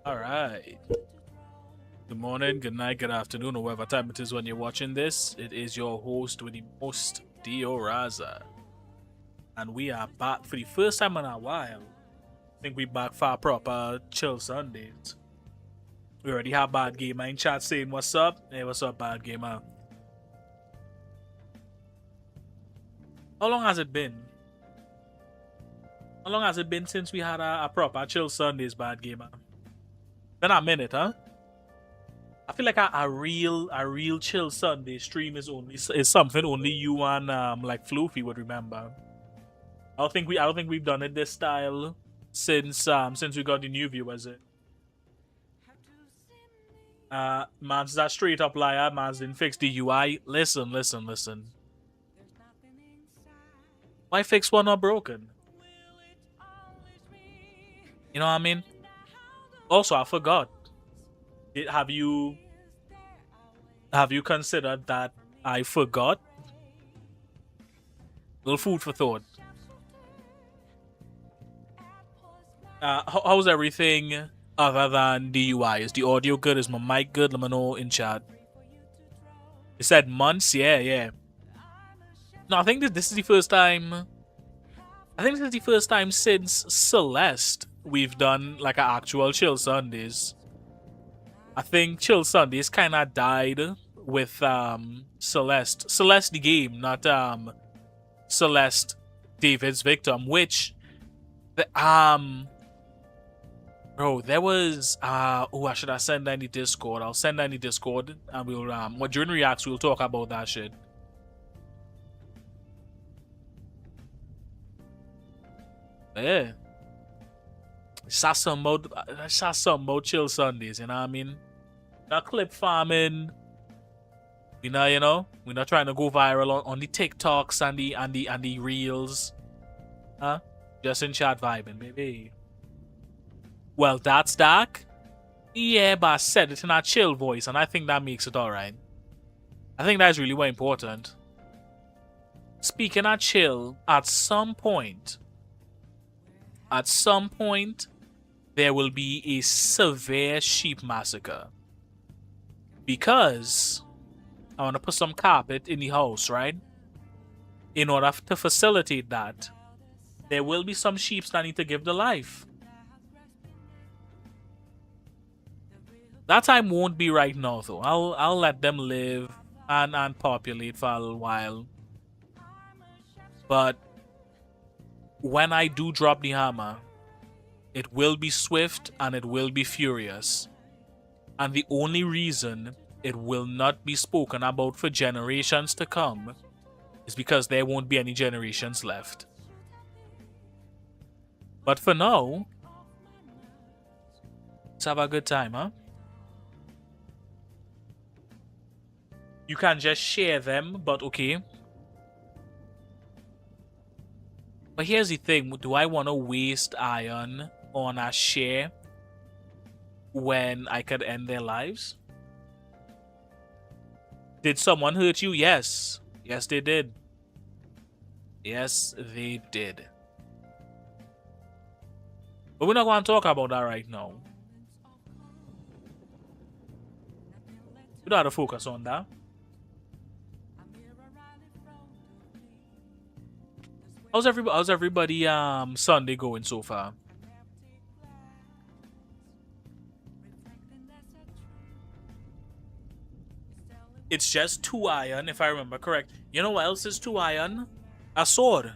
All right. Good morning, good night, good afternoon, or whatever time it is when you're watching this. It is your host with the most, Dio Raza. And we are back for the first time in a while I think we back for our proper chill Sundays. We already have Bad Gamer in chat saying what's up. Hey, what's up, Bad Gamer? How long has it been? How long has it been since we had a proper chill Sundays, Bad Gamer? Been a minute, huh? I feel like a real chill Sunday stream is something only you and like Floofy would remember. I don't think we've done it this style since we got the new viewers in. Man's that straight up liar, man's didn't fix the UI. Listen. Why fix one not broken? You know what I mean? Also, I forgot. Have you considered that I forgot? Little food for thought. How's everything other than the UI? Is the audio good? Is my mic good? Let me know in chat. It said months? Yeah. No, I think this is the first time. I think this is the first time since Celeste we've done like an actual Chill Sundays. I think Chill Sundays kind of died with Celeste. Celeste the game, not Celeste David's victim, which bro, there was I should have sent that in the Discord. I'll send that in the Discord and we'll during reacts we'll talk about that shit. Yeah. Saw some more Chill Sundays, you know what I mean? Not clip farming. We're not trying to go viral on the TikToks and the reels. Huh? Just in chat vibing, baby. Well, that's dark. Yeah, but I said it in a chill voice, and I think that makes it alright. I think that's really what important. Speaking of chill, at some point, there will be a severe sheep massacre. Because I want to put some carpet in the house, right? In order to facilitate that, there will be some sheep that need to give the life. That time won't be right now, though. I'll let them live and populate for a little while. But when I do drop the hammer, it will be swift and it will be furious. And the only reason it will not be spoken about for generations to come is because there won't be any generations left. But for now, let's have a good time, huh? You can just share them, but okay. But here's the thing, do I want to waste iron on a share when I could end their lives? Did someone hurt you? Yes. Yes, they did. Yes, they did. But we're not going to talk about that right now. We don't have to focus on that. How's everybody Sunday going so far? It's just 2 iron, if I remember correct. You know what else is 2 iron? A sword.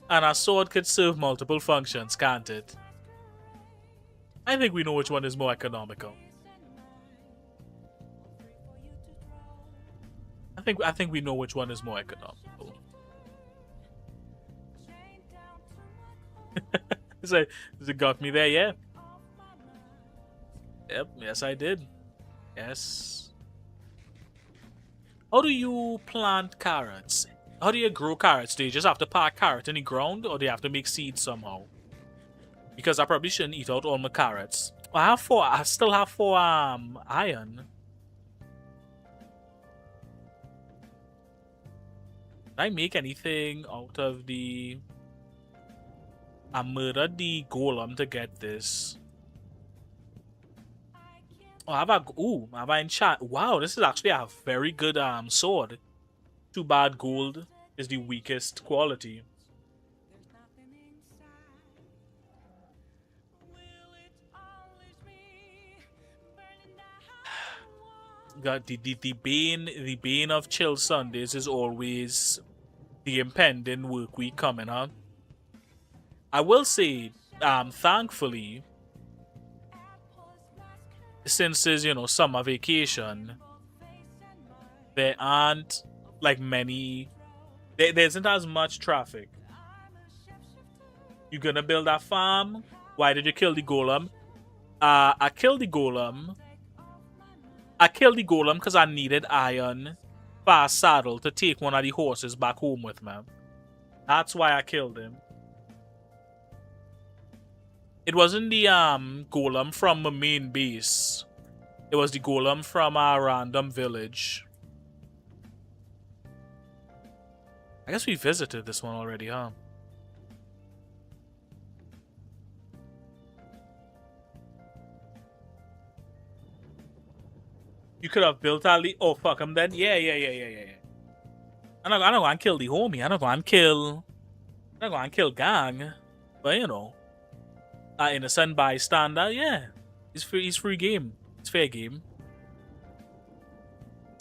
And a sword could serve multiple functions, can't it? I think we know which one is more economical. I think we know which one is more economical. So it got me there, yeah. Yep, yes I did. Yes. How do you plant carrots? How do you grow carrots? Do you just have to plant carrot in the ground, or do you have to make seeds somehow? Because I probably shouldn't eat out all my carrots. I still have 4 iron. Did I make anything out of the... I murdered the golem to get this. Oh, I have I enchant? Wow, this is actually a very good sword. Too bad gold is the weakest quality. the bane of chill Sundays is always the impending work week coming up. I will say, thankfully, since it's, you know, summer vacation, there aren't like many, there isn't as much traffic. You gonna build a farm? Why did you kill the golem? I killed the golem. I killed the golem because I needed iron for a saddle to take one of the horses back home with me. That's why I killed him. It wasn't the golem from the main base. It was the golem from a random village. I guess we visited this one already, huh? You could have built a oh fuck, I'm dead. Yeah. I'm not gonna kill the homie. I'm not gonna kill gang. But you know, innocent bystander, yeah. It's free game. It's fair game.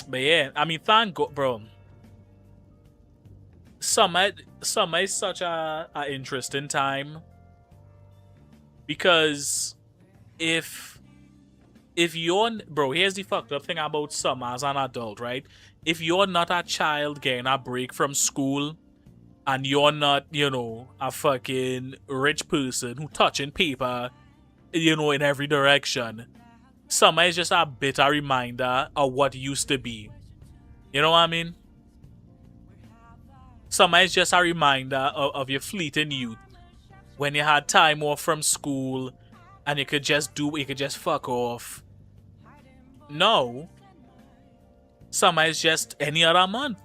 But yeah, I mean, thank God, bro. Summer is such a interesting time, because if you're, bro, here's the fucked up thing about summer as an adult, right? If you're not a child getting a break from school, and you're not, you know, a fucking rich person who touching paper, you know, in every direction, summer is just a bitter reminder of what used to be. You know what I mean? Summer is just a reminder of your fleeting youth, when you had time off from school and you could just fuck off. No. Summer is just any other month.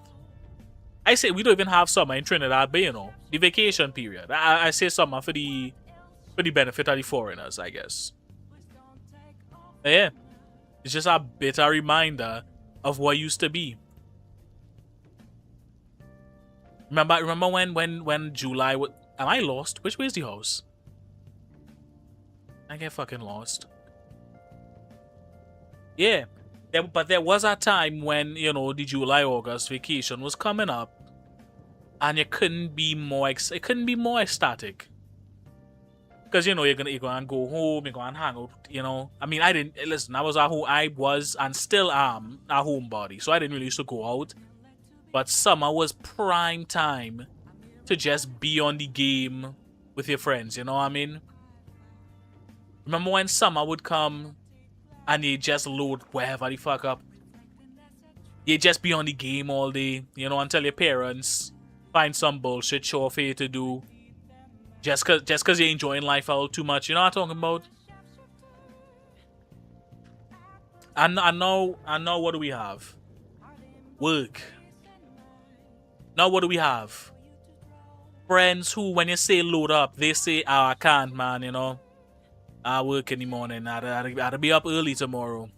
I say we don't even have summer in Trinidad, but you know, the vacation period. I say summer for the benefit of the foreigners, I guess. But yeah. It's just a bitter reminder of what used to be. Remember when July would, am I lost? Which way is the house? I get fucking lost. Yeah. But there was a time when, you know, the July-August vacation was coming up, and you couldn't be more ecstatic. Because, you know, you're gonna go home, you're gonna hang out, you know. I mean, I was and still am a homebody, so I didn't really used to go out. But summer was prime time to just be on the game with your friends, you know what I mean? Remember when summer would come and you just load wherever the fuck up? You just be on the game all day, you know, until your parents find some bullshit chore for you to do. Just cause you're enjoying life a little too much, you know what I'm talking about? I know what do we have? Work. Now what do we have? Friends who, when you say load up, they say, oh, I can't, man, you know. I work in the morning. I'll be up early tomorrow.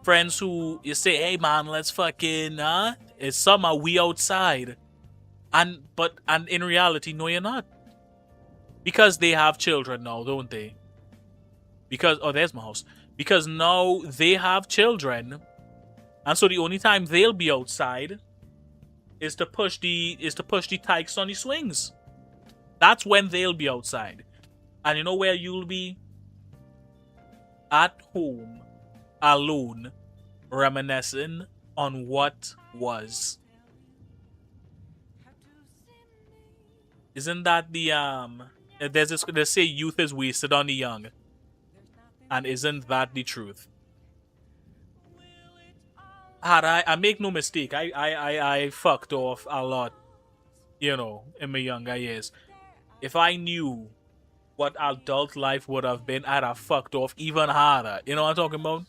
Friends who you say, hey, man, let's fucking, it's summer, we outside. And in reality, no, you're not. Because they have children now, don't they? Because, oh, there's my house. Because now they have children. And so the only time they'll be outside is to push the tykes on the swings. That's when they'll be outside. And you know where you'll be? At home, alone, reminiscing on what was. Isn't that the they say youth is wasted on the young. And isn't that the truth? I make no mistake, I fucked off a lot, you know, in my younger years. If I knew what adult life would have been, I'd have fucked off even harder. You know what I'm talking about?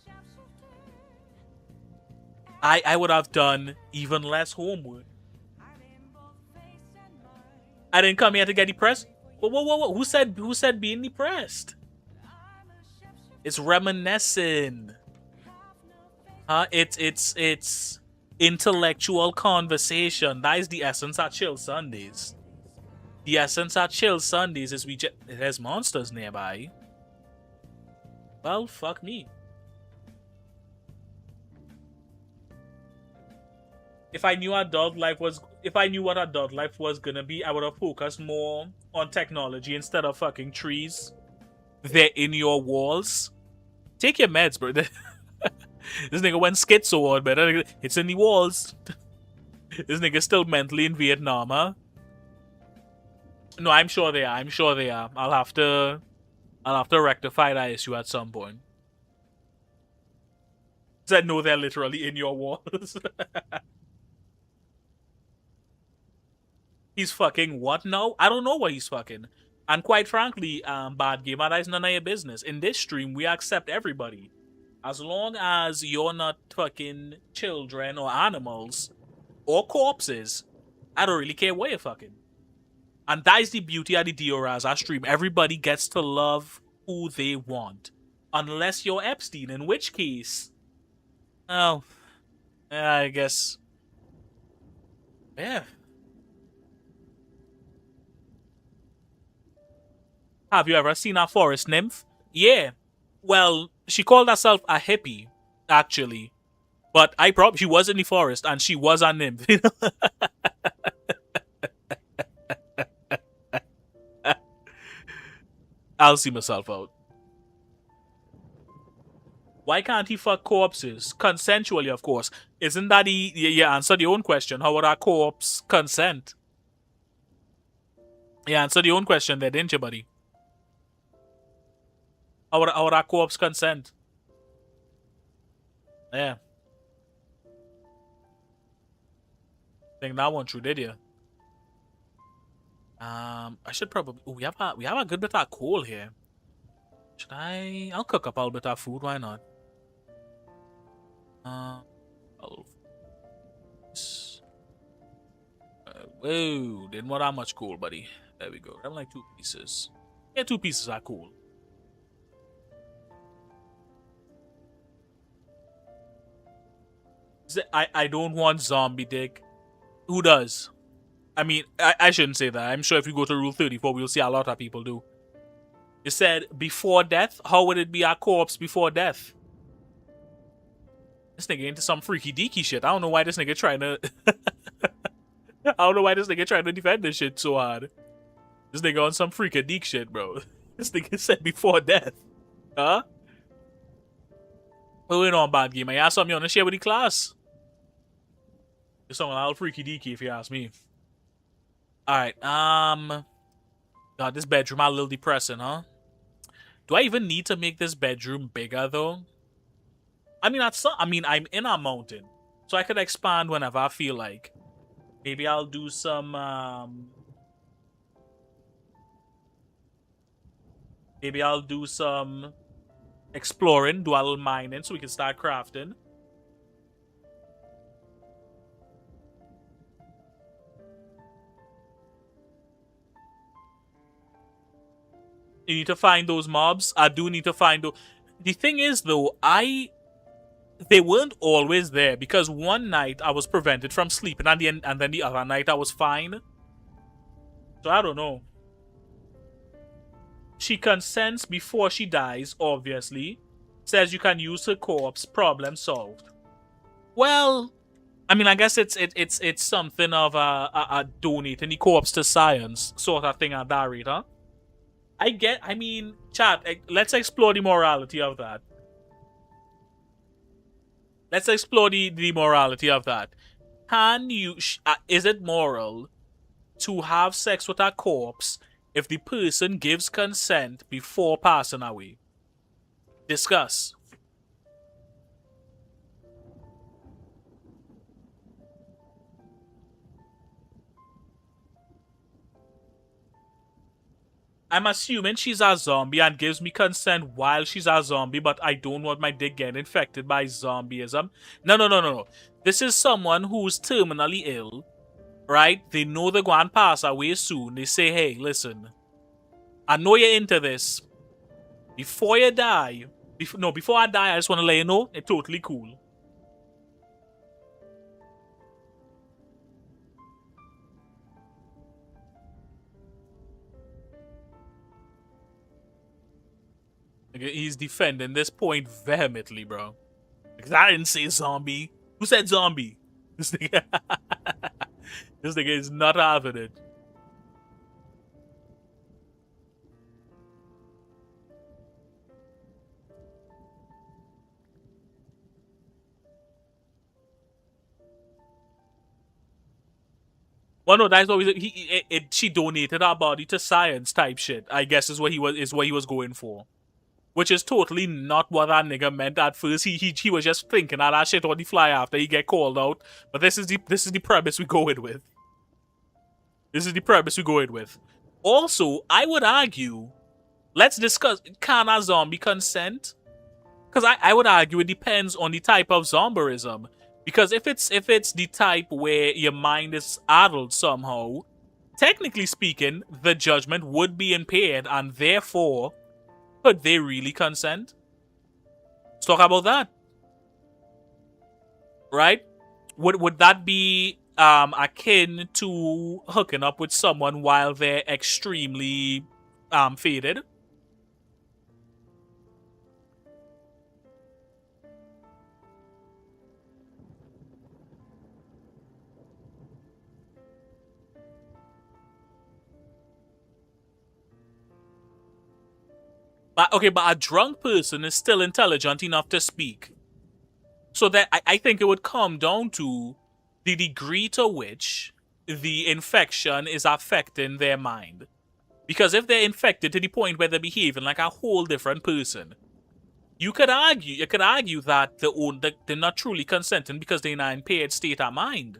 I would have done even less homework. I didn't come here to get depressed. Whoa. Who said being depressed? It's reminiscing. It's intellectual conversation. That is the essence of Chill Sundays. The essence of Chill Sundays is there's monsters nearby. Well, fuck me. if I knew what adult life was gonna be, I would have focused more on technology instead of fucking trees. They're in your walls. Take your meds, bro. This nigga went schizo on, man. It's in the walls. This nigga still mentally in Vietnam, huh? No, I'm sure they are. I'm sure they are. I'll have to rectify that issue at some point. Said no, they're literally in your walls. He's fucking what now? I don't know what he's fucking. And quite frankly, bad gamer, that is none of your business. In this stream, we accept everybody. As long as you're not fucking children or animals or corpses, I don't really care what you're fucking. And that is the beauty of the Dioraza stream. Everybody gets to love who they want. Unless you're Epstein, in which case, well, I guess, yeah. Have you ever seen a forest nymph? Yeah. Well, she called herself a hippie, actually. But she was in the forest and she was a nymph. I'll see myself out. Why can't he fuck corpses? Consensually, of course. Isn't that you answered your own question? How would our corpse consent? You answered your own question there, didn't you, buddy? How would our corpse consent? Yeah. Think that one true, did you? I should probably. Ooh, we have a good bit of coal here. Should I? I'll cook up a little bit of food. Why not? Whoa, didn't want that much coal, buddy. There we go. I'm like 2 pieces. Yeah, 2 pieces are cool. I don't want zombie dick. Who does? I mean, I shouldn't say that. I'm sure if you go to Rule 34, we'll see a lot of people do. You said before death? How would it be a corpse before death? This nigga into some freaky deaky shit. I don't know why this nigga trying to... I don't know why this nigga trying to defend this shit so hard. This nigga on some freaky deek shit, bro. This nigga said before death. Huh? What's going on, bad game? I asked something you want to share with the class. It's something a little freaky deaky if you ask me. Alright, God, this bedroom a little depressing, huh? Do I even need to make this bedroom bigger, though? I mean, I'm in a mountain, so I could expand whenever I feel like. Maybe I'll do some, maybe I'll do some exploring, do a little mining, so we can start crafting. You need to find those mobs. I do need to find those. The thing is, though, they weren't always there because one night I was prevented from sleeping, and then the other night I was fine. So I don't know. She consents before she dies, obviously. Says you can use her corpse. Problem solved. Well, I mean, I guess it's something of a donating the corpse to science sort of thing at that rate, huh? I mean, chat, let's explore the morality of that. Let's explore the morality of that. Can you, is it moral to have sex with a corpse if the person gives consent before passing away? Discuss. I'm assuming she's a zombie and gives me consent while she's a zombie, but I don't want my dick getting infected by zombieism. No. This is someone who's terminally ill, right? They know they're going to pass away soon. They say, hey, listen, I know you're into this. Before you die, before I die, I just want to let you know, it's totally cool. He's defending this point vehemently, bro. Because I didn't say zombie. Who said zombie? This nigga, this nigga is not having it. Well, no, that's what she donated her body to science type shit. I guess is what he was going for, which is totally not what that nigga meant at first. He was just thinking that shit on the fly after he get called out. But this is the premise we go in with. This is the premise we go in with. Also, I would argue, let's discuss, can a zombie consent? Because I would argue it depends on the type of zomberism. Because if it's the type where your mind is addled somehow, technically speaking, the judgment would be impaired, and therefore, could they really consent? Let's talk about that. Right? Would that be akin to hooking up with someone while they're extremely faded? But okay, but a drunk person is still intelligent enough to speak. So that I think it would come down to the degree to which the infection is affecting their mind. Because if they're infected to the point where they're behaving like a whole different person, you could argue that they're not truly consenting because they're in an impaired state of mind.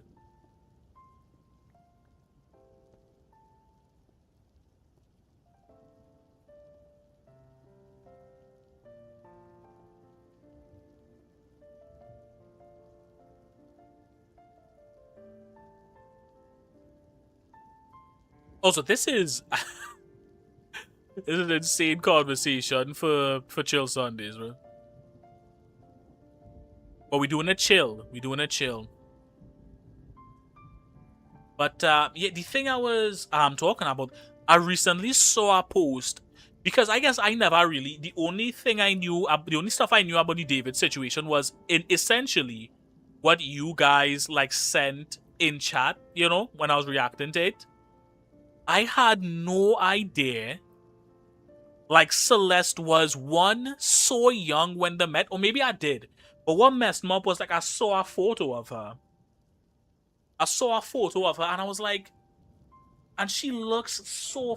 Also, this is an insane conversation for chill Sundays, bro. But we doing a chill. But yeah, the thing I was talking about, I recently saw a post because I guess I never really, the only stuff I knew about the David situation was in essentially what you guys like sent in chat, you know, when I was reacting to it. I had no idea like Celeste was one so young when they met, or maybe I did. But what messed me up was like I saw a photo of her. And I was like, and she looks so,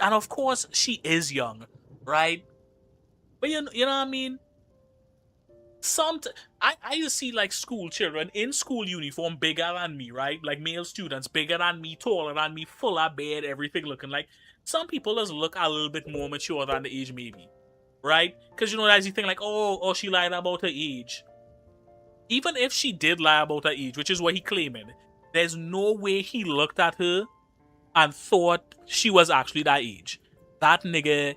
and of course she is young, right? But you know what I mean? I used to see like school children in school uniform bigger than me, right? Like male students bigger than me, taller than me, full of beard, everything looking like. Some people just look a little bit more mature than the age, maybe, right? Because you know that's the thing, like, oh, she lied about her age. Even if she did lie about her age, which is what he claiming, there's no way he looked at her and thought she was actually that age. That nigga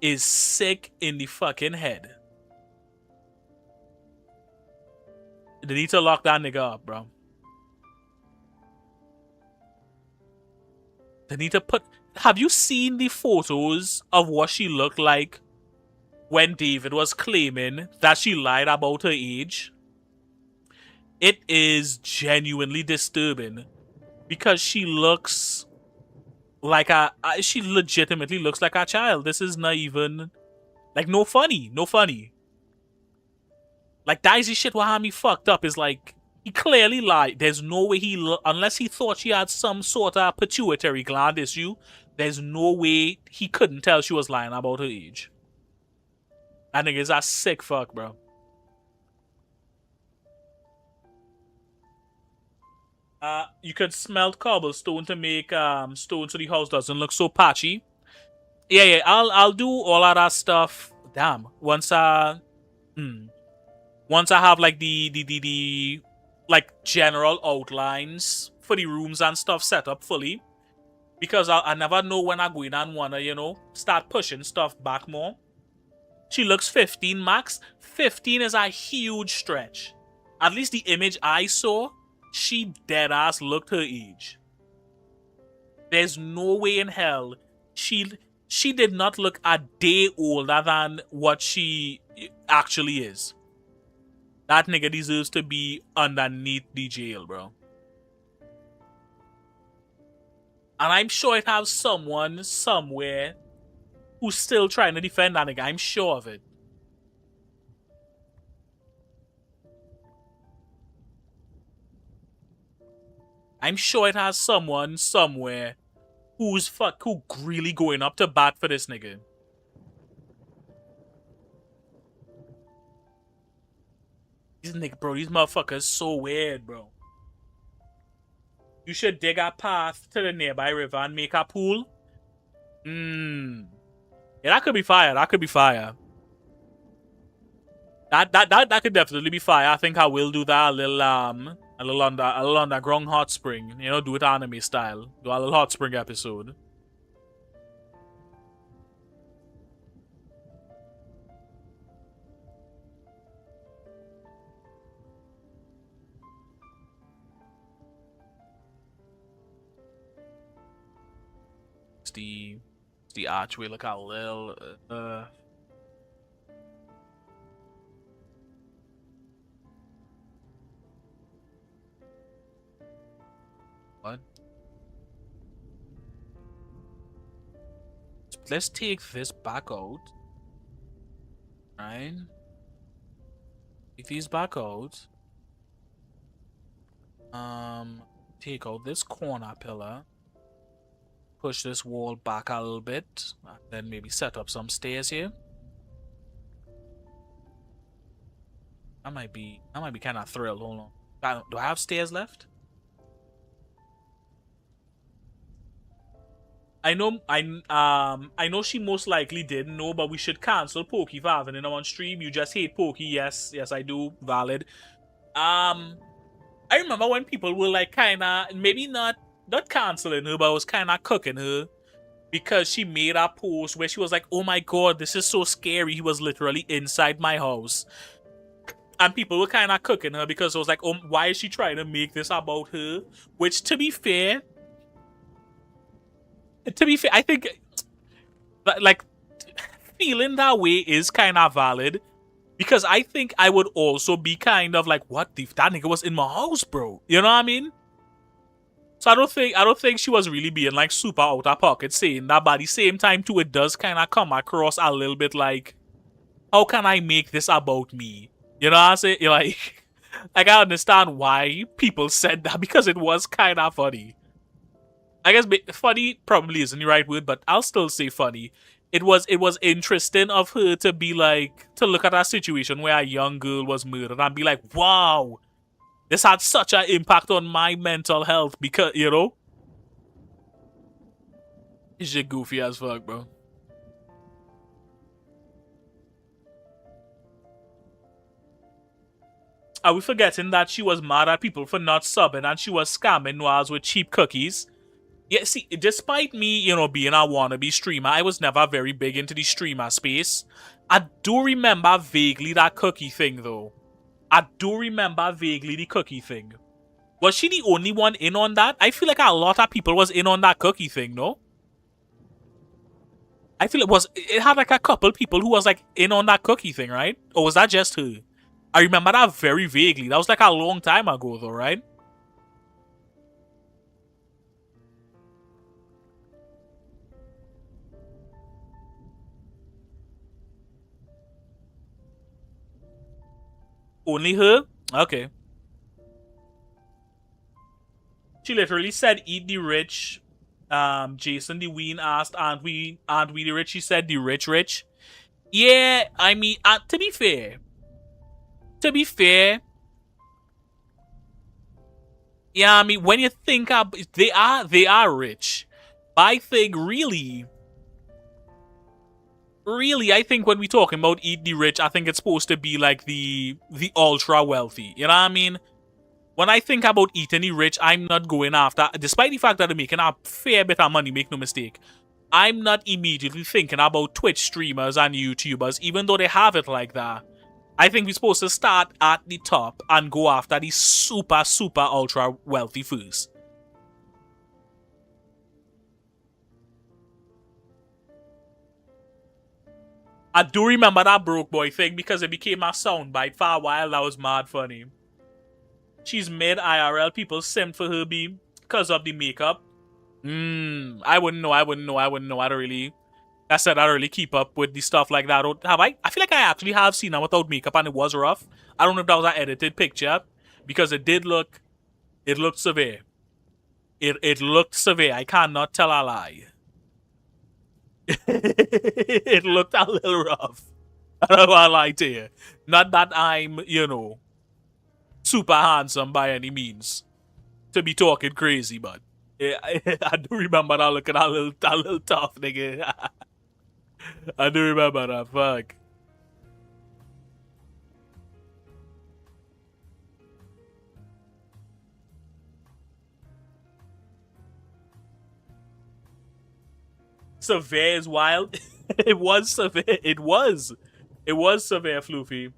is sick in the fucking head. They need to lock that nigga up, bro. They need to put... Have you seen the photos of what she looked like when David was claiming that she lied about her age? It is genuinely disturbing because she looks like she legitimately looks like a child. This is not even like no funny. Like Daisy shit what had me fucked up is like he clearly lied. There's no way unless he thought she had some sort of pituitary gland issue, there's no way he couldn't tell she was lying about her age. That nigga is a sick fuck, bro. You could smelt cobblestone to make stone so the house doesn't look so patchy. Yeah, I'll do all of that stuff. Damn. Once I have like the like general outlines for the rooms and stuff set up fully. Because I never know when I go in and wanna, you know, start pushing stuff back more. She looks 15 max. 15 is a huge stretch. At least the image I saw, she dead ass looked her age. There's no way in hell she did not look a day older than what she actually is. That nigga deserves to be underneath the jail, bro. And I'm sure it has someone somewhere who's still trying to defend that nigga. I'm sure of it. I'm sure it has someone somewhere who really going up to bat for this nigga. These motherfuckers so weird, bro. You should dig a path to the nearby river and make a pool. Yeah, that could be fire. That could be fire. That could definitely be fire. I think I will do that. A little underground hot spring. You know, do it anime style. Do a little hot spring episode. The archway look a little what? Let's take this back out. Right? Take these back out. Take out this corner pillar. Push this wall back a little bit. And then maybe set up some stairs here. I might be kind of thrilled. Hold on. Do I have stairs left? I know she most likely didn't know, but we should cancel Pokey for having it on stream. You just hate Pokey. Yes, I do. Valid. I remember when people were like kinda maybe not canceling her, but was kinda cooking her because she made a post where she was like, "Oh my god, this is so scary. He was literally inside my house." And people were kind of cooking her because it was like, "Oh, why is she trying to make this about her?" Which, to be fair, I think like feeling that way is kind of valid because I think I would also be kind of like, "What if that nigga was in my house, bro?" You know what I mean? So I don't think she was really being like super out of pocket saying that, but at the same time too, it does kind of come across a little bit like, how can I make this about me? You know what I'm saying? You're like I understand why people said that because it was kind of funny. I guess funny probably isn't the right word, but I'll still say funny. It was interesting of her to be like, to look at a situation where a young girl was murdered and be like, wow, this had such an impact on my mental health because, you know? It's just goofy as fuck, bro. Are we forgetting that she was mad at people for not subbing and she was scamming Noirs with cheap cookies? Yeah, see, despite me, you know, being a wannabe streamer, I was never very big into the streamer space. I do remember vaguely that cookie thing, though. I do remember vaguely the cookie thing. Was she the only one in on that? I feel like a lot of people was in on that cookie thing, no? I feel it had like a couple people who was like in on that cookie thing, right? Or was that just her? I remember that very vaguely. That was like a long time ago, though, right? Only her? Okay. She literally said, "Eat the rich." Jason the Ween asked, "Aren't we the rich?" She said, "The rich." Yeah, I mean, to be fair, yeah, I mean, when you think of, they are rich. But I think really, I think when we talking about eat the rich, I think it's supposed to be like the ultra wealthy. You know what I mean? When I think about eating the rich, I'm not going after, despite the fact that they're making a fair bit of money, make no mistake, I'm not immediately thinking about Twitch streamers and YouTubers, even though they have it like that. I think we're supposed to start at the top and go after the super, super ultra wealthy first. I do remember that broke boy thing because it became a soundbite for a while. That was mad funny. She's made IRL people simp for her because of the makeup. I wouldn't know. I don't really. I said I don't really keep up with the stuff like that. Have I? I feel like I actually have seen her without makeup and it was rough. I don't know if that was an edited picture because it did look. It looked severe. It looked severe. I cannot tell a lie. It looked a little rough. I don't want to lie to you. Not that I'm, super handsome by any means to be talking crazy, but yeah, I do remember that looking a little tough, nigga. I do remember that. Fuck. Severe is wild. It was severe. It was severe, Floofy.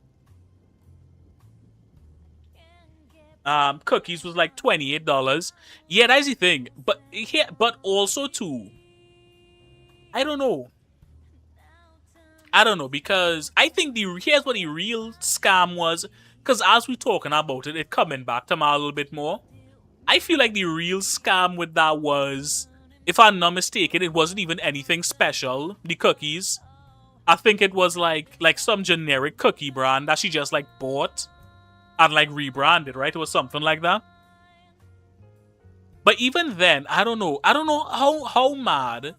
Cookies was like $28. Yeah, that's the thing. But here, but also too, I don't know. Because I think here's what the real scam was. Because as we talking about it coming back to me a little bit more. I feel like the real scam with that was, if I'm not mistaken, it wasn't even anything special. The cookies, I think it was like some generic cookie brand that she just like bought and like rebranded, right? It was something like that. But even then, I don't know how mad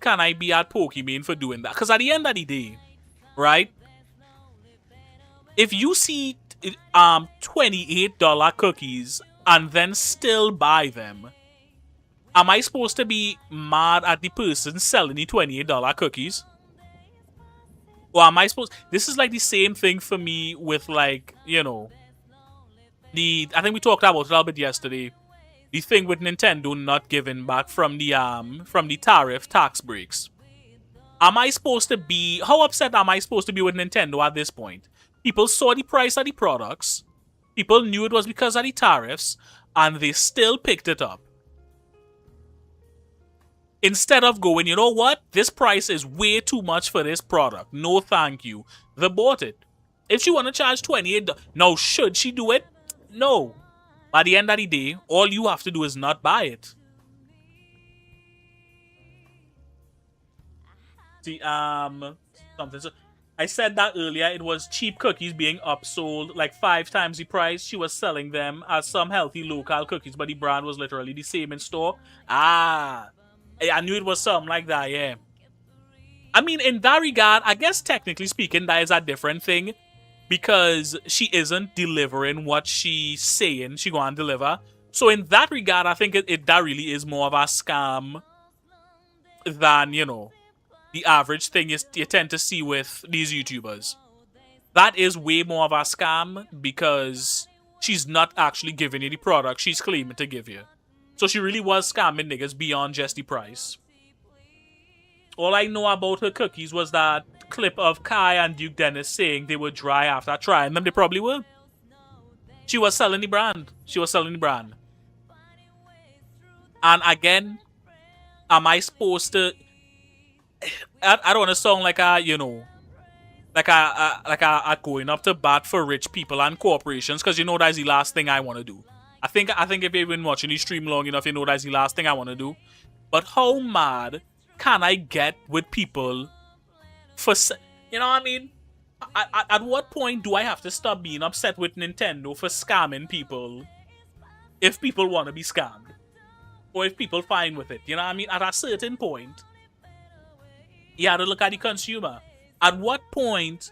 can I be at Pokimane for doing that? Because at the end of the day, right? If you see $28 cookies and then still buy them, am I supposed to be mad at the person selling the $28 cookies? Or am I supposed... This is like the same thing for me with like, I think we talked about it a little bit yesterday. The thing with Nintendo not giving back from the tariff tax breaks. Am I supposed to be... How upset am I supposed to be with Nintendo at this point? People saw the price of the products. People knew it was because of the tariffs. And they still picked it up. Instead of going, you know what? This price is way too much for this product. No thank you. They bought it. If she want to charge $28... Now, should she do it? No. By the end of the day, all you have to do is not buy it. See, something. So I said that earlier. It was cheap cookies being upsold like 5 times the price. She was selling them as some healthy local cookies, but the brand was literally the same in store. I knew it was something like that, yeah. I mean, in that regard, I guess technically speaking, that is a different thing. Because she isn't delivering what she's saying she gonna deliver. So in that regard, I think that really is more of a scam than, the average thing you tend to see with these YouTubers. That is way more of a scam because she's not actually giving you the product she's claiming to give you. So she really was scamming niggas beyond just the price. All I know about her cookies was that clip of Kai and Duke Dennis saying they were dry after trying them. They probably were. She was selling the brand. And again, am I supposed to... I don't want to sound like a going up to bat for rich people and corporations, because that's the last thing I want to do. I think if you've been watching the stream long enough, that's the last thing I want to do. But how mad can I get with people for... You know what I mean? At what point do I have to stop being upset with Nintendo for scamming people if people want to be scammed? Or if people fine with it? You know what I mean? At a certain point, you have to look at the consumer. At what point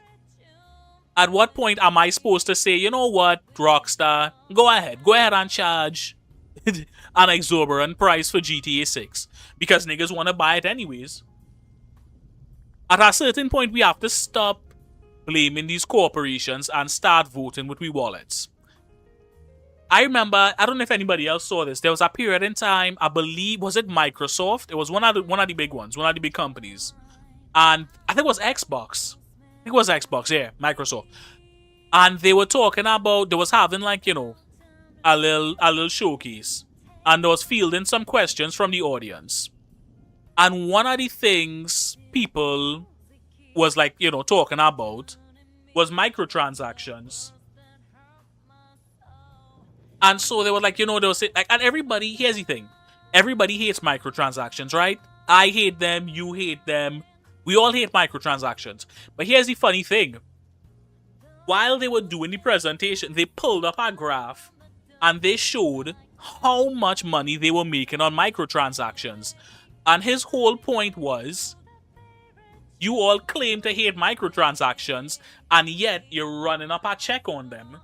am I supposed to say, you know what, Rockstar, go ahead and charge an exorbitant price for GTA 6 because niggas want to buy it anyways? At a certain point, we have to stop blaming these corporations and start voting with we wallets. I remember, I don't know if anybody else saw this, there was a period in time, I believe, was it Microsoft? It was one of the big ones, one of the big companies. And I think it was Xbox. Yeah, Microsoft. And they were talking about, they was having like, a little showcase. And they was fielding some questions from the audience. And one of the things people was like, you know, talking about was microtransactions. And so they were like, you know, they were saying, like, and everybody, here's the thing. Everybody hates microtransactions, right? I hate them, you hate them. We all hate microtransactions. But here's the funny thing. While they were doing the presentation, they pulled up a graph and they showed how much money they were making on microtransactions. And his whole point was, you all claim to hate microtransactions, and yet you're running up a check on them.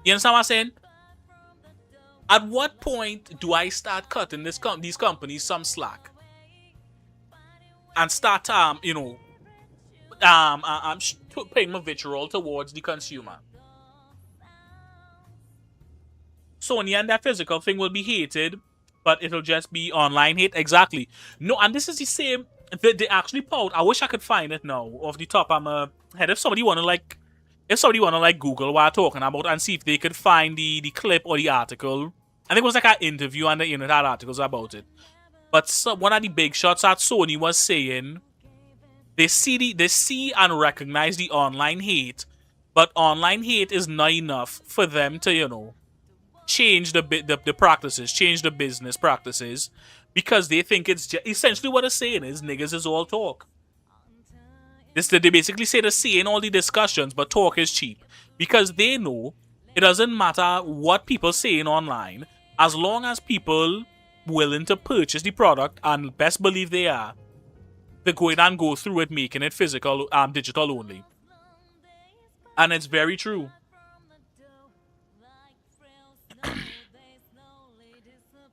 You understand what I'm saying? At what point do I start cutting these companies some slack and start, you know, paying my vitriol towards the consumer? So in the end, that physical thing will be hated, but it'll just be online hate. Exactly. No, and this is the same. They actually pulled. I wish I could find it now off the top of my head. If somebody wanna like Google what I'm talking about and see if they could find the clip or the article. I think it was like an interview and it had articles about it. But one of the big shots at Sony was saying they see and recognize the online hate, but online hate is not enough for them to, you know, change the practices, change the business practices, because they think it's essentially what they're saying is niggas is all talk. They basically say they're saying all the discussions, but talk is cheap, because they know it doesn't matter what people saying online, as long as people willing to purchase the product, and best believe they are, they're going and go through it, making it physical, digital only. And it's very true.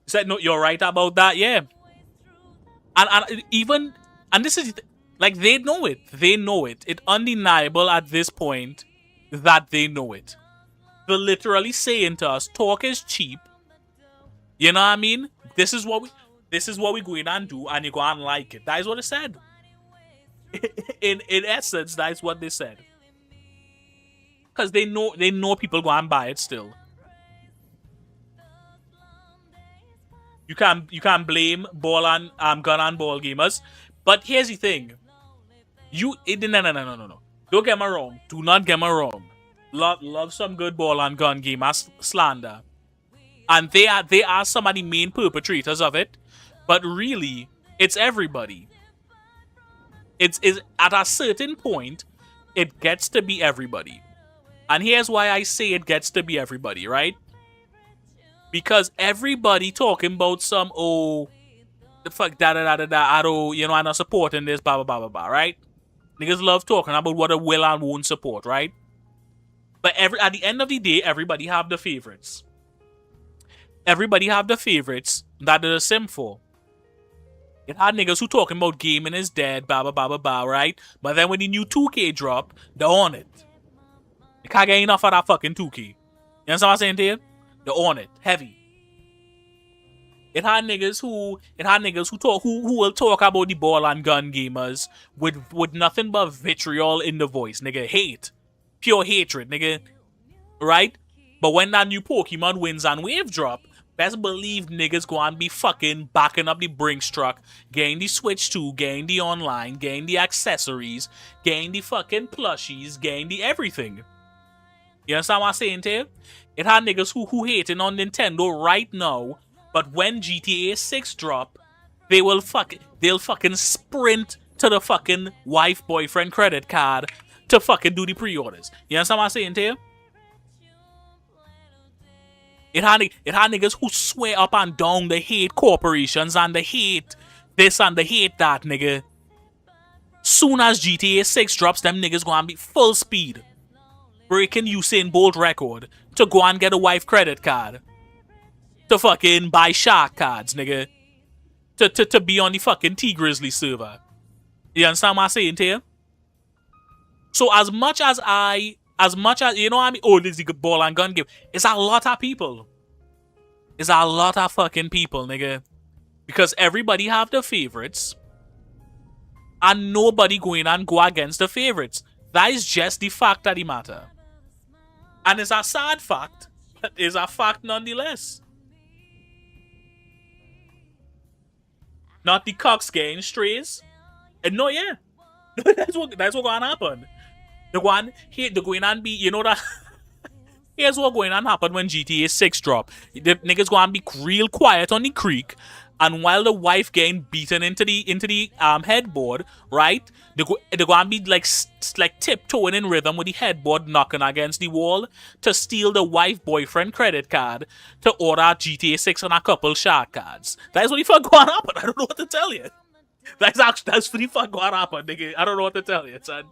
Said no, you're right about that, yeah. And even, and this is like, they know it. They know it. It's undeniable at this point that they know it. They're literally saying to us, talk is cheap. You know what I mean? This is what we going and do, and you go and like it. That is what it said. in essence, that is what they said. Because they know people go and buy it still. You can't blame ball and gun and ball gamers. But here's the thing. No. Don't get me wrong. Do not get me wrong. Love some good ball and gun gamer slander. And they are some of the main perpetrators of it. But really, it's everybody. It's at a certain point, it gets to be everybody. And here's why I say it gets to be everybody, right? Because everybody talking about some, the fuck, I don't, you know, I'm not supporting this, blah, blah, blah, blah, blah, right? Niggas love talking about what a will and won't support, right? But at the end of the day, everybody have the favorites. Everybody have the favorites that they're sim for. It had niggas who talking about gaming is dead, blah, blah, blah, blah, blah, right? But then when the new 2K drop, they're on it. You can't get enough of that fucking 2K. You understand what I'm saying to you? They're on it, heavy. It had niggas who will talk about the ball and gun gamers with nothing but vitriol in the voice, nigga. Hate. Pure hatred, nigga. Right? But when that new Pokemon Winds and Wave drop, best believe niggas go and be fucking backing up the Brinks truck, getting the Switch 2, getting the online, getting the accessories, getting the fucking plushies, getting the everything. You understand what I'm saying to you? It had niggas who hating on Nintendo right now, but when GTA 6 drop, they'll fucking sprint to the fucking wife boyfriend credit card to fucking do the pre-orders. You understand what I'm saying to you? It had niggas who swear up and down they hate corporations and they hate this and they hate that, nigga. Soon as GTA 6 drops, them niggas gonna be full speed, breaking Usain Bolt record to go and get a wife credit card. To fucking buy shark cards, nigga. To be on the fucking T-Grizzly server. You understand what I'm saying to you? So as much as, you know what I mean? Oh, this is a ball and gun game. It's a lot of people. It's a lot of fucking people, nigga. Because everybody have their favorites. And nobody going and go against the favorites. That is just the fact of the matter. And it's a sad fact, but it's a fact nonetheless. not the cocks getting strays. And no, yeah, that's what gonna happen. The going and be, you know that. Here's what going on happen when GTA 6 drop. The niggas gonna be real quiet on the creek, and while the wife getting beaten into the headboard, right? They gonna be like tiptoeing in rhythm with the headboard knocking against the wall to steal the wife boyfriend credit card to order GTA 6 and a couple shark cards. That's what the fuck gonna happen. I don't know what to tell you. That's what the fuck gonna happen, nigga. I don't know what to tell you, son.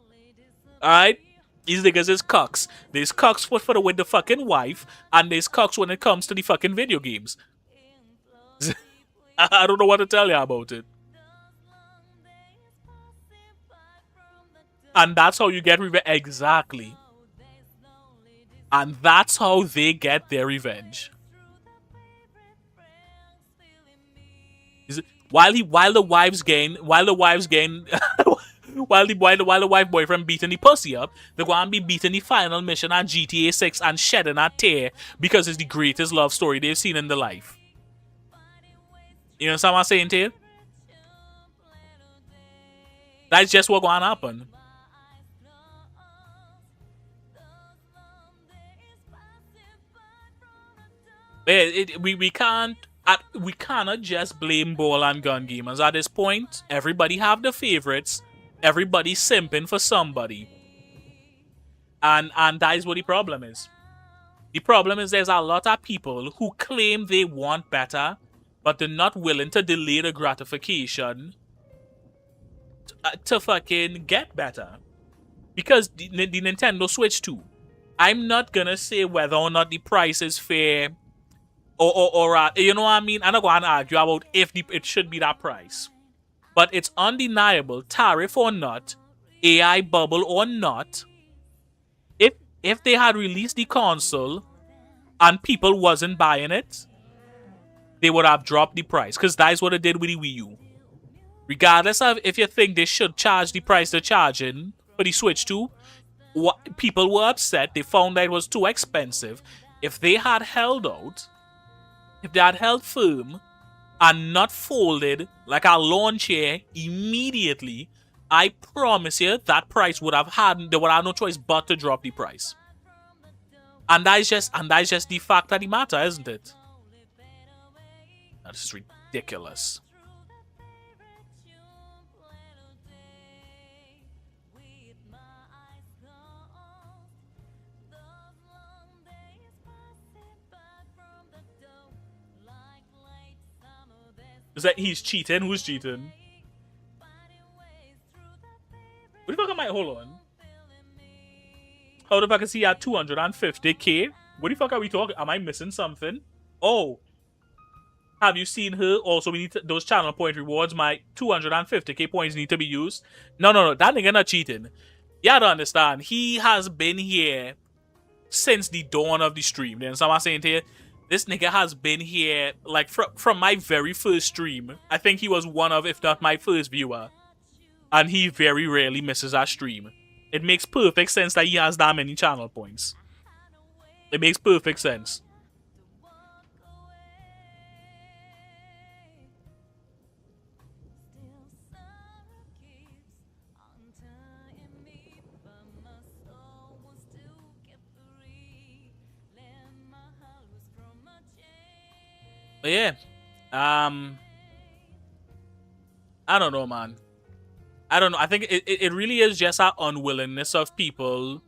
Alright? These niggas is cucks. There's cucks for the with the fucking wife, and there's cucks when it comes to the fucking video games. I don't know what to tell you about it. And that's how you get revenge. Exactly. And that's how they get their revenge. While the wives gain while the wife boyfriend beating the pussy up, they're going to be beating the final mission on GTA 6 and shedding a tear because it's the greatest love story they've seen in their life. You know what I'm saying to you? That's just what's going to happen. We cannot just blame ball and gun gamers at this point. Everybody have the favorites. Everybody simping for somebody. And that is what the problem is. The problem is there's a lot of people who claim they want better, but they're not willing to delay the gratification to fucking get better. Because the Nintendo Switch 2, I'm not gonna say whether or not the price is fair or you know what I mean? I'm not going to argue about if it should be that price. But it's undeniable, tariff or not, AI bubble or not, if they had released the console and people wasn't buying it, they would have dropped the price. Because that's what it did with the Wii U. Regardless of if you think they should charge the price they're charging for the Switch 2, people were upset. They found that it was too expensive. If they had held out, if they had held firm and not folded like a lawn chair immediately, I promise you that price would have they would have no choice but to drop the price. And that's just the fact of the matter, isn't it? That's ridiculous. Is that he's cheating? Who's cheating? What the fuck am I? Hold on. How the fuck is he at 250k? What the fuck are we talking? Am I missing something? Oh. Have you seen her? Also, we need those channel point rewards. My 250k points need to be used. No. That nigga not cheating. You have to understand. He has been here since the dawn of the stream. Then someone saying to you, this nigga has been here, like, from my very first stream. I think he was one of, if not my first viewer. And he very rarely misses our stream. It makes perfect sense that he has that many channel points. It makes perfect sense. But yeah, I don't know, man. I don't know. I think it really is just our unwillingness of people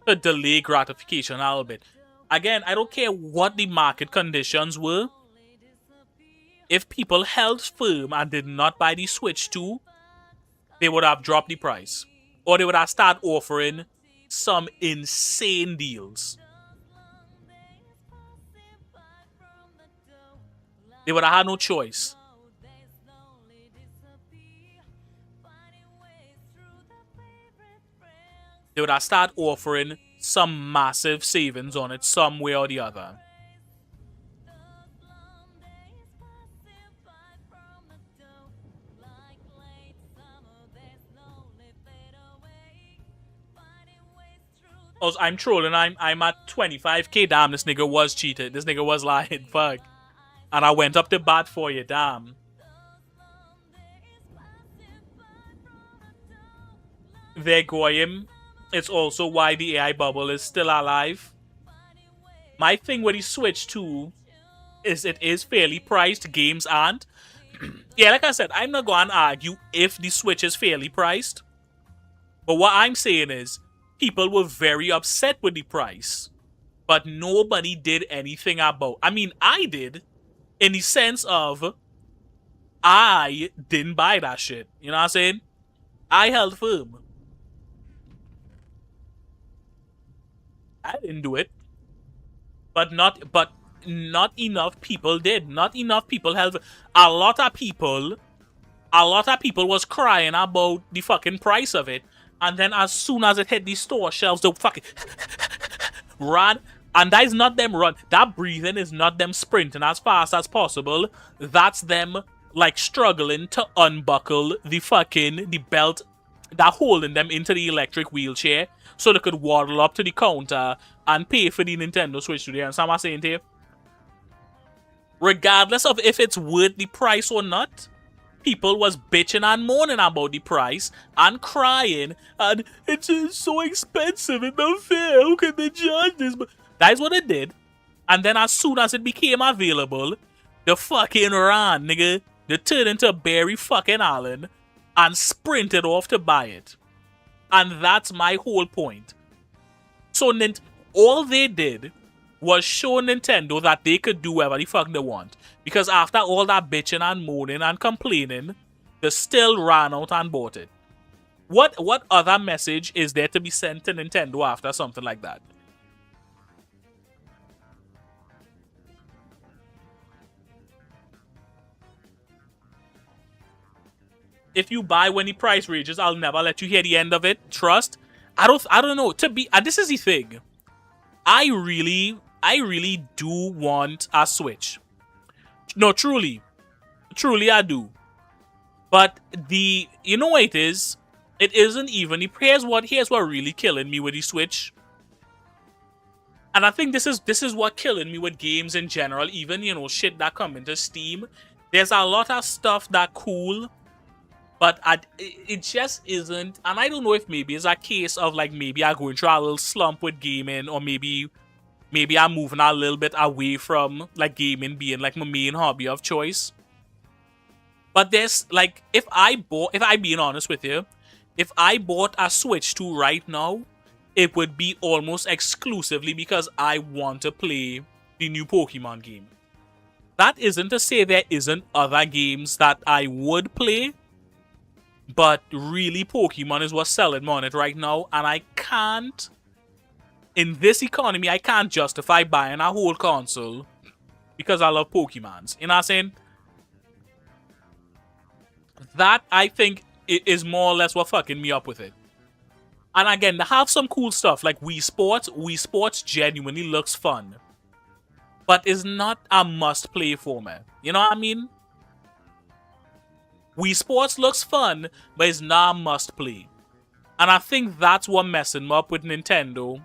to delay gratification a little bit. Again, I don't care what the market conditions were. If people held firm and did not buy the Switch 2, they would have dropped the price. Or they would have started offering some insane deals. They would have had no choice. They would have started offering some massive savings on it some way or the other. Oh, I'm trolling. I'm at 25k. Damn, this nigga was cheated. This nigga was lying. Fuck. And I went up to bat for you. Damn. they're going, it's also why the AI bubble is still alive. My thing with the Switch 2 is it is fairly priced. Games aren't. Yeah, like I said, I'm not going to argue if the Switch is fairly priced. But what I'm saying is, people were very upset with the price. But nobody did anything about. I mean, I did, in the sense of I didn't buy that shit. You know what I'm saying? I held firm. I didn't do it. But not enough people did. Not enough people held. A lot of people was crying about the fucking price of it. And then as soon as it hit the store shelves, they fucking run. And that is not them run. That breathing is not them sprinting as fast as possible. That's them like struggling to unbuckle the belt that holding them into the electric wheelchair so they could waddle up to the counter and pay for the Nintendo Switch today. And some are saying to you, regardless of if it's worth the price or not, people was bitching and moaning about the price and crying, and it's just so expensive and not fair. How can they charge this? But that is what it did. And then as soon as it became available, the fucking ran, nigga. They turned into Barry fucking Allen and sprinted off to buy it. And that's my whole point. So all they did was show Nintendo that they could do whatever the fuck they want. Because after all that bitching and moaning and complaining, they still ran out and bought it. What other message is there to be sent to Nintendo after something like that? If you buy when the price ranges, I'll never let you hear the end of it. Trust. I don't know. And this is the thing. I really do want a Switch. No, truly I do. But you know what it is? It isn't even. Here's what really killing me with the Switch. And I think this is what killing me with games in general. Even, shit that come into Steam. There's a lot of stuff that cool, but it just isn't. And I don't know if maybe it's a case of like maybe I'm going through a little slump with gaming, or maybe I'm moving a little bit away from like gaming being like my main hobby of choice. But there's like, if I'm being honest with you, if I bought a Switch 2 right now, it would be almost exclusively because I want to play the new Pokemon game. That isn't to say there isn't other games that I would play, but really Pokemon is what's selling me on it right now, and I can't, in this economy, I can't justify buying a whole console because I love Pokemons. You know what I'm saying? That, I think, is more or less what fucking me up with it. And again, they have some cool stuff like Wii Sports. Wii Sports genuinely looks fun, but is not a must-play for me. You know what I mean? Wii Sports looks fun, but it's not a must-play. And I think that's what messing me up with Nintendo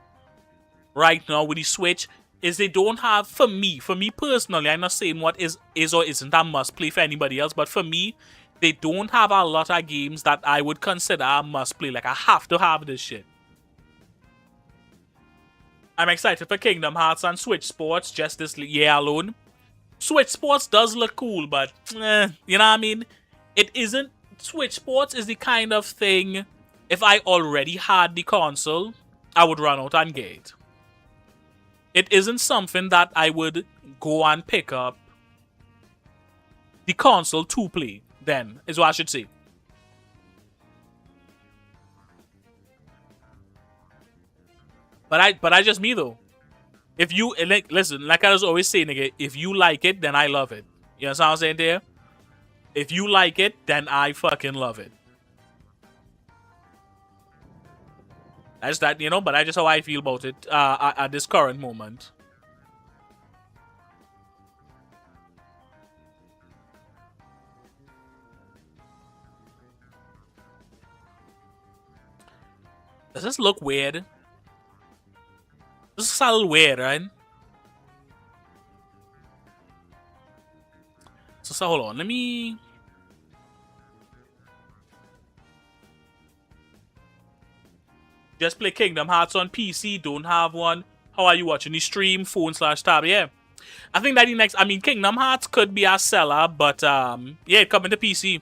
right now with the Switch, is they don't have, for me personally, I'm not saying what is or isn't a must-play for anybody else, but for me, they don't have a lot of games that I would consider a must-play. Like, I have to have this shit. I'm excited for Kingdom Hearts and Switch Sports just this year alone. Switch Sports does look cool, but, you know what I mean? It isn't. Switch Sports is the kind of thing, if I already had the console, I would run out and get it. It isn't something that I would go and pick up the console to play, then, is what I should say. But I just me though. If you listen, like I was always saying, nigga, if you like it, then I love it. You know what I'm saying there? If you like it, then I fucking love it. That's that, but that's just how I feel about it at this current moment. Does this look weird? This is a little weird, right? So hold on, let me... Just play Kingdom Hearts on PC, don't have one. How are you watching the stream? Phone/tab, yeah. I think that the next, I mean, Kingdom Hearts could be a seller, but yeah, it coming to PC.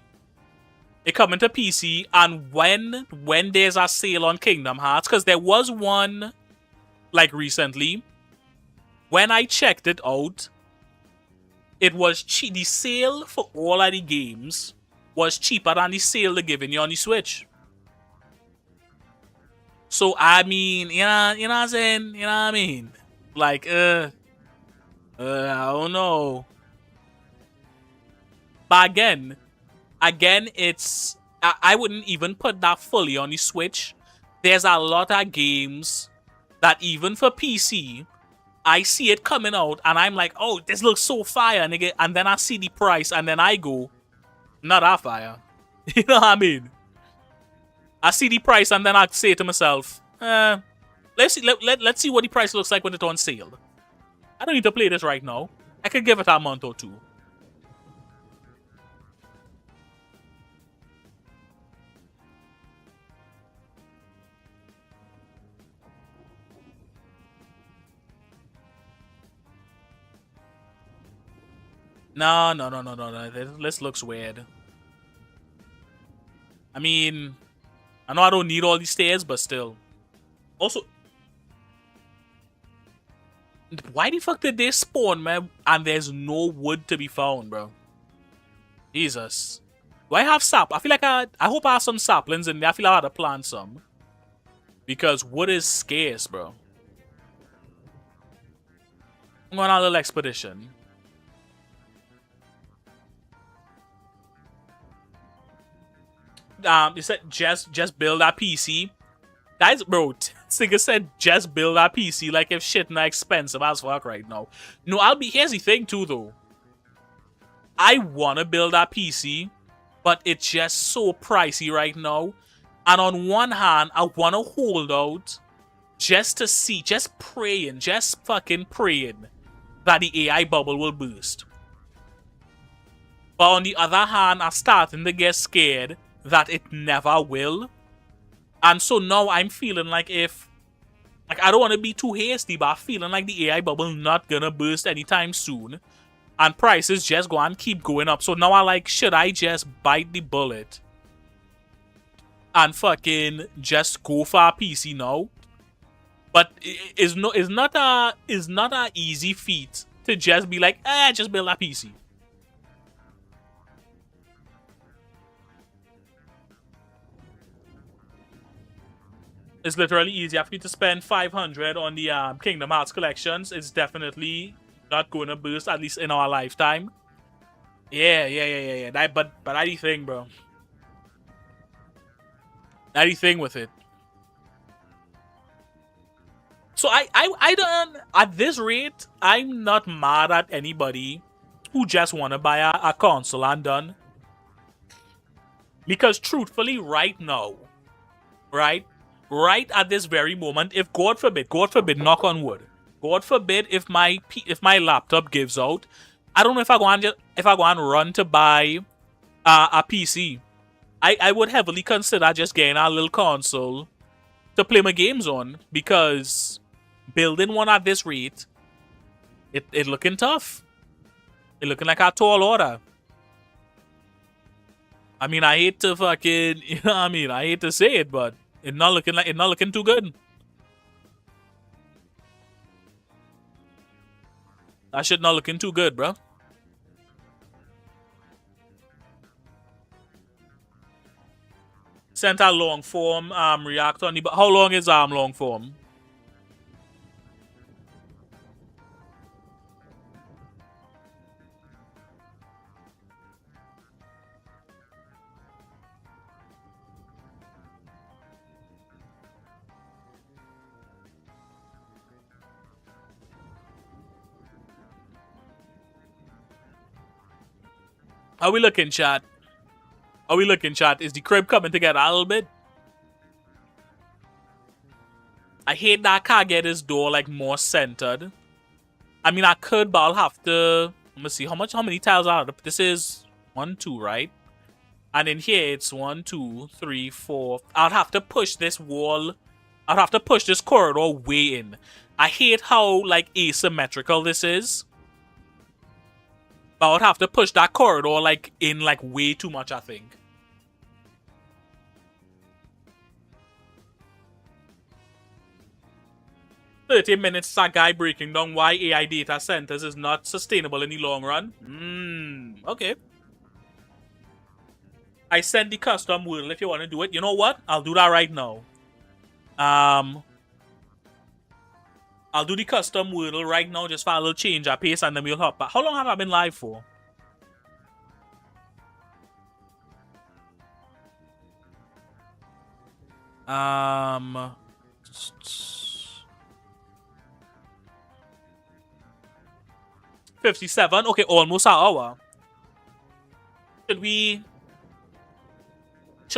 It coming to PC, and when there's a sale on Kingdom Hearts, because there was one, like, recently. When I checked it out, it was cheap. The sale for all of the games was cheaper than the sale they're giving you on the Switch. So, I mean, you know what I'm saying? You know what I mean? Like, I don't know. But again, it's... I wouldn't even put that fully on the Switch. There's a lot of games that even for PC, I see it coming out and I'm like, oh, this looks so fire, nigga. And then I see the price and then I go, not that fire. You know what I mean? I see the price and then I say to myself, let's see what the price looks like when it's on sale. I don't need to play this right now. I could give it a month or two. No. This looks weird. I mean, I know I don't need all these stairs, but still. Also, why the fuck did they spawn, man? And there's no wood to be found, bro. Jesus. Do I have sap? I feel like I hope I have some saplings in there. I feel like I had to plant some. Because wood is scarce, bro. I'm going on a little expedition. You said just build a PC. Guys, bro, this nigga said just build a PC like if shit not expensive as fuck right now. No, here's the thing too though. I wanna build a PC, but it's just so pricey right now. And on one hand, I wanna hold out just to see, just fucking praying that the AI bubble will burst. But on the other hand, I'm starting to get scared that it never will. And so now I'm feeling like I don't want to be too hasty, but I'm feeling like the AI bubble not gonna burst anytime soon. And prices just go and keep going up. So now I like, should I just bite the bullet and fucking just go for a PC now? But it's not a easy feat to just be like, just build a PC. It's literally easier for you to spend 500 on the Kingdom Hearts collections. It's definitely not going to burst, at least in our lifetime. Yeah. But that's the thing, bro. That's the thing with it. So I don't, at this rate, I'm not mad at anybody who just want to buy a console and done. Because truthfully, right now, right at this very moment, if God forbid, knock on wood, God forbid, if my laptop gives out, I don't know if I go and run to buy a PC. I would heavily consider just getting a little console to play my games on, because building one at this rate, it looking tough. It looking like a tall order. I mean, I hate to fucking, you know what I mean? I hate to say it, but it's not looking too good. That shit not looking too good, bro. Sent a long form react on the, but how long is long form? How we looking, chat? How we looking, chat? Is the crib coming together a little bit? I hate that I can't get this door like more centered. I mean, I could, but I'll have to. Let me see how many tiles are there? This is 1, 2, right? And in here it's 1, 2, 3, 4. I'll have to push this wall I'd have to push this corridor way in. I hate how, like, asymmetrical this is. But I would have to push that corridor, like, in, like, way too much, I think. $30 minutes, that guy breaking down why AI data centers is not sustainable in the long run. Okay. I sent the custom wheel if you want to do it. You know what? I'll do that right now. I'll do the custom wordle right now just for a little change of pace and then we'll hop back. How long have I been live for? Um, 57. Okay, almost an hour. Should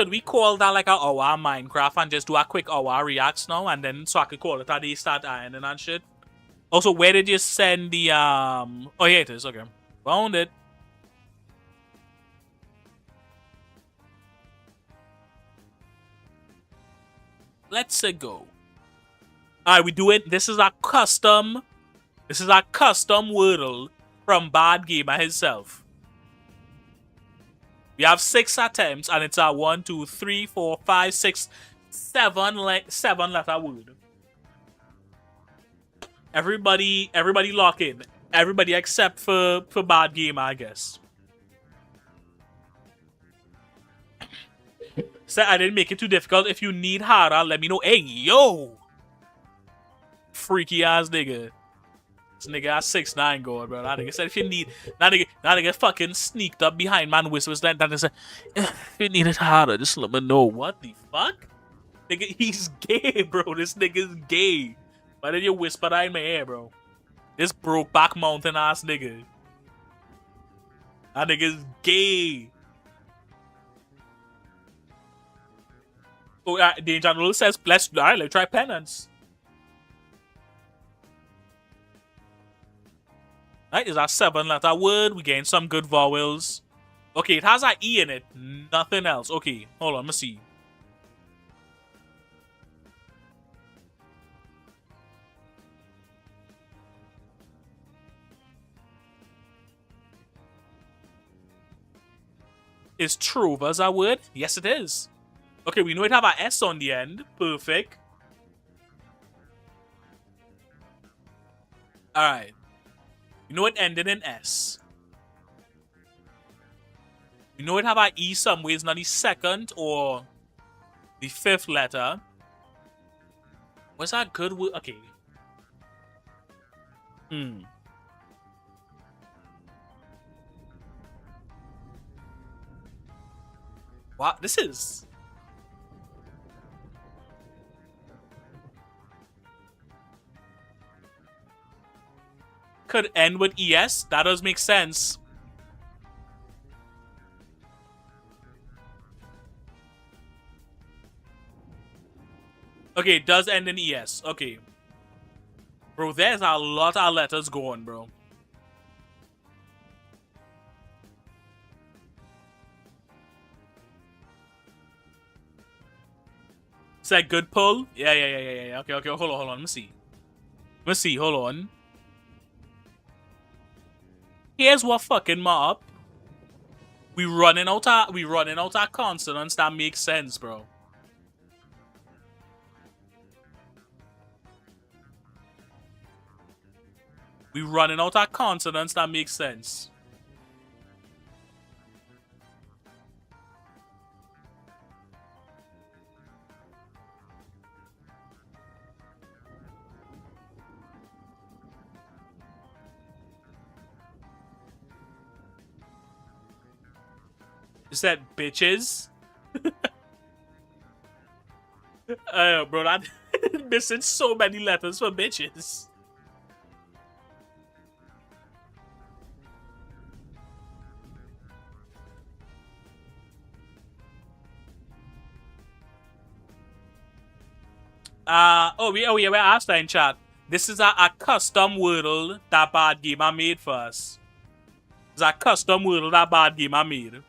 we call that like an hour Minecraft and just do a quick hour reacts now and then so I could call it a day, start ironing and shit? Also, where did you send the oh here it is, okay. Found it. Let's go. Alright, we do it. This is a custom wordle from Bad Gamer himself. We have 6 attempts and it's a 1, 2, 3, 4, 5, 6, 7 letter word. Everybody lock in. Everybody except for Bad Gamer, I guess. So I didn't make it too difficult. If you need harder, let me know. Hey, yo! Freaky ass nigga. This nigga has 6'9" going, bro. That nigga said if you need... That nigga fucking sneaked up behind man whispers. That nigga said, if you need it harder, just let me know. What the fuck? Nigga, he's gay, bro. This nigga's gay. Why did you whisper that in my ear, bro? This broke back mountain ass nigga. That nigga's gay. Oh, Danger Rule says, bless. Alright, let's try penance. Alright, is our 7-letter word. We gain some good vowels. Okay, it has an E in it. Nothing else. Okay, hold on, let me see. Is Trover's a word? Yes, it is. Okay, we know it have an S on the end. Perfect. Alright. You know it ended in S. You know it have an E some ways, not the second or the 5th letter. What's that good word? Okay. Wow, this is... Could end with ES. That does make sense. Okay, it does end in ES. Okay. Bro, there's a lot of letters going, bro. Is that good pull? Yeah. Okay, hold on. Let me see. Hold on. Here's what fucking me up. We running out of consonants that make sense, bro. We running out of consonants that make sense. Is that bitches? Bro, that missing so many letters for bitches. We're asked that in chat. This is a custom wordle that Bad Gamer made for us. It's a custom wordle that Bad Gamer made.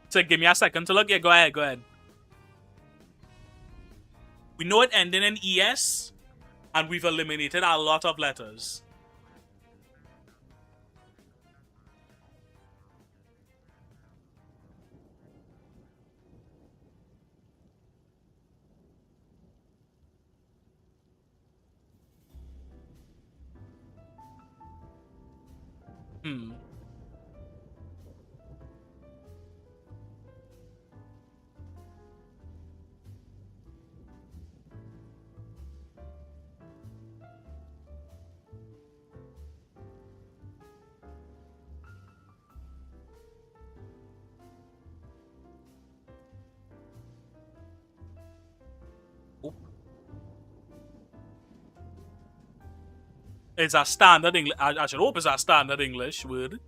So give me a second to look. Yeah, go ahead, go ahead. We know it ending in ES, and we've eliminated a lot of letters. It's a standard English. I should hope it's a standard English word.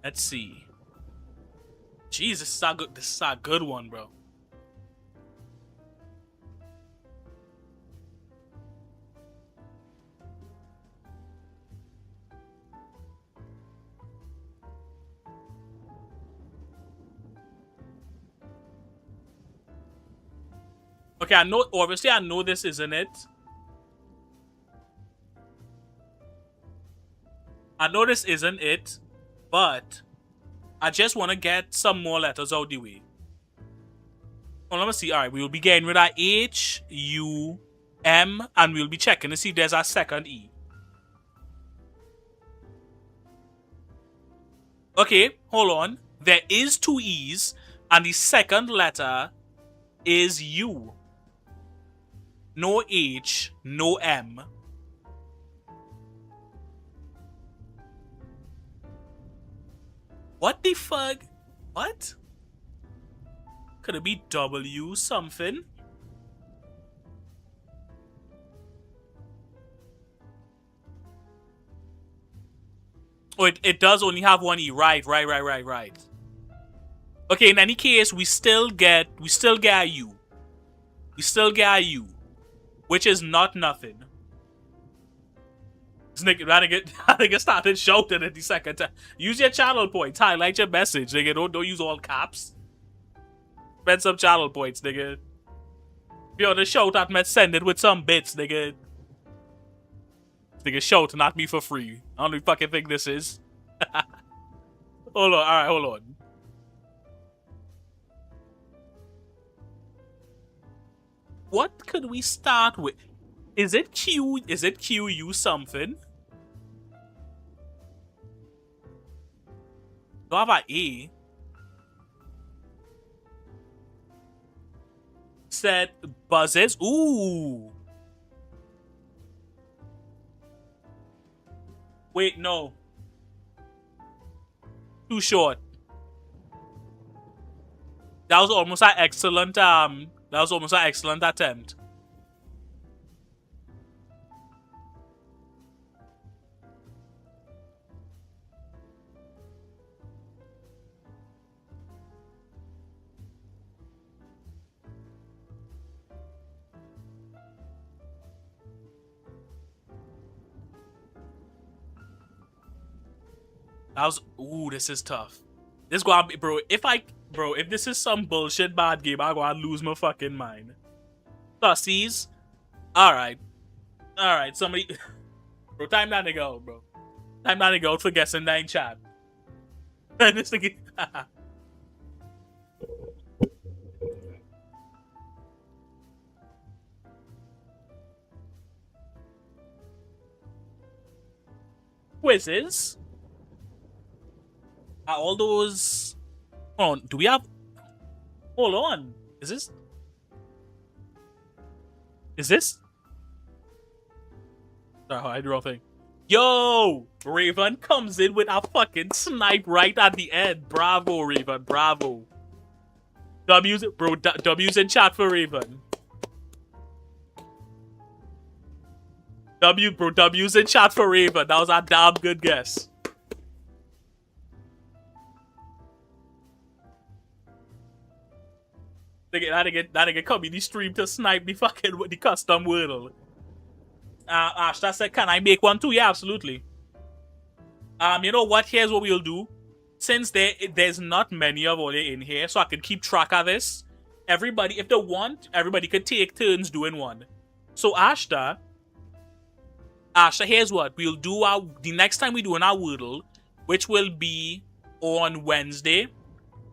Let's see. Jeez, this is a good one, bro. Okay, I know, obviously I know this isn't it. I know this isn't it, but I just want to get some more letters out the way. Well, let me see. Alright, we will be getting rid of H, U, M, and we'll be checking to see if there's a second E. Okay, hold on. There is 2 E's, and the second letter is U. No H, no M. What the fuck? What? Could it be W something? Oh, it does only have 1 E. Right. Okay, in any case, we still get a U. We still get a U. Which is not nothing. This nigga started shouting at the second time. Use your channel points. Highlight your message, nigga. Don't use all caps. Spend some channel points, nigga. If you want to shout at me, send it with some bits, nigga. This nigga shouting at me for free. I don't fucking think this is. Hold on. Alright, hold on. What could we start with? Is it Q? Is it QU something? Do I have an A? Said buzzes. Ooh. Wait, no. Too short. That was almost an excellent attempt. Ooh, this is tough. This gonna be, bro, if this is some bullshit bad game, I'm gonna lose my fucking mind. Sussies. Alright, somebody, bro, time that nigga out, bro. Time that nigga out for guessing that in chat. This nigga, quizzes? Are all those... Hold on, do we have... Hold on. Is this... Sorry, I did the wrong thing. Yo! Raven comes in with a fucking snipe right at the end. Bravo, Raven. Bravo. W's in chat for Raven. W, bro. W's in chat for Raven. That was a damn good guess. That nigga come in the stream to snipe the fucking the custom wordle. Ashta said, "Can I make one too?" Yeah, absolutely. You know what? Here's what we'll do. Since there's not many of all in here, so I can keep track of this. Everybody, if they want, everybody could take turns doing one. So Ashta, here's what we'll do. The next time we do our wordle, which will be on Wednesday.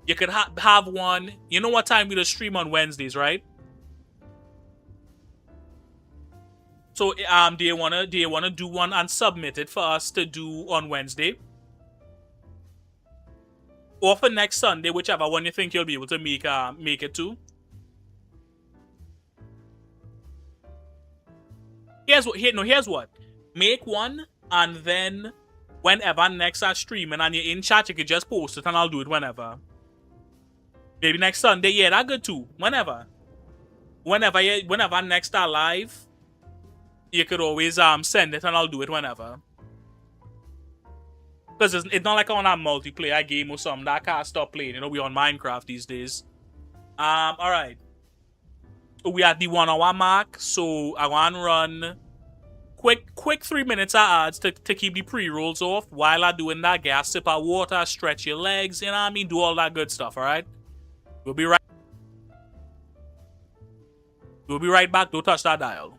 You could have one. You know what time we'll stream on Wednesdays, right? So do you wanna do one and submit it for us to do on Wednesday? Or for next Sunday, whichever one you think you'll be able to make it to. Here's what. Make one, and then whenever next I streaming and you're in chat, you can just post it and I'll do it whenever. Maybe next Sunday, yeah, that's good too. Whenever next are live, you could always send it and I'll do it whenever. Because it's not like on a multiplayer game or something that I can't stop playing. You know, we on Minecraft these days. Alright. We at the 1 hour mark, so I want to run quick 3 minutes of ads to keep the pre-rolls off while I'm doing that. Get a sip of water, stretch your legs, you know what I mean? Do all that good stuff, alright? We'll be right back. Don't touch that dial.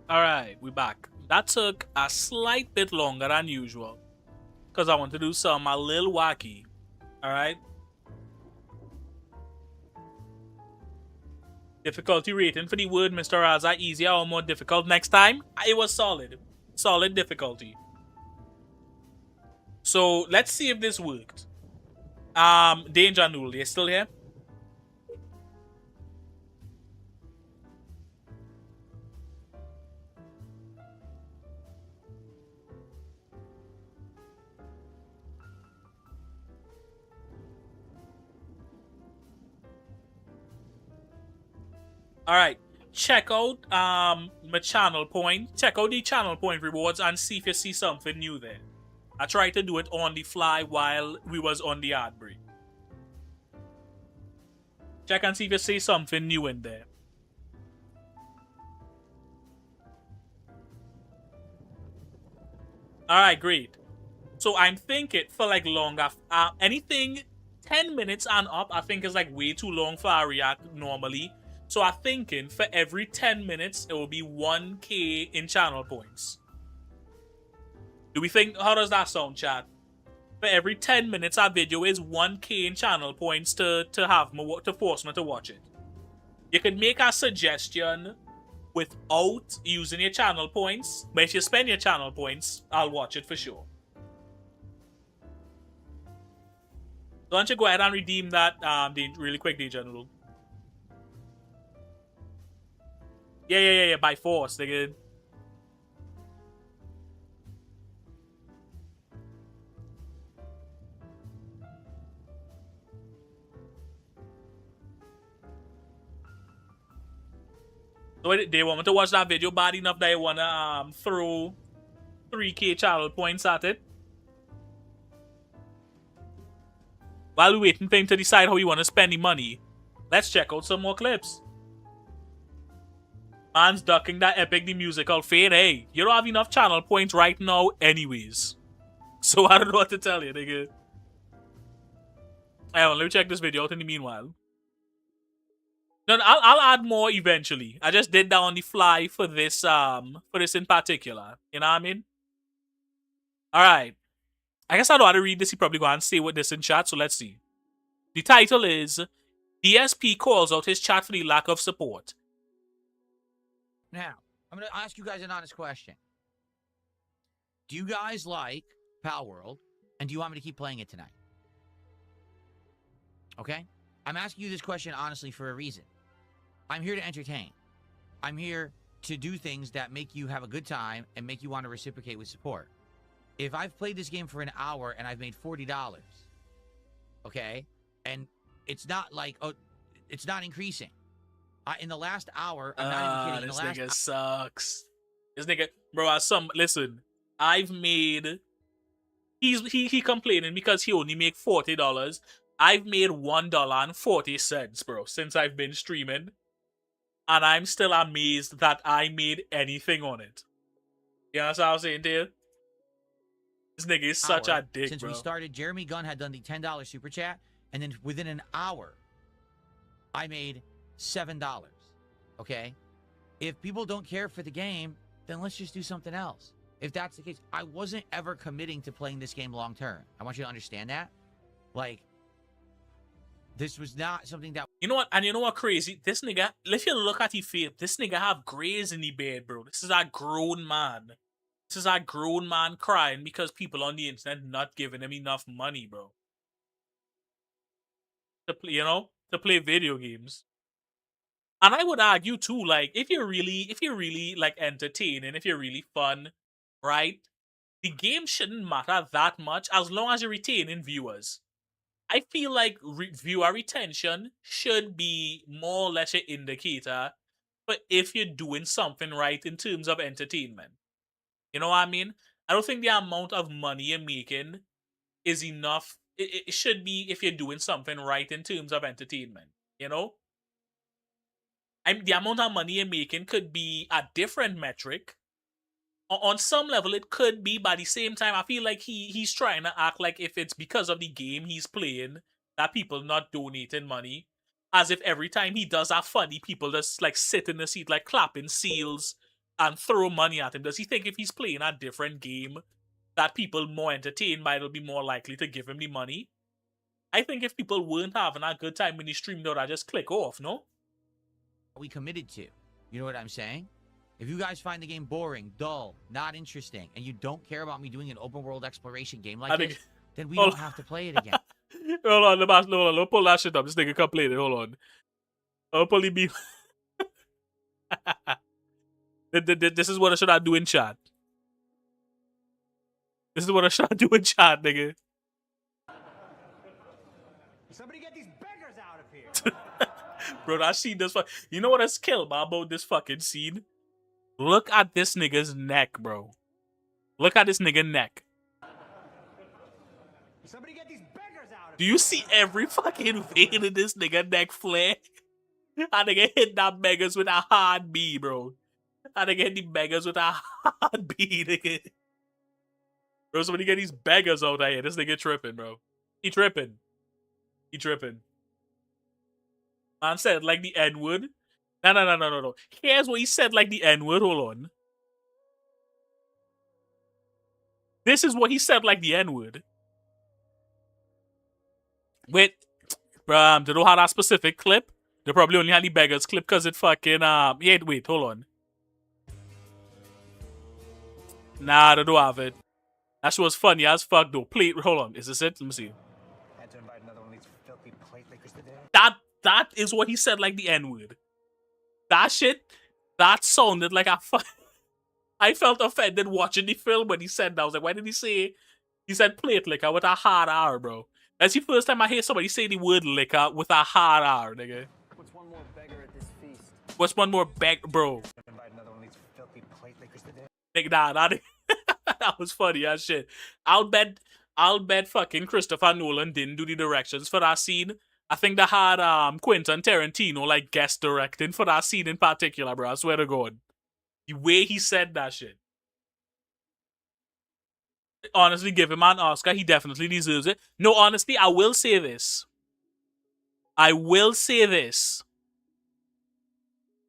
All right, we back. That took a slight bit longer than usual because I want to do some a little wacky. All right. Difficulty rating for the word, Mr. Raza, easier or more difficult next time? It was solid. Solid difficulty. So let's see if this worked. Danger Noodle, you still here? Alright. Check out my channel point. Check out the channel point rewards and see if you see something new there. I tried to do it on the fly while we was on the ad break. Check and see if you see something new in there. Alright, great. So I'm thinking for like longer, anything 10 minutes and up, I think is like way too long for a react normally. So I'm thinking for every 10 minutes, it will be 1k in channel points. Do we think, how does that sound, chat? For every 10 minutes, our video is 1k in channel points to force me to watch it. You could make a suggestion without using your channel points, but if you spend your channel points, I'll watch it for sure. Why don't you go ahead and redeem that really quick, DJ Noodle? Yeah, by force, nigga. So they want me to watch that video bad enough that they wanna throw 3k channel points at it. While we waiting for him to decide how he wanna spend the money, let's check out some more clips. Man's ducking that epic the musical fade. Hey, you don't have enough channel points right now anyways. So I don't know what to tell you, nigga. Hang on, let me check this video out in the meanwhile. No, I'll add more eventually. I just did that on the fly for this in particular. You know what I mean? Alright. I guess I know how to read this. He probably go and say what this in chat, so let's see. The title is DSP calls out his chat for the lack of support. Now, I'm going to ask you guys an honest question. Do you guys like Pal World, and do you want me to keep playing it tonight? Okay? I'm asking you this question honestly for a reason. I'm here to entertain. I'm here to do things that make you have a good time and make you want to reciprocate with support. If I've played this game for an hour and I've made $40, okay, and it's not like, oh, it's not increasing. In the last hour, I'm not even kidding. This nigga sucks. This nigga, bro. Listen. I've made. He complaining because he only make $40. I've made $1.40, bro, since I've been streaming, and I'm still amazed that I made anything on it. You know what I'm saying to you? This nigga is such a dick, since bro. We started, Jeremy Gunn had done the $10 super chat, and then within an hour, I made $7. Okay? If people don't care for the game, then let's just do something else. If that's the case, I wasn't ever committing to playing this game long term. I want you to understand that. Like, this was not something that... You know what? And you know what crazy? This nigga, if you look at his face, this nigga have grays in the beard, bro. This is a grown man. This is a grown man crying because people on the internet not giving him enough money, bro. To play, to play video games. And I would argue too, like, if you're really like entertaining, if you're really fun, right? The game shouldn't matter that much as long as you're retaining viewers. I feel like viewer retention should be more or less an indicator but if you're doing something right in terms of entertainment. You know what I mean? I don't think the amount of money you're making is enough. It should be if you're doing something right in terms of entertainment. You know? The amount of money you're making could be a different metric. On some level, it could be, but at the same time, I feel like he's trying to act like if it's because of the game he's playing that people not donating money. As if every time he does that funny, people just like sit in the seat like clapping seals and throw money at him? Does he think if he's playing a different game that people more entertained by will be more likely to give him the money? I think if people weren't having a good time when he streamed out, I just click off, no? We committed to. You know what I'm saying? If you guys find the game boring, dull, not interesting, and you don't care about me doing an open world exploration game like this, then we don't have to play it again. Hold on, hold on, pull that shit up. This nigga come play it. Hold on. I'll probably be. This is what I should do in chat. This is what I should do in chat, nigga. Somebody get these beggars out of here. Bro, I seen this. You know what has killed me about this fucking scene? Look at this nigga's neck, bro. Look at this nigga neck. Somebody get these beggars out of Do you see every fucking vein in this nigga neck flare? I nigga hit that beggars with a hard B, bro. I nigga hit the beggars with a hard B, nigga. Bro, somebody get these beggars out of here. This nigga tripping, bro. He tripping. He tripping. Man said like the N-word. No. Here's what he said like the N-word. Hold on. This is what he said like the N-word. Wait. They don't have that specific clip. They probably only had the beggars clip because it fucking, yeah, wait, hold on. Nah, they don't have it. That shit was funny as fuck though. Play it. Hold on. Is this it? Let me see. Had to invite another one of these filthy plate lickers today. That is what he said like the N-word. That shit, that sounded like a I felt offended watching the film when he said that. I was like, why did he say, he said plate liquor with a hard R, bro. That's the first time I hear somebody say the word liquor with a hard R, nigga. What's one more beggar at this feast? What's one more bro? Invite another one of these filthy plate lickers today. Nigga, that was funny as shit. I'll bet fucking Christopher Nolan didn't do the directions for that scene. I think they had Quentin Tarantino like guest directing for that scene in particular, bro. I swear to God. The way he said that shit. Honestly, give him an Oscar. He definitely deserves it. No, honestly, I will say this.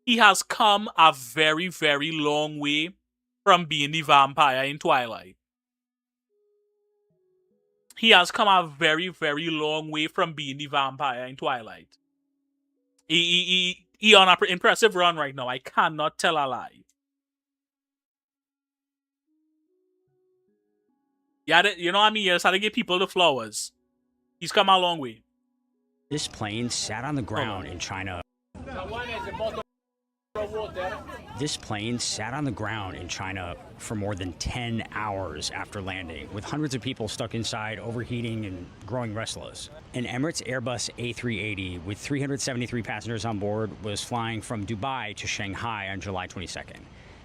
He has come a very, very long way from being the vampire in Twilight. He has come a very, very long way from being the vampire in Twilight. He on an impressive run right now. I cannot tell a lie. Yeah, you know what I mean? You just had to give people the flowers. He's come a long way. This plane sat on the ground in China. This plane sat on the ground in China for more than 10 hours after landing, with hundreds of people stuck inside, overheating and growing restless. An Emirates Airbus A380 with 373 passengers on board was flying from Dubai to Shanghai on July 22nd.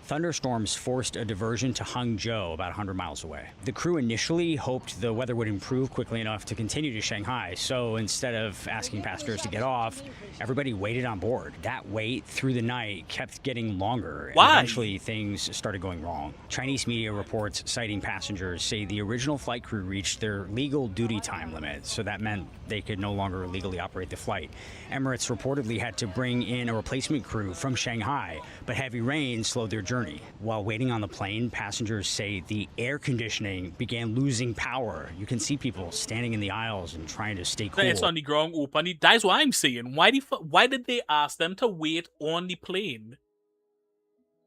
Thunderstorms forced a diversion to Hangzhou, about 100 miles away. The crew initially hoped the weather would improve quickly enough to continue to Shanghai, so instead of asking passengers to get off, everybody waited on board. That wait through the night kept getting longer, and eventually things started going wrong. Chinese media reports citing passengers say the original flight crew reached their legal duty time limit, so that meant they could no longer legally operate the flight. Emirates reportedly had to bring in a replacement crew from Shanghai, but heavy rain slowed their journey. While waiting on the plane, passengers say the air conditioning began losing power. You can see people standing in the aisles and trying to stay cool. It's on the ground open. That's what I'm saying. Why did they ask them to wait on the plane?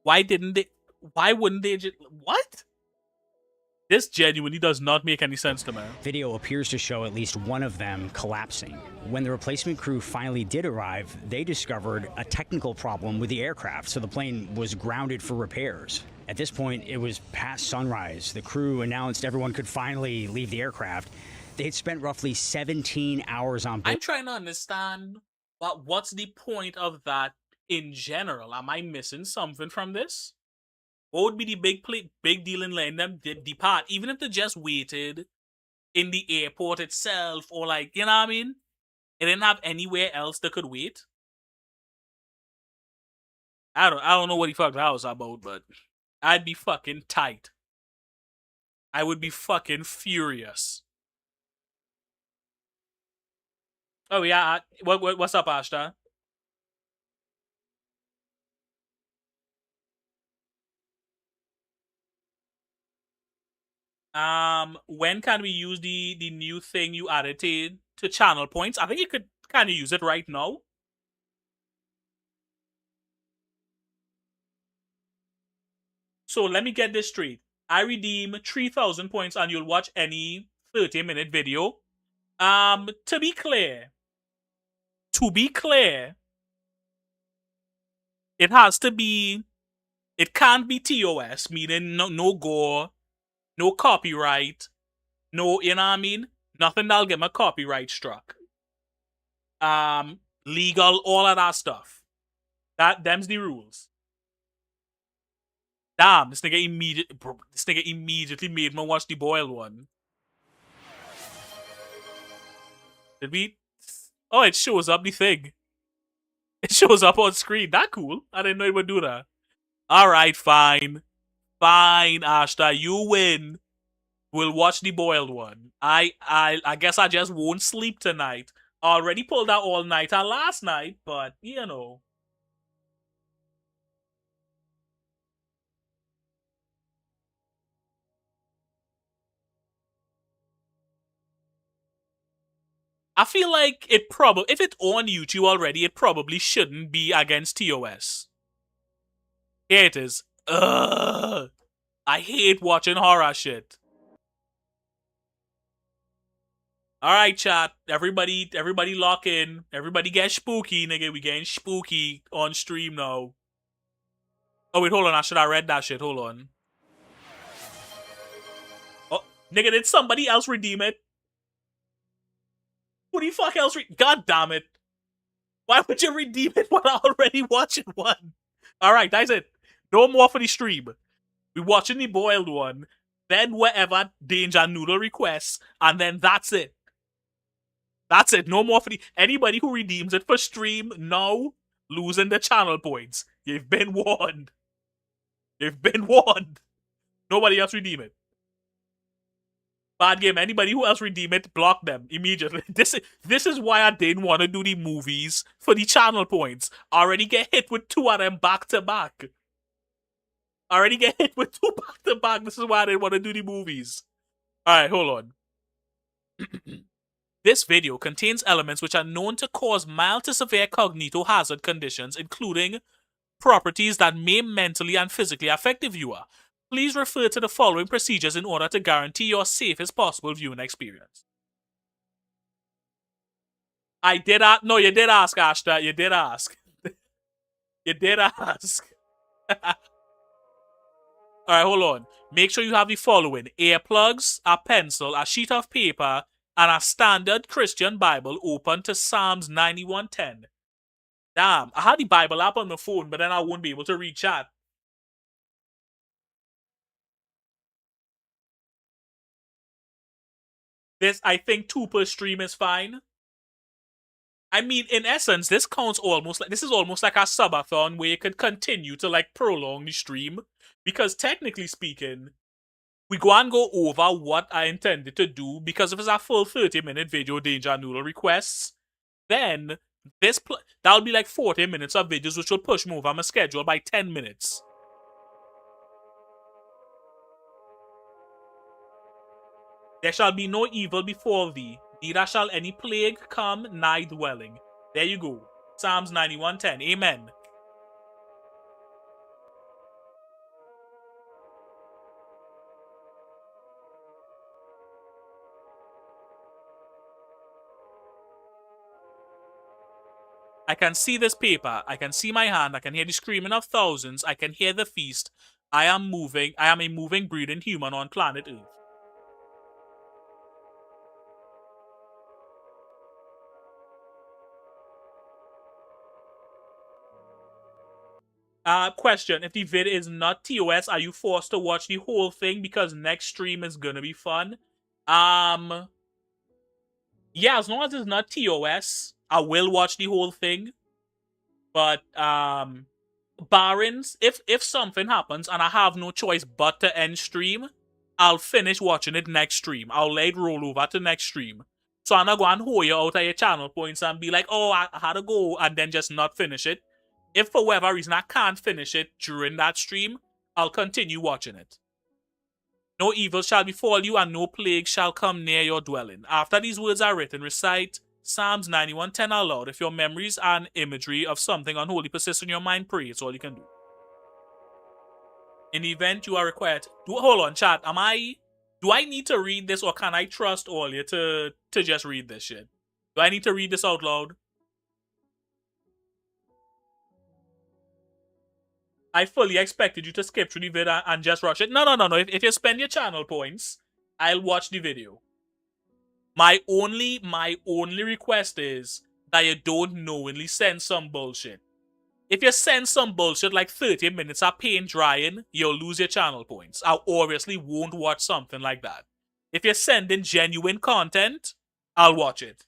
Why wouldn't they just... What? This genuinely does not make any sense to me. Video appears to show at least one of them collapsing. When the replacement crew finally did arrive, they discovered a technical problem with the aircraft, so the plane was grounded for repairs. At this point, it was past sunrise. The crew announced everyone could finally leave the aircraft. They had spent roughly 17 hours on board. I'm trying to understand what's the point of that in general. Am I missing something from this? What would be the big deal in letting them depart? Even if they just waited in the airport itself, or like, you know what I mean? They didn't have anywhere else they could wait. I don't know what the fuck that was about, but I'd be fucking tight. I would be fucking furious. Oh yeah, what's up, Ashta? When can we use the new thing you added to channel points? I think you could kind of use it right now. So let me get this straight. I redeem 3,000 points and you'll watch any 30-minute video. To be clear, it has to be, it can't be TOS, meaning no gore, no copyright, no, you know what I mean? Nothing that'll get my copyright struck. Legal, all of that stuff. Them's the rules. Damn, this nigga immediately made me watch the boiled one. Did we? Oh, it shows up the thing. It shows up on screen. That cool. I didn't know it would do that. Alright, fine. Fine, Ashta, you win. We'll watch the boiled one. I guess I just won't sleep tonight. Already pulled out all nighter last night, but you know. I feel like it probably, if it's on YouTube already, it probably shouldn't be against TOS. Here it is. Ugh. I hate watching horror shit. Alright, chat. Everybody lock in. Everybody get spooky, nigga. We getting spooky on stream now. Oh, wait, hold on. I should have read that shit. Hold on. Oh, nigga, did somebody else redeem it? Who the fuck else God damn it. Why would you redeem it when I already watching one? Alright, that's it. No more for the stream. We watching the boiled one. Then whatever Danger Noodle requests. And then that's it. That's it. No more for the... Anybody who redeems it for stream, no. Losing the channel points. You've been warned. You've been warned. Nobody else redeem it. Bad game. Anybody who else redeem it, block them immediately. This is why I didn't want to do the movies for the channel points. I already get hit with 2 of them back to back. Already get hit with 2 back to back. This is why I didn't want to do the movies. Alright, hold on. This video contains elements which are known to cause mild to severe cognito hazard conditions, including properties that may mentally and physically affect the viewer. Please refer to the following procedures in order to guarantee your safest possible viewing experience. I did ask. No, you did ask, Ashta. You did ask. You did ask. Alright, hold on. Make sure you have the following: earplugs, a pencil, a sheet of paper, and a standard Christian Bible open to Psalms 91:10. Damn, I had the Bible app on the phone, but then I won't be able to read chat. This, I think 2 per stream is fine. I mean, in essence, this counts almost like, this is almost like a subathon where you could continue to like prolong the stream. Because technically speaking, we go over what I intended to do, because if it's a full 30-minute video Danger Noodle requests, then that'll be like 40 minutes of videos, which will push me over my schedule by 10 minutes. There shall be no evil befall thee, neither shall any plague come nigh dwelling. There you go. Psalms 91:10. Amen. I can see this paper. I can see my hand. I can hear the screaming of thousands. I can hear the feast. I am moving. I am a moving, breathing human on planet Earth. Question. If the vid is not TOS, are you forced to watch the whole thing because next stream is gonna be fun? Yeah, as long as it's not TOS, I will watch the whole thing. But, barring, if something happens and I have no choice but to end stream, I'll finish watching it next stream. I'll let it roll over to next stream. So I'm not going to hold you out of your channel points and be like, oh, I had to go, and then just not finish it. If for whatever reason I can't finish it during that stream, I'll continue watching it. No evil shall befall you, and no plague shall come near your dwelling. After these words are written, recite Psalms 91:10 aloud. If your memories and imagery of something unholy persist in your mind, pray. It's all you can do. In the event you are required hold on, chat. Do I need to read this, or can I trust all you to just read this shit? Do I need to read this out loud? I fully expected you to skip through the video and just rush it. No. If you spend your channel points, I'll watch the video. My only request is that you don't knowingly send some bullshit. If you send some bullshit like 30 minutes of paint drying, you'll lose your channel points. I obviously won't watch something like that. If you're sending genuine content, I'll watch it.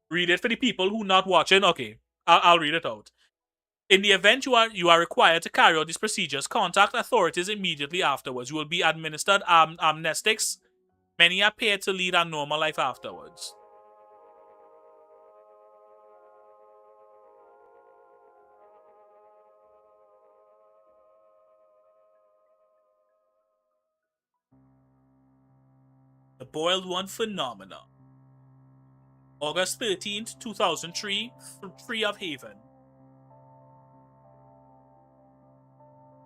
Read it for the people who not watching. Okay, I'll read it out. In the event you are required to carry out these procedures, contact authorities immediately afterwards. You will be administered amnestics. Many appear to lead a normal life afterwards. The Boiled One Phenomena. August 13th, 2003, Tree of Haven.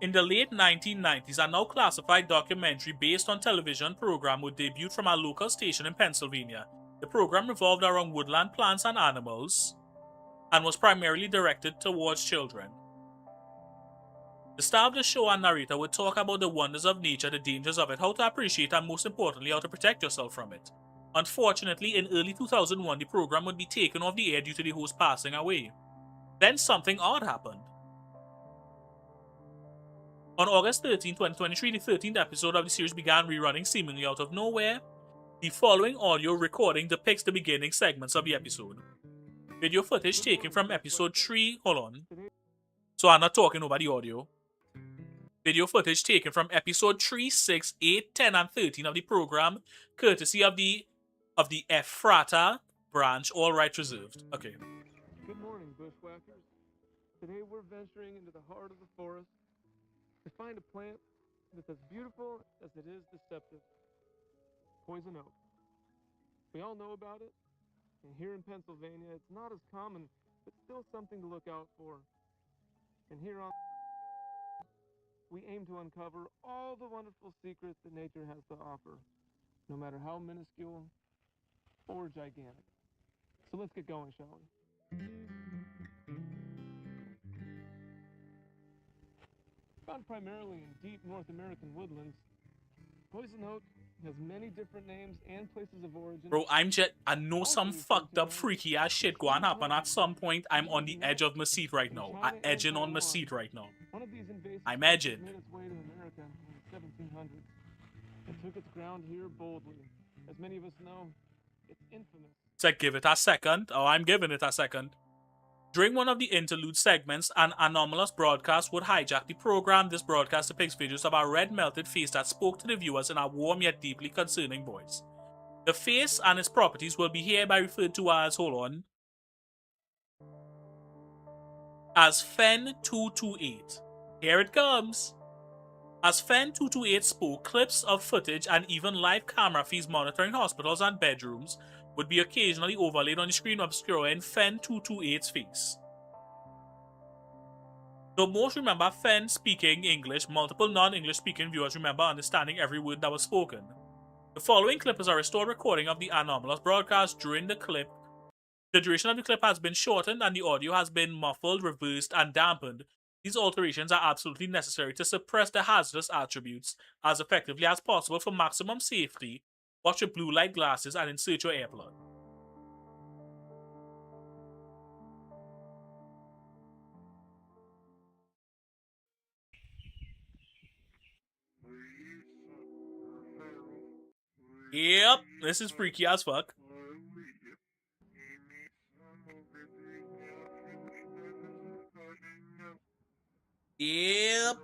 In the late 1990s, a now classified documentary based on television program would debut from a local station in Pennsylvania. The program revolved around woodland plants and animals and was primarily directed towards children. The star of the show and narrator would talk about the wonders of nature, the dangers of it, how to appreciate, and most importantly, how to protect yourself from it. Unfortunately, in early 2001, the program would be taken off the air due to the host passing away. Then something odd happened. On August 13, 2023, the 13th episode of the series began rerunning seemingly out of nowhere. The following audio recording depicts the beginning segments of the episode. Video footage taken from episode 3. Hold on. So I'm not talking over the audio. Video footage taken from episode 3, 6, 8, 10, and 13 of the program, courtesy of the Ephrata branch, all rights reserved. Okay. Good morning, bushwhackers. Today we're venturing into the heart of the forest to find a plant that's as beautiful as it is deceptive. Poison oak. We all know about it, and here in Pennsylvania it's not as common, but still something to look out for. And here on we aim to uncover all the wonderful secrets that nature has to offer, no matter how minuscule or gigantic. So let's get going, shall we? Found primarily in deep North American woodlands, poison oak has many different names and places of origin. Bro, I know some fucked up freaky ass shit going to happen at some point. I'm on the edge of my seat right now. I'm edging on my seat right now. One of these invasive I'm edging. made its way to America in the 1700s and took its ground here boldly. As many of us know, it's infamous. It's like, give it a second. Oh, I'm giving it a second. During one of the interlude segments, an anomalous broadcast would hijack the program. This broadcast depicts videos of a red melted face that spoke to the viewers in a warm yet deeply concerning voice. The face and its properties will be hereby referred to as, hold on, as Fen228. Here it comes. As Fen228 spoke, clips of footage and even live camera feeds monitoring hospitals and bedrooms would be occasionally overlaid on the screen, obscuring Fen228's face. Though most remember Fen speaking English, multiple non-English speaking viewers remember understanding every word that was spoken. The following clip is a restored recording of the anomalous broadcast. During the clip, the duration of the clip has been shortened and the audio has been muffled, reversed, and dampened. These alterations are absolutely necessary to suppress the hazardous attributes as effectively as possible for maximum safety. Watch with blue light glasses and insert your earplug. Yep, this is freaky as fuck. Yep.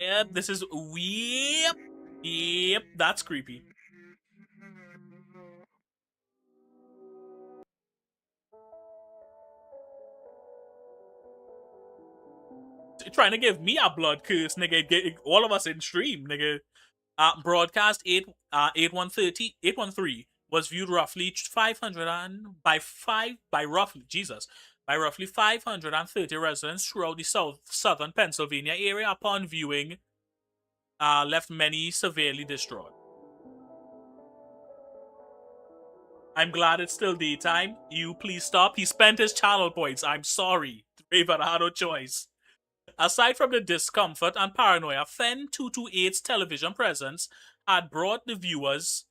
Yep, this is yep, that's creepy. trying to give me a blood curse, nigga. Get all of us in stream, nigga. Broadcast 813 was viewed roughly 500 and by roughly 530 residents throughout the southern Pennsylvania area. Upon viewing, left many severely distraught. I'm glad it's still daytime. You please stop. He spent his channel points. I'm sorry. Raven had no choice. Aside from the discomfort and paranoia, Fen 228's television presence had brought the viewers.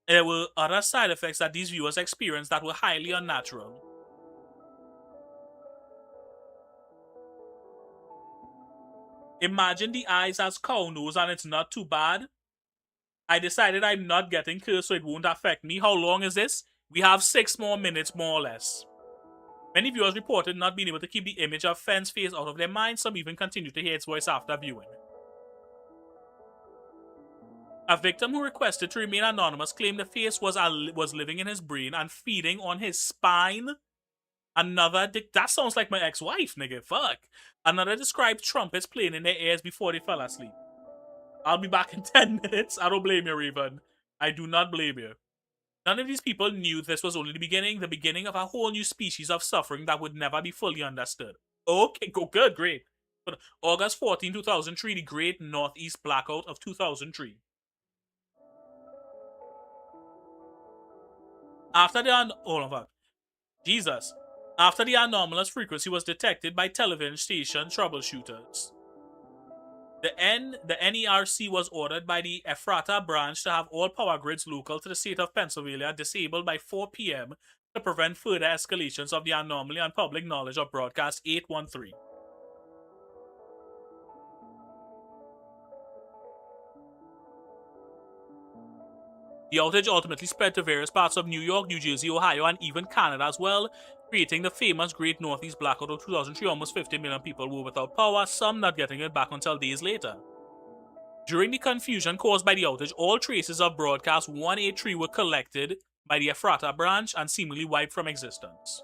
There were other side effects that these viewers experienced that were highly unnatural. Imagine the eyes as cow nose and it's not too bad. I decided I'm not getting cursed so it won't affect me. How long is this? We have 6 more minutes, more or less. Many viewers reported not being able to keep the image of Fenn's face out of their minds. Some even continued to hear its voice after viewing. A victim who requested to remain anonymous claimed the face was living in his brain and feeding on his spine. That sounds like my ex-wife, nigga. Fuck. Another described trumpets playing in their ears before they fell asleep. I'll be back in 10 minutes. I don't blame you, Raven. I do not blame you. None of these people knew this was only the beginning of a whole new species of suffering that would never be fully understood. Okay, good, great. But August 14, 2003, the Great Northeast Blackout of 2003. After the anomalous frequency was detected by television station troubleshooters, the NERC was ordered by the Ephrata branch to have all power grids local to the state of Pennsylvania disabled by 4 p.m. to prevent further escalations of the anomaly and public knowledge of broadcast 813. The outage ultimately spread to various parts of New York, New Jersey, Ohio, and even Canada as well, creating the famous Great Northeast Blackout of 2003. Almost 50 million people were without power, some not getting it back until days later. During the confusion caused by the outage, all traces of broadcast 183 were collected by the Ephrata branch and seemingly wiped from existence,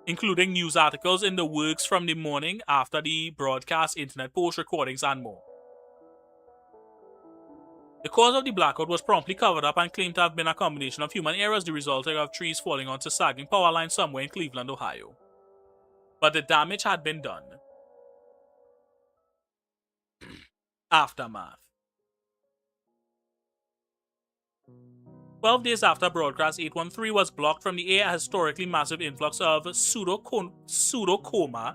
including news articles in the works from the morning after the broadcast, internet post recordings, and more. The cause of the blackout was promptly covered up and claimed to have been a combination of human errors, the result of trees falling onto sagging power lines somewhere in Cleveland, Ohio. But the damage had been done. Aftermath. 12 days after broadcast 813 was blocked from the air, a historically massive influx of pseudocoma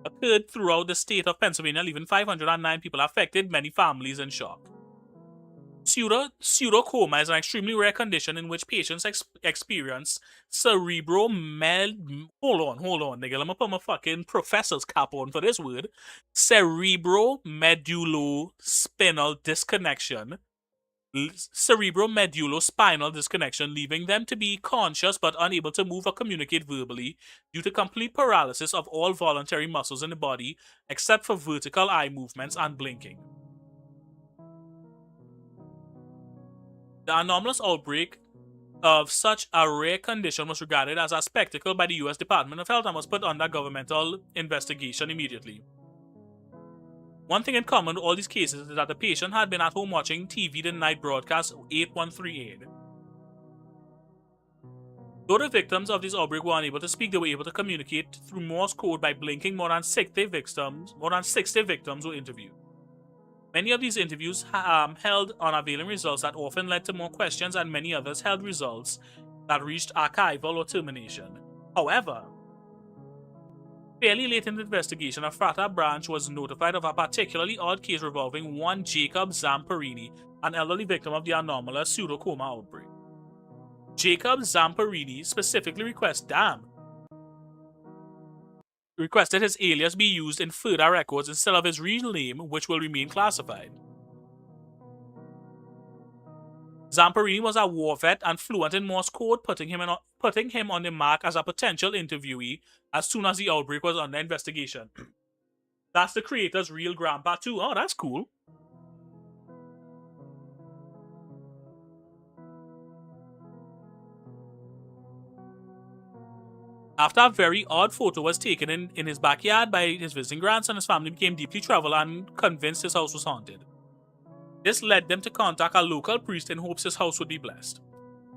occurred throughout the state of Pennsylvania, leaving 509 people affected, many families in shock. Pseudocoma is an extremely rare condition in which patients experience hold on, nigga. Let me put my fucking professor's cap on for this word. Cerebrospinal disconnection, leaving them to be conscious but unable to move or communicate verbally due to complete paralysis of all voluntary muscles in the body except for vertical eye movements and blinking. The anomalous outbreak of such a rare condition was regarded as a spectacle by the U.S. Department of Health and was put under governmental investigation immediately. One thing in common with all these cases is that the patient had been at home watching TV the night broadcast 813 aired. Though the victims of this outbreak were unable to speak, they were able to communicate through Morse code by blinking. More than 60 victims were interviewed. Many of these interviews held unavailing results that often led to more questions, and many others held results that reached archival or termination. However, fairly late in the investigation, a Ephrata branch was notified of a particularly odd case revolving one Jacob Zamparini, an elderly victim of the anomalous pseudocoma outbreak. Jacob Zamparini specifically requested his alias be used in further records instead of his real name, which will remain classified. Zamparini was a war vet and fluent in Morse code, putting him on the mark as a potential interviewee as soon as the outbreak was under investigation. That's the creator's real grandpa too. Oh, that's cool. After a very odd photo was taken in his backyard by his visiting grandson, his family became deeply troubled and convinced his house was haunted. This led them to contact a local priest in hopes his house would be blessed.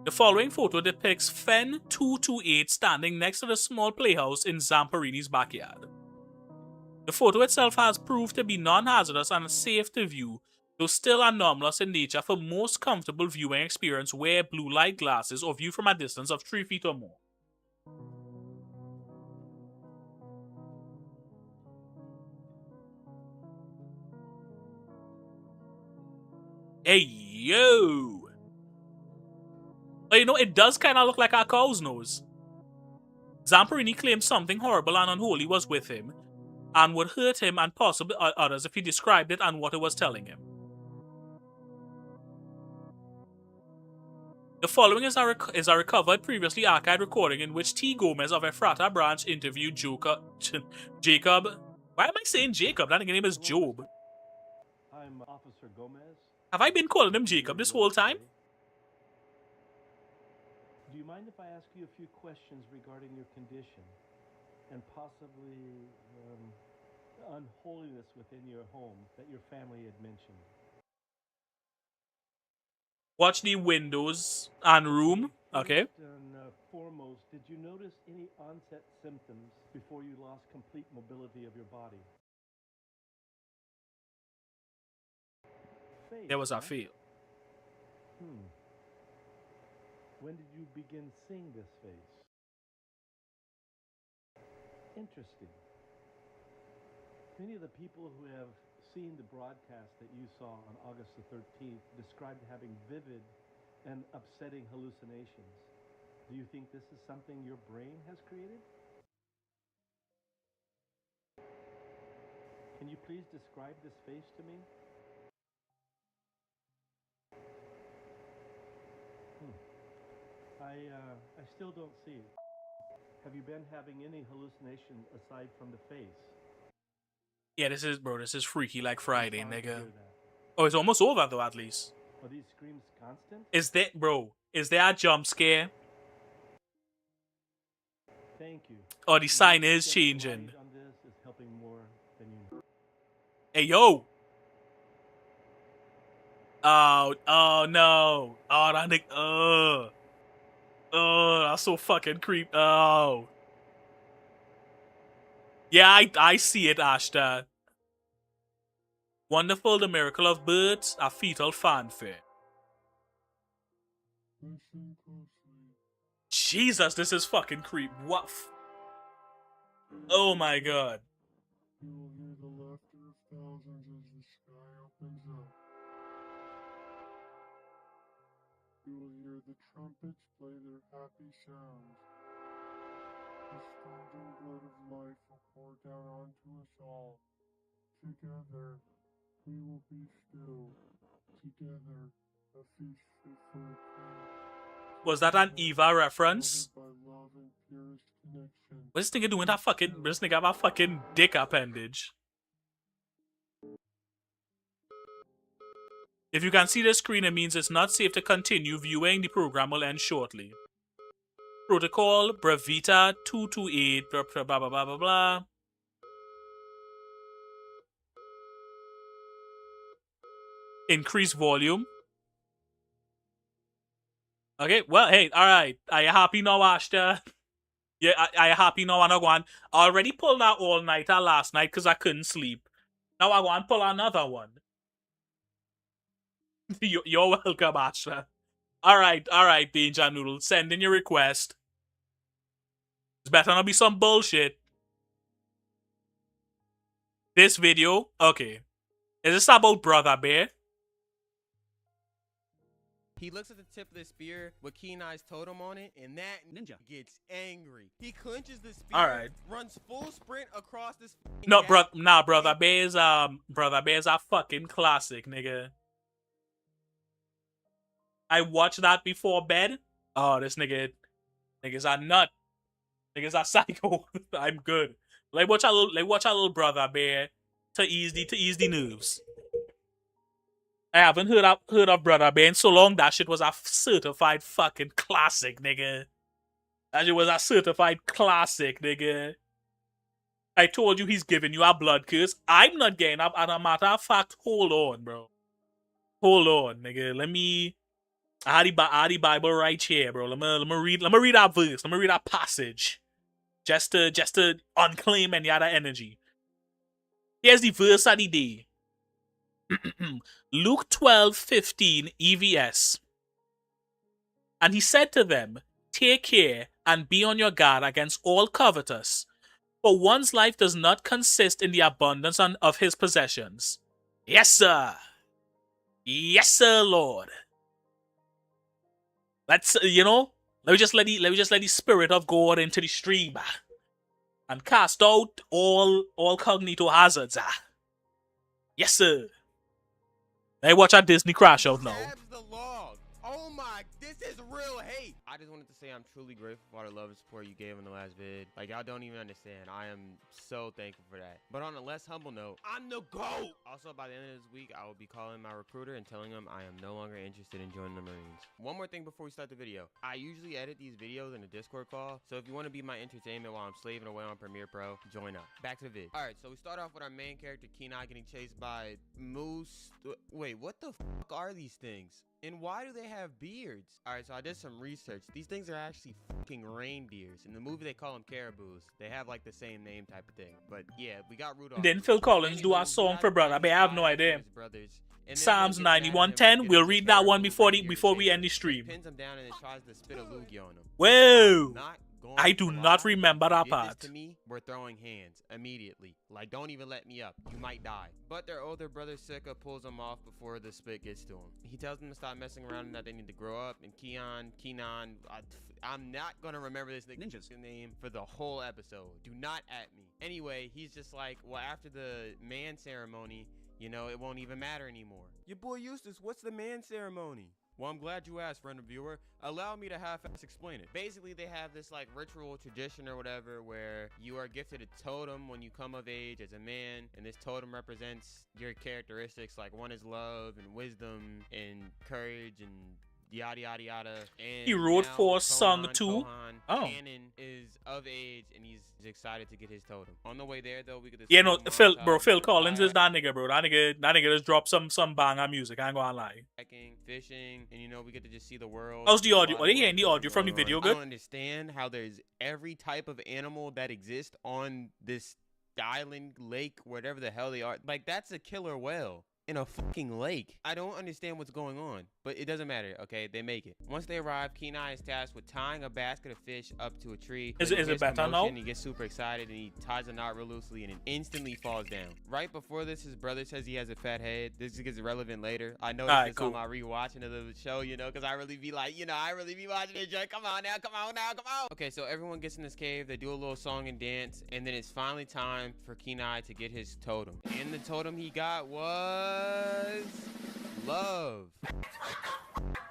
The following photo depicts Fen 228 standing next to the small playhouse in Zamperini's backyard. The photo itself has proved to be non-hazardous and safe to view, though still anomalous in nature. For most comfortable viewing experience, wear blue light glasses or view from a distance of 3 feet or more. Hey, yo! But you know, it does kind of look like a cow's nose. Zamperini claimed something horrible and unholy was with him, and would hurt him and possibly others if he described it and what it was telling him. The following is a recovered, previously archived recording in which T. Gomez of Ephrata branch interviewed Jacob. Why am I saying Jacob? That name is Job. I'm Officer Gomez. Have I been calling him Jacob this whole time? Do you mind if I ask you a few questions regarding your condition and possibly unholiness within your home that your family had mentioned? Watch the windows and room. Okay. First and foremost, did you notice any onset symptoms before you lost complete mobility of your body? Face, There was a huh? fail. When did you begin seeing this face? Interesting. Many of the people who have seen the broadcast that you saw on August the 13th described having vivid and upsetting hallucinations. Do you think this is something your brain has created? Can you please describe this face to me? I still don't see it. Have you been having any hallucination aside from the face? Yeah, this is freaky like Friday, Sorry to nigga. hear that. Oh, it's almost over though, at least. Are these screams constant? Is there a jump scare? Thank you. Or the sign Shedding is changing? light on this is helping more than you know. Hey, yo! Oh no. Oh, that nigga, that's so fucking creep. Oh. Yeah, I see it, Ashta. Wonderful, the miracle of birds, a fetal fanfare. Jesus, this is fucking creep. What? Oh my god. You will hear the laughter of thousands as the sky opens up. You will hear the trumpets play their happy sounds. The streams and blood of life will pour down onto us all. Together, we will be still. Together, a feast fit for a king. Was that an Eva reference? By love and purest connection. What's this nigga doing that fucking... This nigga have a fucking dick appendage. If you can see the screen, it means it's not safe to continue viewing. The program will end shortly. Protocol, Bravita 228, blah, blah, blah, blah, blah, blah. Increase volume. Okay, well, hey, alright. Are you happy now, Ashta? Yeah, are you happy now, Anagwan? I already pulled that all-nighter last night because I couldn't sleep. Now I want to pull another one. You're welcome, Ashta. Alright, Danger Noodle. Send in your request. It's better not be some bullshit. This video, okay. Is this about Brother Bear? He looks at the tip of the spear with Keen Eye's totem on it, and that ninja gets angry. He clenches the spear, Alright. runs full sprint across this. No, gap. Brother Bear's a fucking classic, nigga. I watched that before bed. Oh, this nigga's a nut. Nigga's a psycho. I'm good. Watch a little Brother Bear to ease the nerves. I haven't heard of Brother Bear in so long. That shit was a certified fucking classic, nigga. That shit was a certified classic, nigga. I told you he's giving you a blood curse. I'm not getting up. And a matter of fact, hold on, bro. Hold on, nigga. Let me. I had the Bible right here, bro. Let me read that verse. Let me read that passage. Just to unclaim any other energy. Here's the verse of the day. Luke 12:15 EVS. And he said to them, take care and be on your guard against all covetous, for one's life does not consist in the abundance of his possessions. Yes, sir. Yes, sir, Lord. Let's let me just let the spirit of God into the stream and cast out all cognito hazards. Yes, sir. Hey, watch our Disney crash out now. Stabs the log. Oh my, this is real hate. I just wanted to say I'm truly grateful for all the love and support you gave in the last vid. Like, y'all don't even understand. I am so thankful for that. But on a less humble note, I'm the GOAT. Also, by the end of this week, I will be calling my recruiter and telling him I am no longer interested in joining the Marines. One more thing before we start the video. I usually edit these videos in a Discord call, so if you want to be my entertainment while I'm slaving away on Premiere Pro, join up. Back to the vid. Alright, so we start off with our main character, Kenai, getting chased by moose. Wait, what the fuck are these things? And why do they have beards? Alright, so I did some research. These things are actually fucking reindeers. In the movie, they call them caribous. They have like the same name type of thing. But yeah, we got Rudolph. Didn't Phil Collins do our song for brother? I have no idea. Psalms 91:10. We'll read that one before we end the stream. Pins him down and then tries to spit a loogie on him. Whoa! I do not remember that part. To me, we're throwing hands immediately. Like, don't even let me up. You might die. But their older brother Sika pulls him off before the spit gets to him. He tells them to stop messing around and that they need to grow up. And Kenan, I'm not gonna remember this ninja's name for the whole episode. Do not at me. Anyway, he's just like, well, after the man ceremony, you know, it won't even matter anymore. Your boy Eustace, what's the man ceremony? Well, I'm glad you asked, friend and viewer. Allow me to half-ass explain it. Basically, they have this like ritual tradition or whatever where you are gifted a totem when you come of age as a man, and this totem represents your characteristics. Like, one is love and wisdom and courage and yada yada yada. And he wrote for song 2. Cannon is of age and he's excited to get his totem. On the way there though, we get this. Yeah, no, Phil Collins is that nigga, bro. That nigga just dropped some banger music. I ain't gonna lie. Fishing, and you know, we get to just see the world. How's the audio? Are they hearing the audio from the video good? I don't understand how there's every type of animal that exists on this island, lake, whatever the hell they are. Like, that's a killer whale in a fucking lake. I don't understand what's going on, but it doesn't matter. Okay, they make it. Once they arrive, Kenai is tasked with tying a basket of fish up to a tree. Is it better now? He gets super excited and he ties a knot real loosely and it instantly falls down. Right before this, his brother says he has a fat head. This gets relevant later. I noticed this on my rewatching of the show, you know, because I really be like, you know, I really be watching it. Come on now, come on now, come on. Okay, so everyone gets in this cave. They do a little song and dance, and then it's finally time for Kenai to get his totem. And the totem he got was love.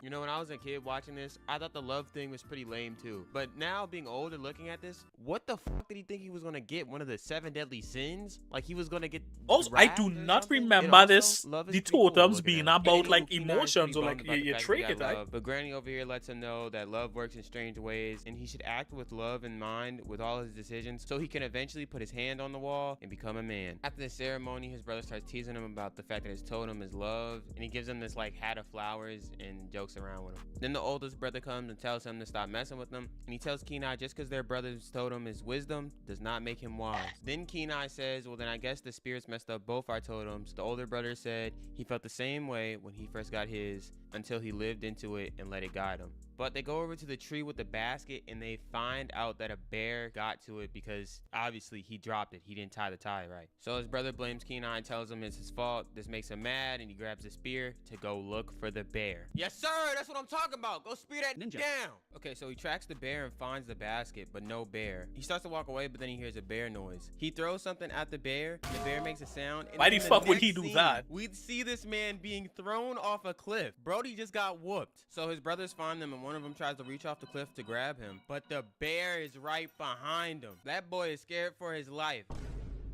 You know, when I was a kid watching this, I thought the love thing was pretty lame too. But now being old and looking at this, what the fuck did he think he was gonna get? One of the 7 deadly sins? Like he was gonna get. Also, I do not remember this. The totems being about like emotions or like your trinket, right? But Granny over here lets him know that love works in strange ways, and he should act with love in mind with all his decisions, so he can eventually put his hand on the wall and become a man. After the ceremony, his brother starts teasing him about the fact that his totem is love, and he gives him this like hat of flowers and jokes around with him. Then the oldest brother comes and tells him to stop messing with him, and he tells Kenai just because their brother's totem is wisdom does not make him wise. Then Kenai says, well then I guess the spirits messed up both our totems. The older brother said he felt the same way when he first got his until he lived into it and let it guide him. But they go over to the tree with the basket and they find out that a bear got to it because obviously he dropped it. He didn't tie the tie right. So his brother blames Kenai and tells him it's his fault. This makes him mad and he grabs a spear to go look for the bear. Yes, sir. That's what I'm talking about. Go spear that ninja down. Okay, so he tracks the bear and finds the basket, but no bear. He starts to walk away, but then he hears a bear noise. He throws something at the bear. The bear makes a sound. Why the fuck would he do that? We see this man being thrown off a cliff. Brody just got whooped. So his brothers find them and one of them tries to reach off the cliff to grab him, but the bear is right behind him. That boy is scared for his life.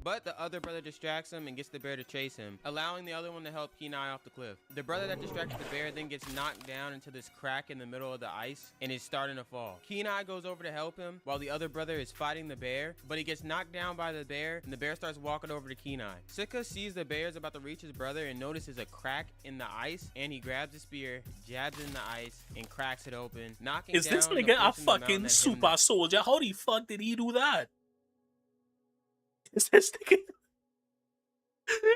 but the other brother distracts him and gets the bear to chase him, allowing the other one to help Kenai off the cliff. The brother that distracted the bear then gets knocked down into this crack in the middle of the ice and is starting to fall. Kenai goes over to help him while the other brother is fighting the bear, but he gets knocked down by the bear and the bear starts walking over to Kenai. Sika sees the bear is about to reach his brother and notices a crack in the ice, and he grabs a spear, jabs in the ice, and cracks it open, knocking Is down this the nigga a person in the mountain fucking that hit him super soldier? How the fuck did he do that? Is this nigga...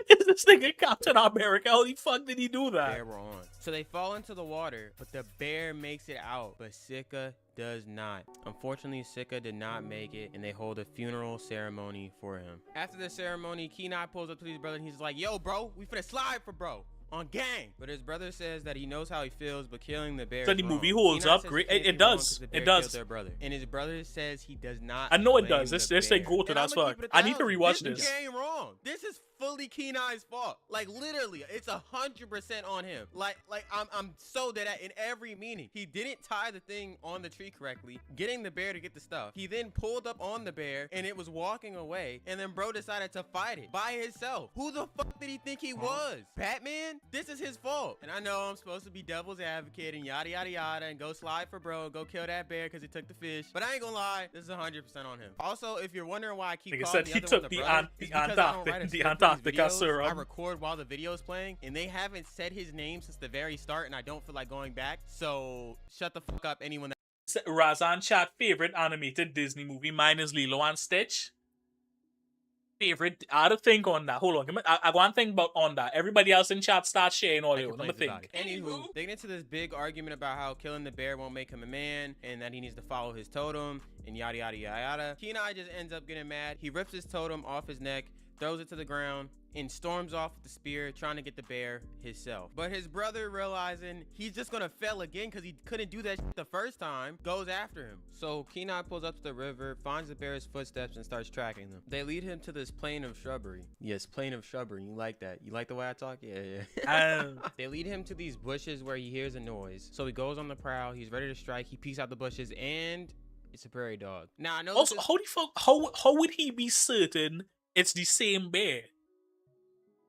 Is this nigga Captain America? How the fuck did he do that? bear were on. So they fall into the water, but the bear makes it out, but Sika does not. Unfortunately, Sika did not make it, and they hold a funeral ceremony for him. After the ceremony, Kenai pulls up to his brother and he's like, yo, bro, we finna slide for bro. On gang. But his brother says that he knows how he feels, but killing the bear So is the wrong. movie holds Kenai up says great. can't It be wrong does. 'cause the bear It does. killed their brother. And his brother says he does not I know it blame does. This the they bear. go to And that's I'ma fuck. keep it I need to 1,000. rewatch This this. ain't wrong. This is fully Kenai's fault. Like literally, it's 100% on him. Like I'm so dead at in every meaning. He didn't tie the thing on the tree correctly, getting the bear to get the stuff. He then pulled up on the bear and it was walking away, and then bro decided to fight it by himself. Who the fuck did he think he was? Batman? This is his fault. And I know I'm supposed to be devil's advocate and yada yada yada and go slide for bro, go kill that bear because he took the fish. But I ain't gonna lie, this is 100% on him. Also, if you're wondering why I keep Nigga calling said the he other one took the the brother, it's because I don't write a the script for these Antarctica videos. serum. I record while the video's playing, and they haven't said his name since the very start, and I don't feel like going back. So shut the fuck up, anyone that Razan chat favorite animated Disney movie. Mine is Lilo and Stitch. Favorite. I had to think on that. Hold on. I go and think about on that. Everybody else in chat start sharing all their own. Let me complains about think. it. Anywho, they get into this big argument about how killing the bear won't make him a man and that he needs to follow his totem and yada yada yada yada. Kenai just ends up getting mad. He rips his totem off his neck, throws it to the ground, and storms off with the spear, trying to get the bear himself. But his brother, realizing he's just gonna fail again because he couldn't do that shit the first time, goes after him. So Kenai pulls up to the river, finds the bear's footsteps, and starts tracking them. They lead him to this plain of shrubbery. Yes, plain of shrubbery. You like that? You like the way I talk? Yeah. They lead him to these bushes where he hears a noise. So he goes on the prowl. He's ready to strike. He peeks out the bushes, and it's a prairie dog. Now I know. Also, how the fuck? How would he be certain it's the same bear?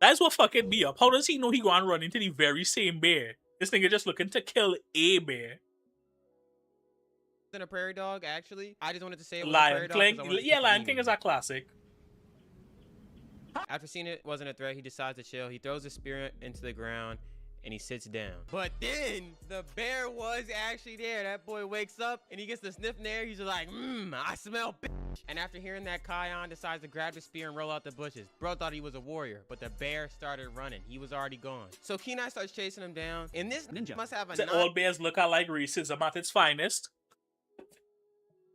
That's what fucking me up. How does he know he go and run into the very same bear? This nigga just looking to kill a bear. Than a prairie dog, actually. I just wanted to say it was a Lion prairie dog King. 'cause I wanted to Yeah, keep Lion it King moving. is a classic. After seeing it wasn't a threat, he decides to chill. He throws the spear into the ground and he sits down. But then the bear was actually there. That boy wakes up and he gets the sniff in there. He's just like, I smell bitch. And after hearing that, Kion decides to grab the spear and roll out the bushes. Bro thought he was a warrior, but the bear started running. He was already gone. So Kenai starts chasing him down. And this ninja must have a Said all bears look like racism at its finest.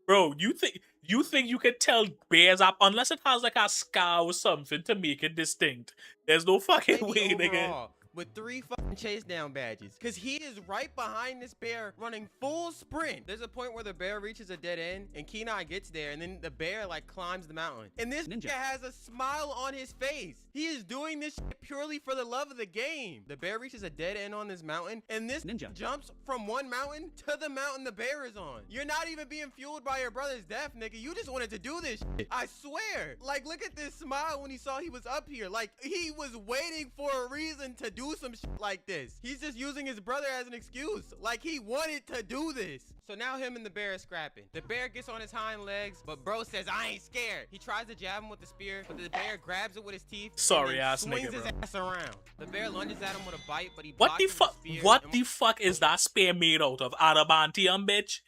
Bro, you think you could tell bears up unless it has like a scar or something to make it distinct? There's no fucking way, nigga. With 3 fucking chase down badges, because he is right behind this bear running full sprint. There's a point where the bear reaches a dead end and Kenai gets there, and then the bear like climbs the mountain, and this ninja has a smile on his face. He is doing this shit purely for the love of the game. The bear reaches a dead end on this mountain, and this ninja jumps from one mountain to the mountain the bear is on. You're not even being fueled by your brother's death, nigga. You just wanted to do this shit. I swear. Like, look at this smile when he saw he was up here. Like, he was waiting for a reason to do some shit like this. He's just using his brother as an excuse. Like, he wanted to do this. So now him and the bear are scrapping. The bear gets on his hind legs, but bro says, I ain't scared. He tries to jab him with the spear, but the bear grabs it with his teeth. Sorry and ass swings nigga, his bro. ass around. The bear lunges at him with a bite, but he What the blocks fuck? with the spear What and- the fuck is that spear made out of? Adamantium, bitch?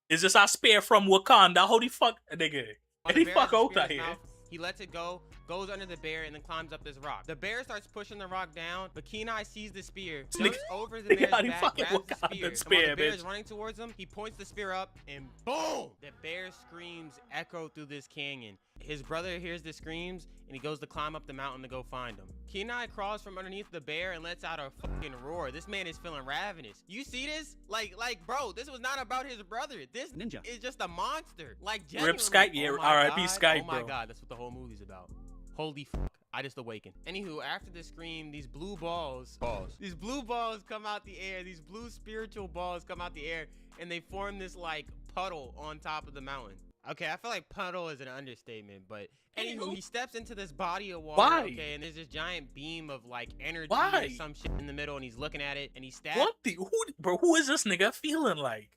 Is this a spear from Wakanda? How the fuck, nigga? While Get the bear fuck has the out spear of in his here. mouth, he lets it go, goes under the bear, and then climbs up this rock. The bear starts pushing the rock down, but Kenai sees the spear, jumps over the bear's how the back, fucking grabs the Wakandan spear, and spear, while the bear bitch. is running towards him, he points the spear up, and boom! The bear's screams echo through this canyon. His brother hears the screams, and he goes to climb up the mountain to go find him. Kenai crawls from underneath the bear and lets out a fucking roar. This man is feeling ravenous. You see this? Like, bro, this was not about his brother. This ninja is just a monster. Like, genuinely. Skype, yeah, Oh my RIP God, Skype, oh my bro. God, that's what the whole movie's about. Holy fuck. I just awakened. Anywho, after the scream, these blue balls come out the air. These blue spiritual balls come out the air, and they form this like puddle on top of the mountain. Okay, I feel like puddle is an understatement, but anywho, Anywho. he steps into this body of water. Why? Okay, and there's this giant beam of like energy Why? or some shit in the middle, and he's looking at it, and he stabs. What the bro? Who is this nigga feeling like?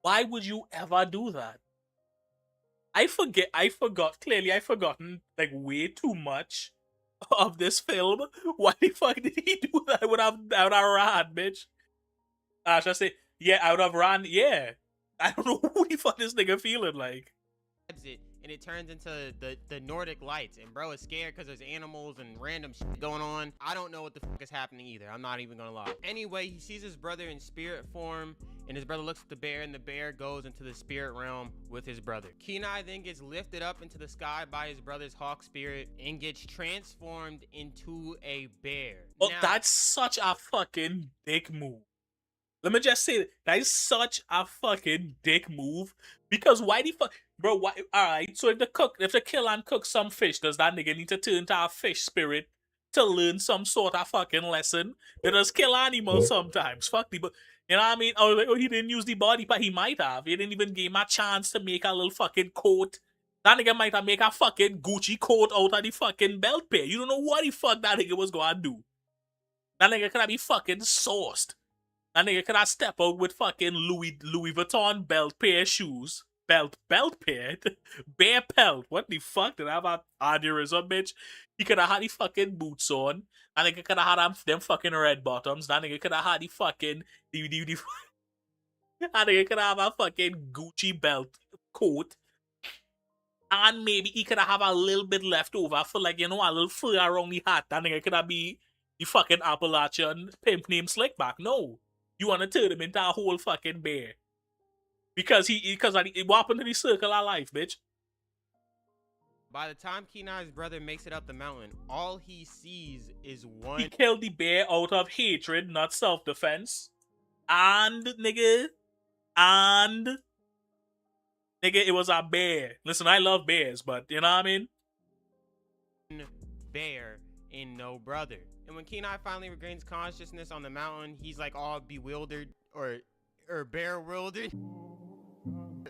Why would you ever do that? I forgot. Clearly, I've forgotten like way too much of this film. Why the fuck did he do that? I would have ran, bitch. Should I say? Yeah, I would have ran. Yeah, I don't know who the fuck this nigga feeling like. It, and it turns into the Nordic lights, and bro is scared because there's animals and random shit going on. I don't know what the fuck is happening either. I'm not even gonna lie. Anyway, he sees his brother in spirit form, and his brother looks at the bear, and the bear goes into the spirit realm with his brother. Kenai then gets lifted up into the sky by his brother's hawk spirit and gets transformed into a bear. Oh, Now, that's such a fucking dick move. Let me just say that is such a fucking dick move. Because why the fuck, bro? Why? All right. So if the kill and cook some fish, does that nigga need to turn to a fish spirit to learn some sort of fucking lesson? It does kill animals sometimes. Fuck the, but you know what I mean? Oh, he didn't use the body, but he might have. He didn't even give him a chance to make a little fucking coat. That nigga might have make a fucking Gucci coat out of the fucking belt pair. You don't know what the fuck that nigga was gonna do. That nigga could have be fucking sourced. That nigga could have step out with fucking Louis Vuitton belt pair shoes. Belt pair? Bear pelt. What the fuck? Did I have an aneurysm, bitch? He could have had the fucking boots on. That nigga could have had them fucking red bottoms. That nigga could have had the fucking... That nigga could have a fucking Gucci belt coat. And maybe he could have a little bit left over for like, you know, a little fur around the hat. That nigga could have be the fucking Appalachian pimp named Slickback. No. You want to turn him into a whole fucking bear. Because what happened to the circle of life, bitch? by the time Kenai's brother makes it up the mountain, all he sees is one. He killed the bear out of hatred, not self-defense. And, nigga, it was a bear. Listen, I love bears, but you know what I mean? Bear and no brother. And when Kenai finally regains consciousness on the mountain, he's like all bewildered or bear-wildered.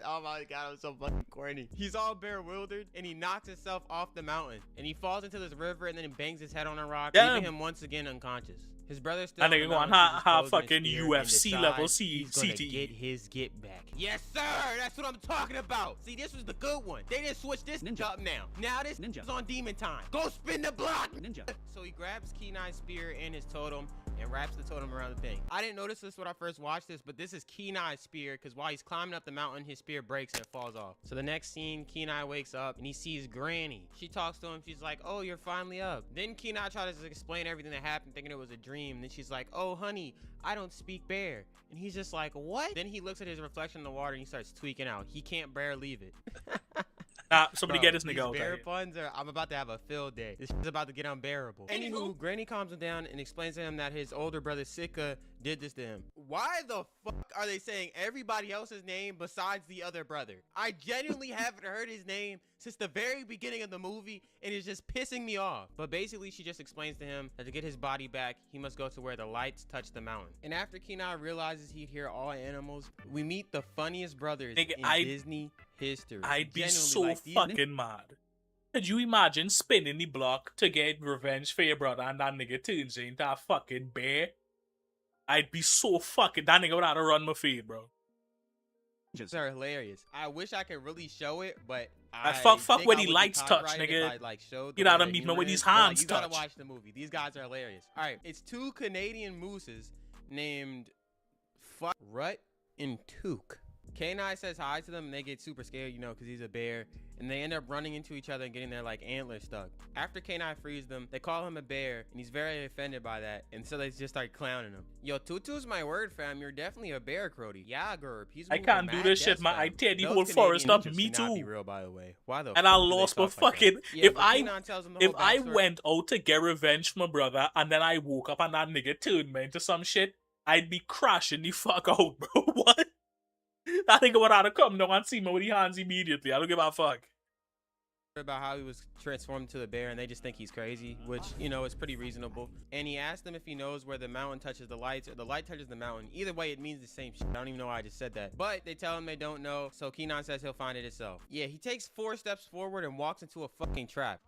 Oh my god, I'm so fucking corny. He's all bear-wildered and he knocks himself off the mountain and he falls into this river and then he bangs his head on a rock, leaving him once again unconscious. His brother still. And they go on how fucking UFC level he's gonna CTE. get his get back. Yes, sir. That's what I'm talking about. See, this was the good one. They didn't switch this up now. Now this is on demon time. Go spin the block. Ninja. So he grabs Kenai's spear and his totem and wraps the totem around the thing. I didn't notice this when I first watched this, but this is Kenai's spear because while he's climbing up the mountain, his spear breaks and it falls off. So the next scene, Kenai wakes up and he sees Granny. She talks to him. She's like, "Oh, you're finally up." Then Kenai tries to explain everything that happened, thinking it was a dream. And then she's like, "Oh, honey, I don't speak bear." And he's just like, "What?" Then he looks at his reflection in the water and he starts tweaking out. He can't bear leave it. Somebody Bro, get this nigga out these bear there. puns are, I'm about to have a field day. This is about to get unbearable. Anywho, Granny calms him down and explains to him that his older brother Sika did this to him. Why the fuck are they saying everybody else's name besides the other brother? I genuinely haven't heard his name since the very beginning of the movie and it's just pissing me off. But basically she just explains to him that to get his body back, he must go to where the lights touch the mountain. And after Kenai realizes he'd hear all animals, we meet the funniest brothers in Disney history. I'd be Genuinely, so like, these fucking mad. Could you imagine spinning the block to get revenge for your brother and that nigga turns into a fucking bear? I'd be so fucking... That nigga would have to run my feed, bro. These are hilarious. I wish I could really show it, but fuck where the lights touch, nigga. You know what I mean? Where these hands you touch. gotta watch the movie. These guys are hilarious. All right, it's two Canadian mooses named Rut and Took. Kenai says hi to them and they get super scared, you know, because he's a bear. And they end up running into each other and getting their like antlers stuck. After Kenai frees them, they call him a bear and he's very offended by that. And so they just start clowning him. Yo, Tutu's my word, fam. You're definitely a bear, Crody. Yeah, Gerb. I can't do this shit, man. I tear the whole forest up. Me too. Be real, by the way. Why the and I lost my fucking... Like yeah, if I went out to get revenge for my brother and then I woke up and that nigga turned me into some shit, I'd be crashing the fuck out, bro. What? That nigga would have to come down and see me with the hands immediately. I don't give a fuck. about how he was transformed to the bear, and they just think he's crazy, which, you know, is pretty reasonable. And he asked them if he knows where the mountain touches the lights or the light touches the mountain. Either way, it means the same shit. I don't even know why I just said that. But they tell him they don't know, so Kenan says he'll find it himself. Yeah, he takes 4 steps forward and walks into a fucking trap.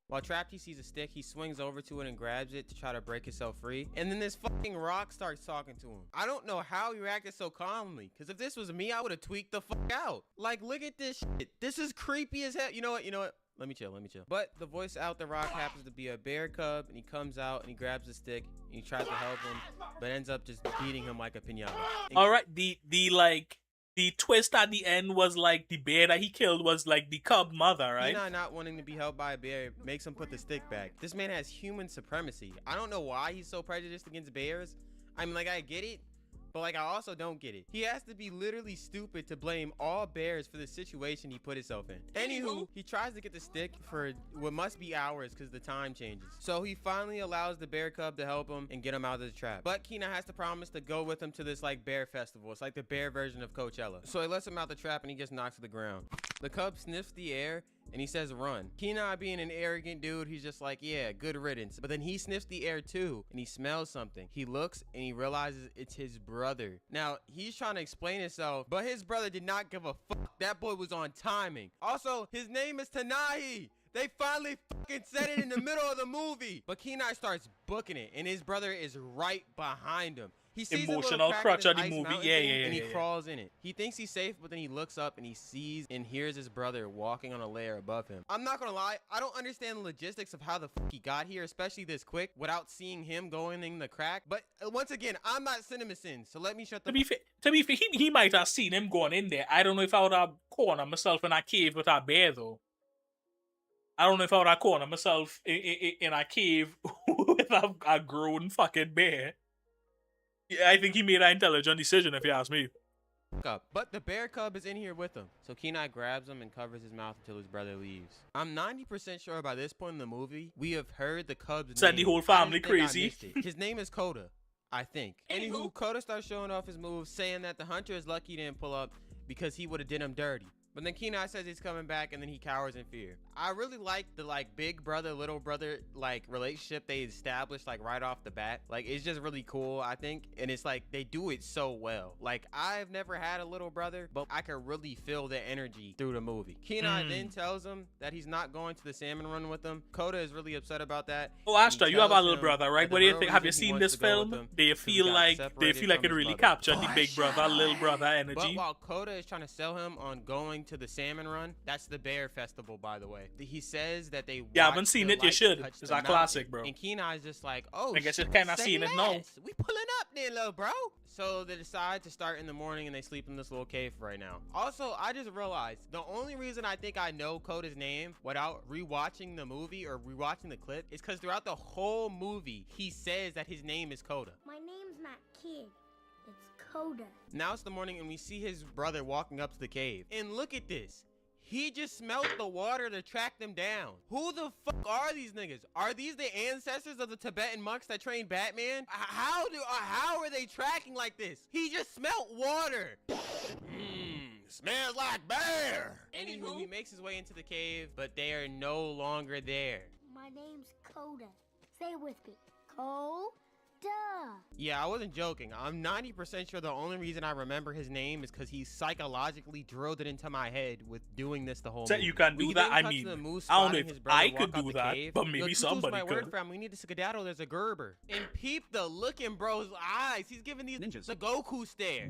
While trapped, he sees a stick. He swings over to it and grabs it to try to break himself free. And then this fucking rock starts talking to him. I don't know how he reacted so calmly, because if this was me, I would have tweaked the fuck out. Like, look at this shit. This is creepy as hell. You know what? Let me chill. But the voice out the rock happens to be a bear cub, and he comes out and he grabs the stick and he tries to help him, but ends up just beating him like a piñata. All right, the twist at the end was like the bear that he killed was like the cub mother, right? Kenan not wanting to be held by a bear makes him put the stick back. This man has human supremacy. I don't know why he's so prejudiced against bears. I mean, like, I get it, but like, I also don't get it. He has to be literally stupid to blame all bears for the situation he put himself in. Anywho, he tries to get the stick for what must be hours because the time changes. So he finally allows the bear cub to help him and get him out of the trap. But Kenan has to promise to go with him to this like bear festival. It's like the bear version of Coachella. So he lets him out the trap and he gets knocked to the ground. The cub sniffs the air and he says run. Kenan, being an arrogant dude, he's just like, yeah, good riddance. But then he sniffs the air too and he smells something. He looks and he realizes it's his brother. Now he's trying to explain himself, but his brother did not give a fuck. That boy was on timing. Also, his name is Tanahi. They finally fucking said it in the middle of the movie. But Kenan starts booking it and his brother is right behind him. He sees emotional crutch of the movie. And he crawls in it. He thinks he's safe, but then he looks up and he sees and hears his brother walking on a layer above him. I'm not gonna lie, I don't understand the logistics of how the fuck he got here, especially this quick, without seeing him going in the crack. But once again, I'm not CinemaSins, so let me shut the. To be fair, he might have seen him going in there. I don't know if I would have cornered myself in a cave with a bear though. I don't know if I would have cornered myself in a cave with a grown fucking bear. Yeah, I think he made an intelligent decision, if you ask me. But the bear cub is in here with him. So Kenan grabs him and covers his mouth until his brother leaves. I'm 90% sure by this point in the movie, we have heard the cub's name. Said the whole family crazy. His name is Coda, I think. Anywho, Coda starts showing off his moves, saying that the hunter is lucky he didn't pull up because he would have did him dirty. But then Kenan says he's coming back and then he cowers in fear. I really like the like big brother, little brother like relationship they established like right off the bat. Like it's just really cool, I think. And it's like they do it so well. Like I've never had a little brother, but I can really feel the energy through the movie. Kenan then tells him that he's not going to the salmon run with him. Coda is really upset about that. Oh, Astra, you have a little brother, right? What do you think? Have you seen this film? Do you feel like it really captured the big brother, little brother energy? But while Coda is trying to sell him on going to the salmon run, that's the bear festival, by the way. He says that they I haven't seen it. You should. It's a classic, bro. And Kenan is just like, oh, I guess you're kind of seeing it now. We pulling up then, little bro. So they decide to start in the morning and they sleep in this little cave right now. Also, I just realized the only reason I think I know Coda's name without rewatching the movie or rewatching the clip is because throughout the whole movie, he says that his name is Coda. My name's not Kid. It's Coda. Now it's the morning and we see his brother walking up to the cave. And look at this. He just smelt the water to track them down. Who the fuck are these niggas? Are these the ancestors of the Tibetan monks that trained Batman? How are they tracking like this? He just smelt water. Smells like bear. Anywho, he makes his way into the cave, but they are no longer there. My name's Coda. Say it with me. Coda. Yeah, I wasn't joking. I'm 90% sure the only reason I remember his name is because he psychologically drilled it into my head with doing this the whole movie. You can do that. I mean, I don't know if I could do that, but maybe somebody could. We need to skedaddle. There's a Gerber. And peep the look in bro's eyes. He's giving these ninjas the Goku stare.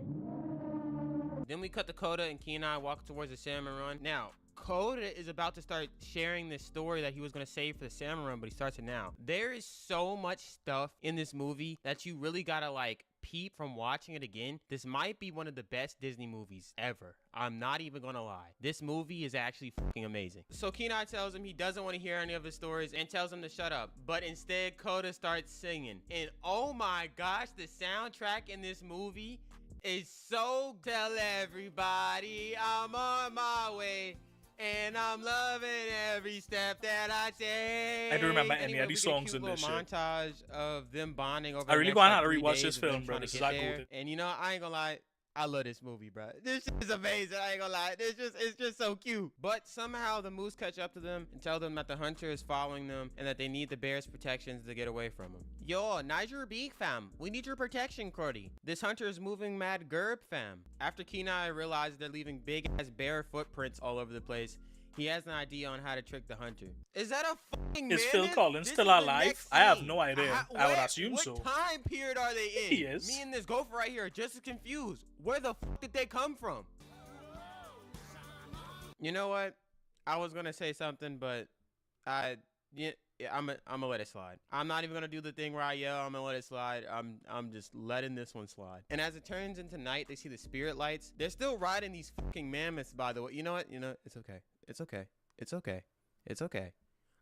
Then we cut to Coda and Kenan walk towards the salmon run. Now, Coda is about to start sharing this story that he was going to save for the salmon run, but he starts it now. There is so much stuff in this movie that you really got to like peep from watching it again. This might be one of the best Disney movies ever. I'm not even gonna lie. This movie is actually fucking amazing. So Kenan tells him he doesn't want to hear any of his stories and tells him to shut up. But instead, Coda starts singing. And oh my gosh, the soundtrack in this movie is so... Tell everybody I'm on my way. And I'm loving every step that I take. I do remember any of these songs in this shit. Montage of them bonding over. I really want to rewatch this film, bro. This is like good. And you know, I ain't gonna lie. I love this movie, bro. This shit is amazing. I ain't gonna lie. It's just so cute. But somehow the moose catch up to them and tell them that the hunter is following them and that they need the bear's protections to get away from him. Yo, Niger Beak fam, we need your protection, Cruddy. This hunter is moving mad gerb fam. After Kenai realizes they're leaving big ass bear footprints all over the place, he has an idea on how to trick the hunter. Is that a fucking Is mammoth? Phil Collins This still is the alive? next I have scene. no idea. I would assume what so. Time period are they in? He is. Me and this gopher right here are just as confused. Where the fuck did they come from? You know what? I was gonna say something, but I'm gonna let it slide. I'm not even gonna do the thing where I yell. I'm gonna let it slide. I'm just letting this one slide. And as it turns into night, they see the spirit lights. They're still riding these fucking mammoths, by the way. You know what? It's okay. It's okay. It's okay. It's okay.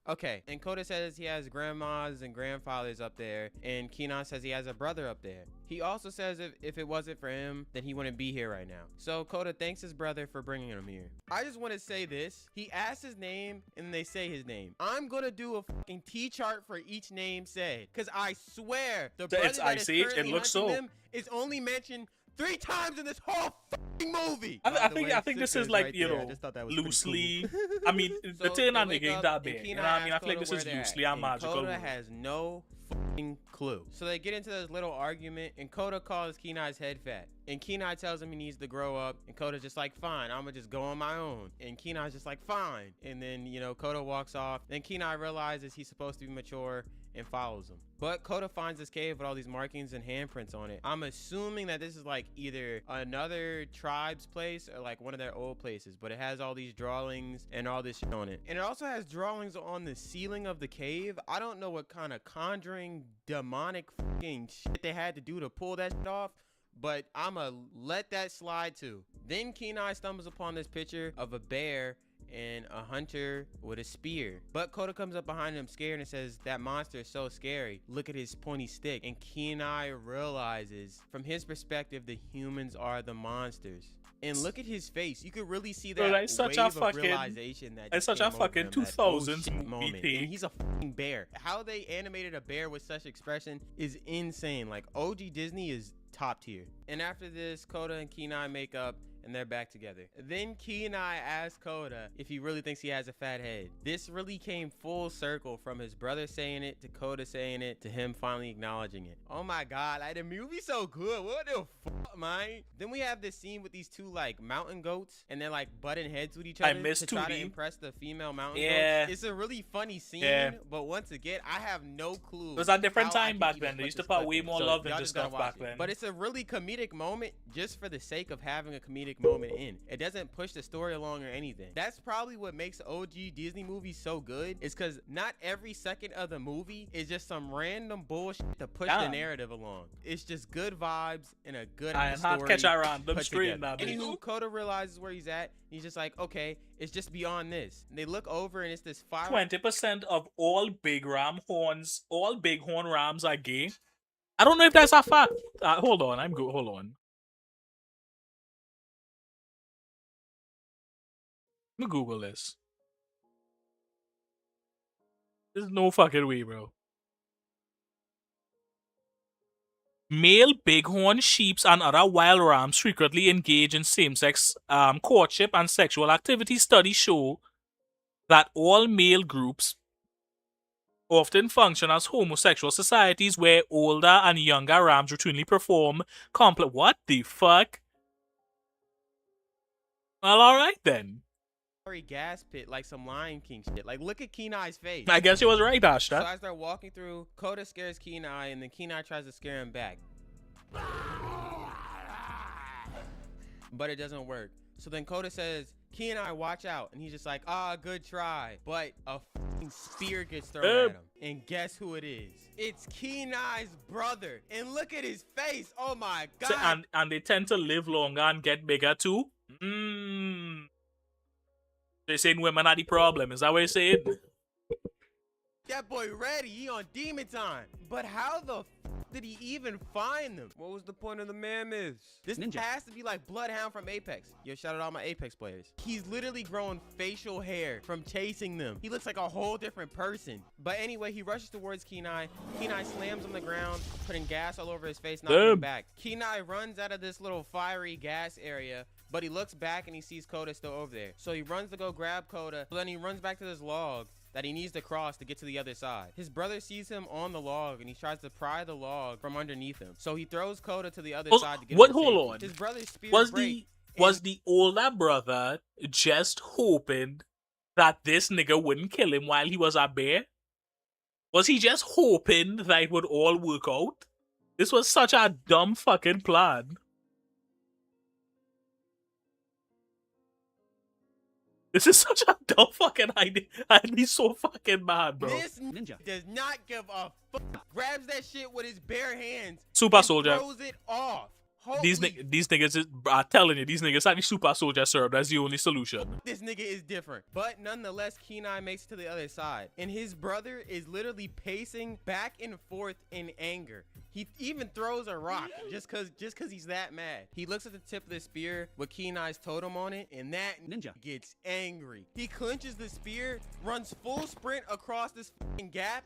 Okay, and Kota says he has grandmas and grandfathers up there, and Kenai says he has a brother up there. He also says if it wasn't for him, then he wouldn't be here right now. So Kota thanks his brother for bringing him here. I just want to say this. He asks his name, and they say his name. I'm going to do a fucking T-chart for each name said, because I swear the brother that is currently hunting them is only mentioned 3 times in this whole fucking movie. I think this is like, you know, loosely. I mean, the turn on the game that big. You know what I mean? I think this is loosely a magical. Kota has no fucking clue. So they get into this little argument, and Kota calls Kenai's head fat. And Kenai tells him he needs to grow up, and Kota's just like, fine, I'm gonna just go on my own. And Kenai's just like, fine. And then, you know, Kota walks off. Then Kenai realizes he's supposed to be mature and follows him. But Kota finds this cave with all these markings and handprints on it. I'm assuming that this is like either another tribe's place or like one of their old places, but it has all these drawings and all this shit on it. And it also has drawings on the ceiling of the cave. I don't know what kind of conjuring demonic fucking shit they had to do to pull that shit off, but I'ma let that slide too. Then Kenai stumbles upon this picture of a bear and a hunter with a spear. But Kota comes up behind him scared and says, that monster is so scary. Look at his pointy stick. And Kenai realizes from his perspective, the humans are the monsters. And look at his face. You could really see that Bro, such wave a of realization that it's such a fucking 2000s moment. movie. And he's a fucking bear. How they animated a bear with such expression is insane. Like, OG Disney is top tier. And after this, Kota and Kenai make up and they're back together. Then Kenai asks Kota if he really thinks he has a fat head. This really came full circle from his brother saying it to Kota saying it to him finally acknowledging it. Oh my god, like the movie's so good. What the fuck, man? Then we have this scene with these 2 like mountain goats and they're like butting heads with each other to try to impress the female mountain goats. It's a really funny scene, but once again, I have no clue. It was a different time back then. They used to put way more love into stuff back then. But it's a really comedic moment just for the sake of having a comedic moment in. It doesn't push the story along or anything. That's probably what makes OG Disney movies so good, is because not every second of the movie is just some random bullshit to push the narrative along. It's just good vibes and a good story. Catch a random stream now. Anywho, Kota realizes where he's at. He's just like, okay, it's just beyond this. And they look over and it's this fire. 20% of all big ram horns, all bighorn rams are gay. I don't know if that's a fact. Hold on, I'm good. Hold on. Let me Google this. There's no fucking way, bro. Male bighorn sheep and other wild rams frequently engage in same-sex courtship and sexual activity. Studies show that all male groups often function as homosexual societies where older and younger rams routinely perform what the fuck? Well, alright then. Gas pit like some Lion King shit. Like, look at Kenai's face. I guess you was right, Ashton. So as they're walking through, Kota scares Kenai, and then Kenai tries to scare him back. But it doesn't work. So then Kota says, Kenai, watch out. And he's just like, good try. But a fucking spear gets thrown at him. And guess who it is? It's Kenai's brother. And look at his face. Oh my god. So, and they tend to live longer and get bigger too? They're saying women are the problem. Is that what you're saying? That boy ready. He on demon time. But how the did he even find them? What was the point of the mammoths? This Ninja. has to be like Bloodhound from Apex. Yo, shout out all my Apex players. He's literally growing facial hair from chasing them. He looks like a whole different person. But anyway, he rushes towards Kenai. Kenai slams on the ground, putting gas all over his face, knocking him back. Kenai runs out of this little fiery gas area, but he looks back and he sees Coda still over there. So he runs to go grab Coda, but then he runs back to this log that he needs to cross to get to the other side. His brother sees him on the log and he tries to pry the log from underneath him. So he throws Coda to the other side to get him to hold safety. on. His brother's spear Was the older brother just hoping that this nigga wouldn't kill him while he was a bear? Was he just hoping that it would all work out? This was such a dumb fucking plan. This is such a dumb fucking idea. I'd be so fucking mad, bro. This ninja does not give a fuck. Grabs that shit with his bare hands. Super soldier. Throws it off. These niggas are telling you, these niggas are the super soldier serve. That's the only solution. This nigga is different. But nonetheless, Kenai makes it to the other side. And his brother is literally pacing back and forth in anger. He even throws a rock just cause he's that mad. He looks at the tip of the spear with Kenai's totem on it, and that ninja gets angry. He clenches the spear, runs full sprint across this fucking gap,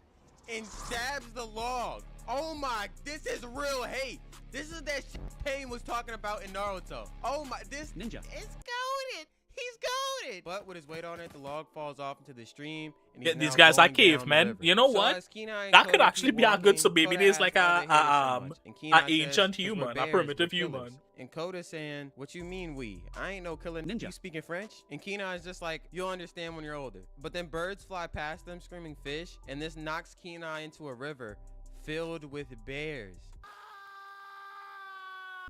and stabs the log. Oh my, this is real hate. This is that shit Pain was talking about in Naruto. Oh my, this ninja is goated. He's goated. But with his weight on it, the log falls off into the stream. And he's these now guys are going down cavemen. the river. You know So what? as Kenai and That Coda could actually keep be a good, walking, so maybe Coda there's asks like why they hate it so much. And Kenai says, ancient 'Cause we're human, a bears, primitive we're human. killers. And Coda's saying, what you mean we? I ain't no killer ninja. You speaking French? And Kenai's just like, you'll understand when you're older. But then birds fly past them screaming fish, and this knocks Kenai into a river filled with bears.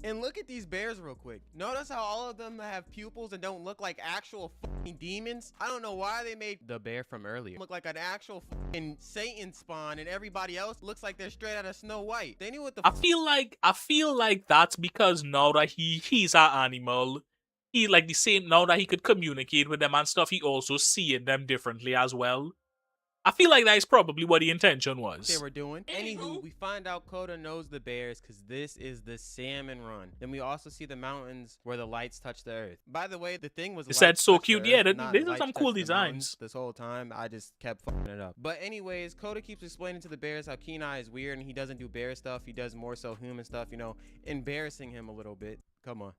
And look at these bears real quick. Notice how all of them have pupils and don't look like actual fucking demons? I don't know why they made the bear from earlier look like an actual fucking Satan spawn, and everybody else looks like they're straight out of Snow White. They knew what the I feel like that's because now that he's an animal, he like the same, now that he could communicate with them and stuff, he also seeing them differently as well. I feel like that is probably what the intention was. they were doing. Anywho, we find out Coda knows the bears because this is the salmon run. Then we also see the mountains where the lights touch the earth. By the way, the thing was It said lights so touch the cute. earth, Yeah, not these are lights some touch cool the mountains. designs. This whole time, I just kept fucking it up. But anyways, Coda keeps explaining to the bears how Kenai is weird and he doesn't do bear stuff. He does more so human stuff, you know, embarrassing him a little bit. Come on.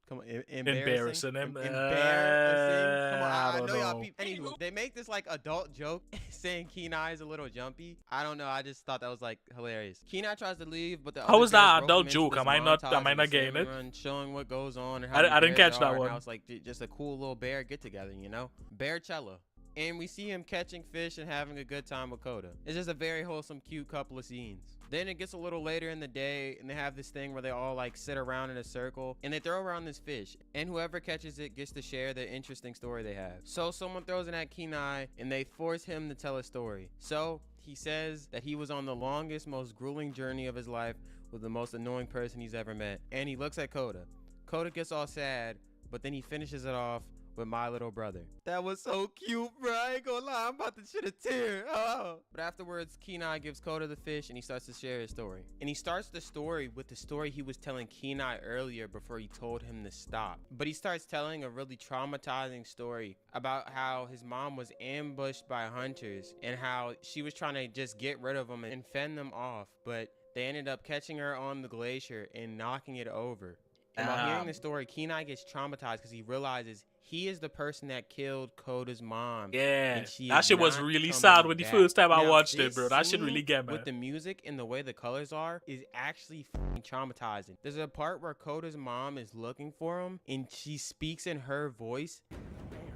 Come on, Embarrassing him. Embarrassing. Come on, I I don't know y'all know. people. Anywho, they make this like adult joke saying Kenai is a little jumpy. I don't know. I just thought that was like hilarious. Kenai tries to leave, but the How other is that bears rope adult him into joke? this Am I not montage of the getting salmon it? run, showing what goes on and I how the didn't bears catch that are, and one. how it's like just a cool little bear get together, you know? Bearcella. And we see him catching fish and having a good time with Coda. It's just a very wholesome, cute couple of scenes. Then it gets a little later in the day and they have this thing where they all like sit around in a circle and they throw around this fish, and whoever catches it gets to share the interesting story they have. So someone throws it at Kenai and they force him to tell a story. So he says that he was on the longest, most grueling journey of his life with the most annoying person he's ever met. And he looks at Coda. Coda gets all sad, but then he finishes it off with my little brother. That was so cute, bro. I ain't gonna lie, I'm about to shed a tear. Oh. But afterwards, Kenai gives Coda the fish and he starts to share his story. And he starts the story with the story he was telling Kenai earlier before he told him to stop. But he starts telling a really traumatizing story about how his mom was ambushed by hunters and how she was trying to just get rid of them and fend them off. But they ended up catching her on the glacier and knocking it over. And while hearing the story, Kenai gets traumatized because he realizes he is the person that killed Coda's mom. Yeah, that shit was really sad when the first time I watched it, bro. That shit really get me. With the music and the way the colors are, is actually fucking traumatizing. There's a part where Coda's mom is looking for him, and she speaks in her voice.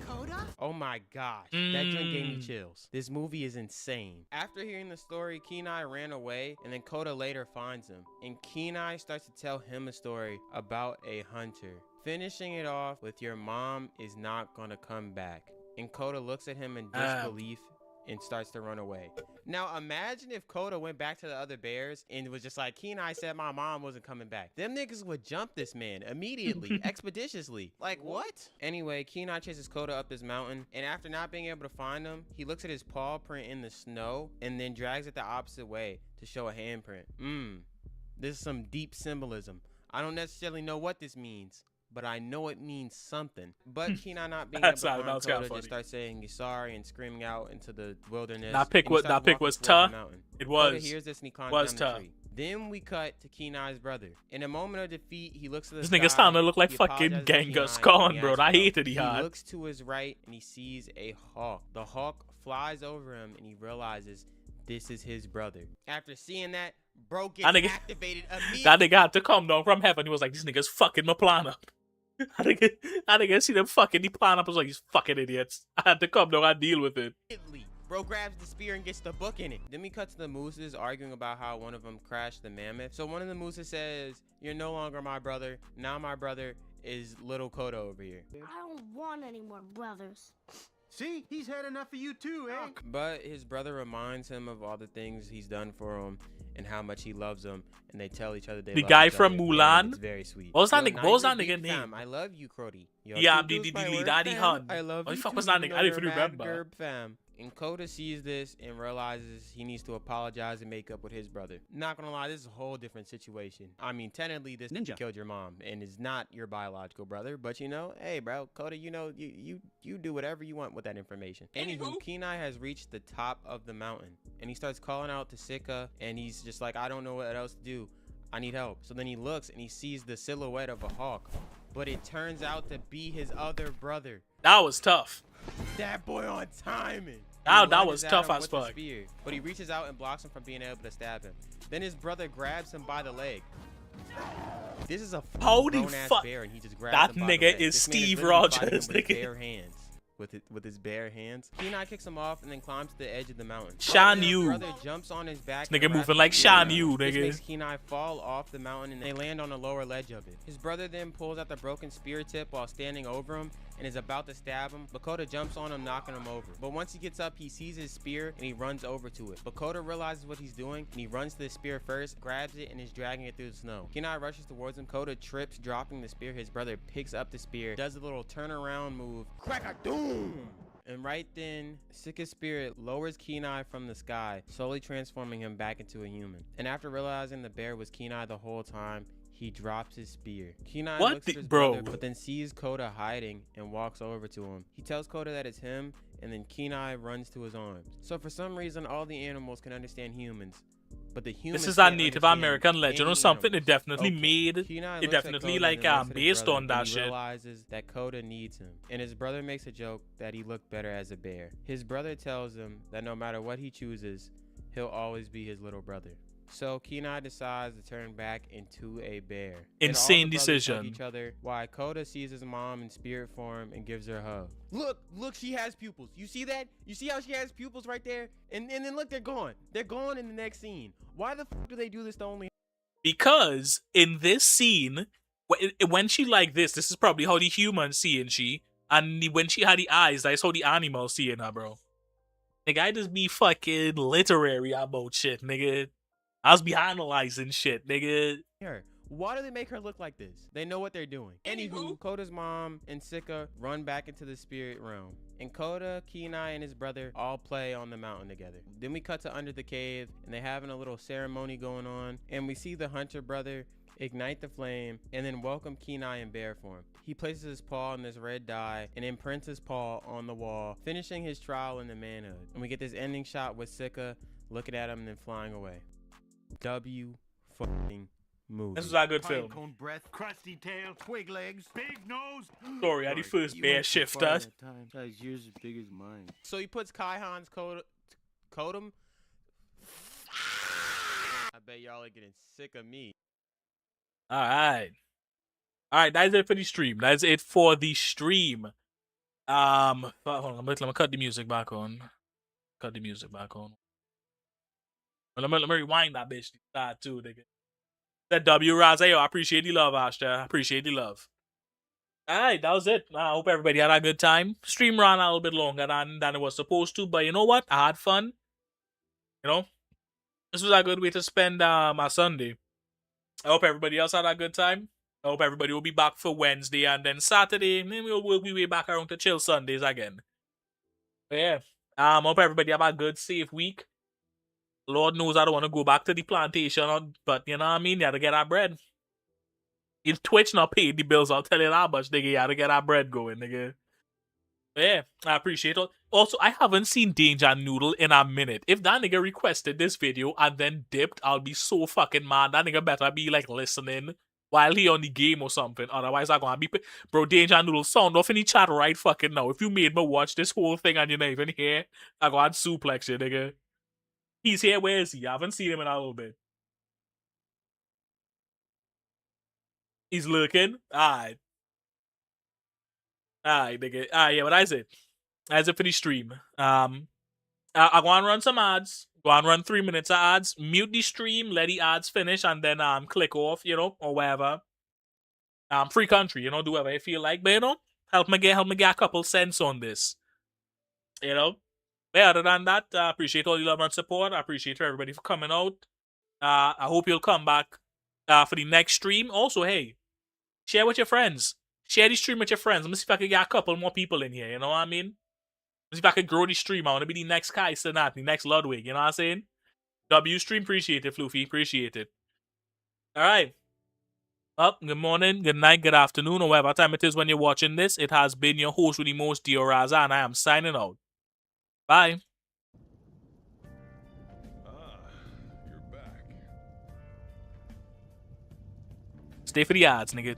Coda? Oh my gosh, that drink gave me chills. This movie is insane. After hearing the story, Kenai ran away, and then Coda later finds him. And Kenai starts to tell him a story about a hunter, finishing it off with "Your mom is not gonna come back." And Coda looks at him in disbelief and starts to run away. Now imagine if Koda went back to the other bears and was just like, Kenai said my mom wasn't coming back. Them niggas would jump this man immediately, expeditiously. Like what? Anyway, Kenai chases Koda up this mountain, and after not being able to find him, he looks at his paw print in the snow and then drags it the opposite way to show a handprint. This is some deep symbolism. I don't necessarily know what this means, but I know it means something. But Kenai not being able to find Koda just starts saying he's sorry and screaming out into the wilderness. That pick was tough. It was. Koda hears this and he climbs down the tree. Then we cut to Kenai's brother. In a moment of defeat, he looks to the sky. This nigga starting to look like fucking Genghis Khan, bro. I hated he had. He looks to his right and he sees a hawk. The hawk flies over him and he realizes this is his brother. After seeing that, bro gets activated immediately. That nigga had to come down from heaven. He was like, this nigga's fucking my plan up. I think see them fucking the plan up. I was like, these fucking idiots. I had to come down and deal with it. Bro grabs the spear and gets the book in it. Then we cut to the mooses arguing about how one of them crashed the mammoth. So one of the mooses says, you're no longer my brother. Now my brother is little Koda over here. I don't want any more brothers. See, he's had enough of you too, eh? But his brother reminds him of all the things he's done for him and how much he loves him, and they tell each other they love each other. The guy from Mulan? It's very sweet. What was that nigga name? I love you, Crody. Yeah, the Daddy Hun. I love you. What the fuck was that nigga? I didn't even remember. Fam. And Koda sees this and realizes he needs to apologize and make up with his brother. Not gonna lie, this is a whole different situation. I mean, technically, this ninja killed your mom and is not your biological brother. But you know, hey, bro, Koda, you know, you do whatever you want with that information. Anywho, Kenai has reached the top of the mountain and he starts calling out to Sika, and he's just like, I don't know what else to do. I need help. So then he looks and he sees the silhouette of a hawk, but it turns out to be his other brother. That was tough. That boy on timing. That was tough as fuck. But he reaches out and blocks him from being able to stab him. Then his brother grabs him by the leg. This is a holy fuck bear, and he just grabs that nigga is Steve Rogers. With his bare hands. With his bare hands. Kenai kicks him off and then climbs to the edge of the mountain. Shan Yu. Brother jumps on his back. This nigga moving like Shan Yu, nigga. This makes Kenai fall off the mountain and they land on the lower ledge of it. His brother then pulls out the broken spear tip while standing over him and is about to stab him. Koda jumps on him, knocking him over. But once he gets up, he sees his spear and he runs over to it. Koda realizes what he's doing and he runs to the spear first, grabs it, and is dragging it through the snow. Kenai rushes towards him. Koda trips, dropping the spear. His brother picks up the spear, does a little turnaround move. Crack-a-doom! And right then, Sika's spirit lowers Kenai from the sky, slowly transforming him back into a human. And after realizing the bear was Kenai the whole time, he drops his spear. Kenai looks at his brother, but then sees Koda hiding and walks over to him. He tells Koda that it's him, and then Kenai runs to his arms. So for some reason, all the animals can understand humans, but the humans this is a Native American legend or something. It definitely it definitely like based on that shit. He realizes that Koda needs him, and his brother makes a joke that he looked better as a bear. His brother tells him that no matter what he chooses, he'll always be his little brother. So Kenai decides to turn back into a bear. Insane decision. Each other, while Koda sees his mom in spirit form and gives her a hug. Look, she has pupils. You see that? You see how she has pupils right there? And then look, they're gone. They're gone in the next scene. Why the fuck do they do this to only? Because in this scene, when she like this is probably how the humans seeing she, and when she had the eyes, that's how the animals seeing her, bro. Nigga, I just be fucking literary about shit, nigga. I was be analyzing shit, nigga. Why do they make her look like this? They know what they're doing. Anywho, Koda's mom and Sika run back into the spirit realm. And Koda, Kenai, and his brother all play on the mountain together. Then we cut to under the cave, and they're having a little ceremony going on. And we see the hunter brother ignite the flame and then welcome Kenai in bear form. He places his paw on this red dye and imprints his paw on the wall, finishing his trial into manhood. And we get this ending shot with Sika looking at him and then flying away. Fucking movie. This is a good film. Cone breath, crusty tail, twig legs, big nose. Story, how the first bear shift us. Size yours as big as mine. So he puts Kaihan's Kodum. I bet y'all are getting sick of me. Alright, that's it for the stream. That's it for the stream. Hold on, let me cut the music back on. Let me rewind that bitch side too, nigga. That W Raz, I appreciate the love, Ashton. I appreciate the love. Alright, that was it. I hope everybody had a good time. Stream ran a little bit longer than it was supposed to, but you know what? I had fun. You know, this was a good way to spend my Sunday. I hope everybody else had a good time. I hope everybody will be back for Wednesday and then Saturday. And then we'll work our way back around to chill Sundays again. But yeah. Hope everybody have a good, safe week. Lord knows I don't want to go back to the plantation, but you know what I mean? You gotta get our bread. If Twitch not paid the bills, I'll tell you that much, nigga. You gotta get our bread going, nigga. Yeah, I appreciate it. Also, I haven't seen Danger Noodle in a minute. If that nigga requested this video and then dipped, I'll be so fucking mad. That nigga better be like listening while he on the game or something. Otherwise, I'm gonna be... Bro, Danger Noodle, sound off in the chat right fucking now. If you made me watch this whole thing and you're not even here, I'm gonna suplex you, nigga. He's here, where is he? I haven't seen him in a little bit. He's lurking? Alright. Alright, nigga. Alright, yeah, what I say? That's it for the stream. I go and run some ads. Go and run 3 minutes of ads. Mute the stream, let the ads finish, and then click off, you know, or whatever. Free country, you know, do whatever you feel like. But you know, help me get a couple cents on this. You know? But yeah, other than that, I appreciate all the love and support. I appreciate everybody for coming out. I hope you'll come back for the next stream. Also, hey, share with your friends. Share the stream with your friends. Let me see if I can get a couple more people in here, you know what I mean? Let's see if I can grow the stream. I want to be the next Kai Sinat, the next Ludwig, you know what I'm saying? W stream, appreciate it, Floofy, appreciate it. Alright. Well, good morning, good night, good afternoon, or whatever time it is when you're watching this. It has been your host with the most, Dioraza, and I am signing out. Bye. You're back. Stay for the ads, nigga.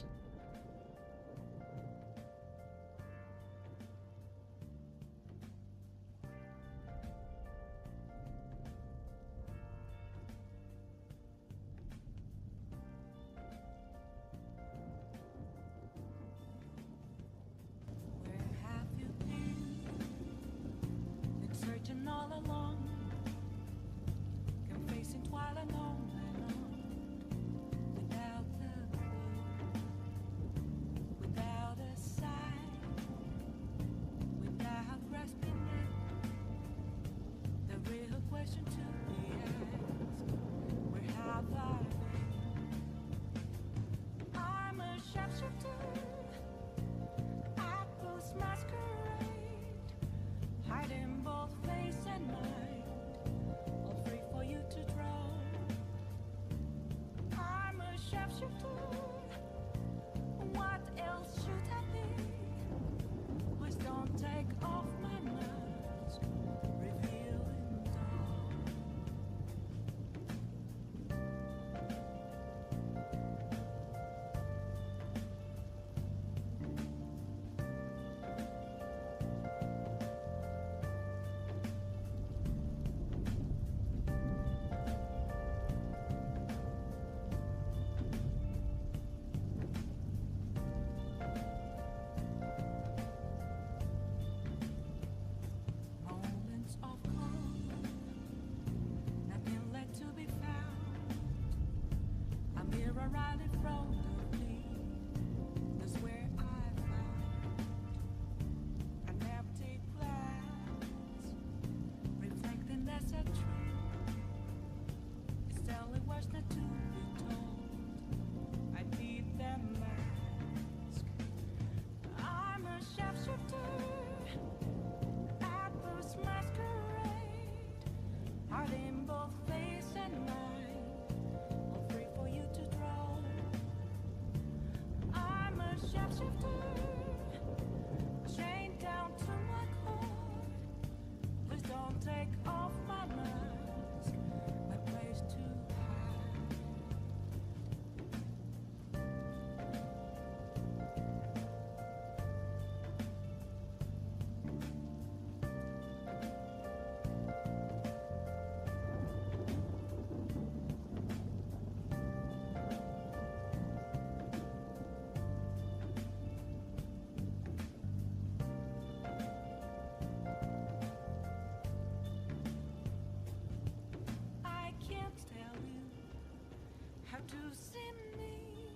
To see me,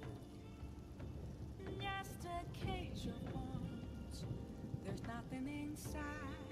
just a cage of words. There's nothing inside.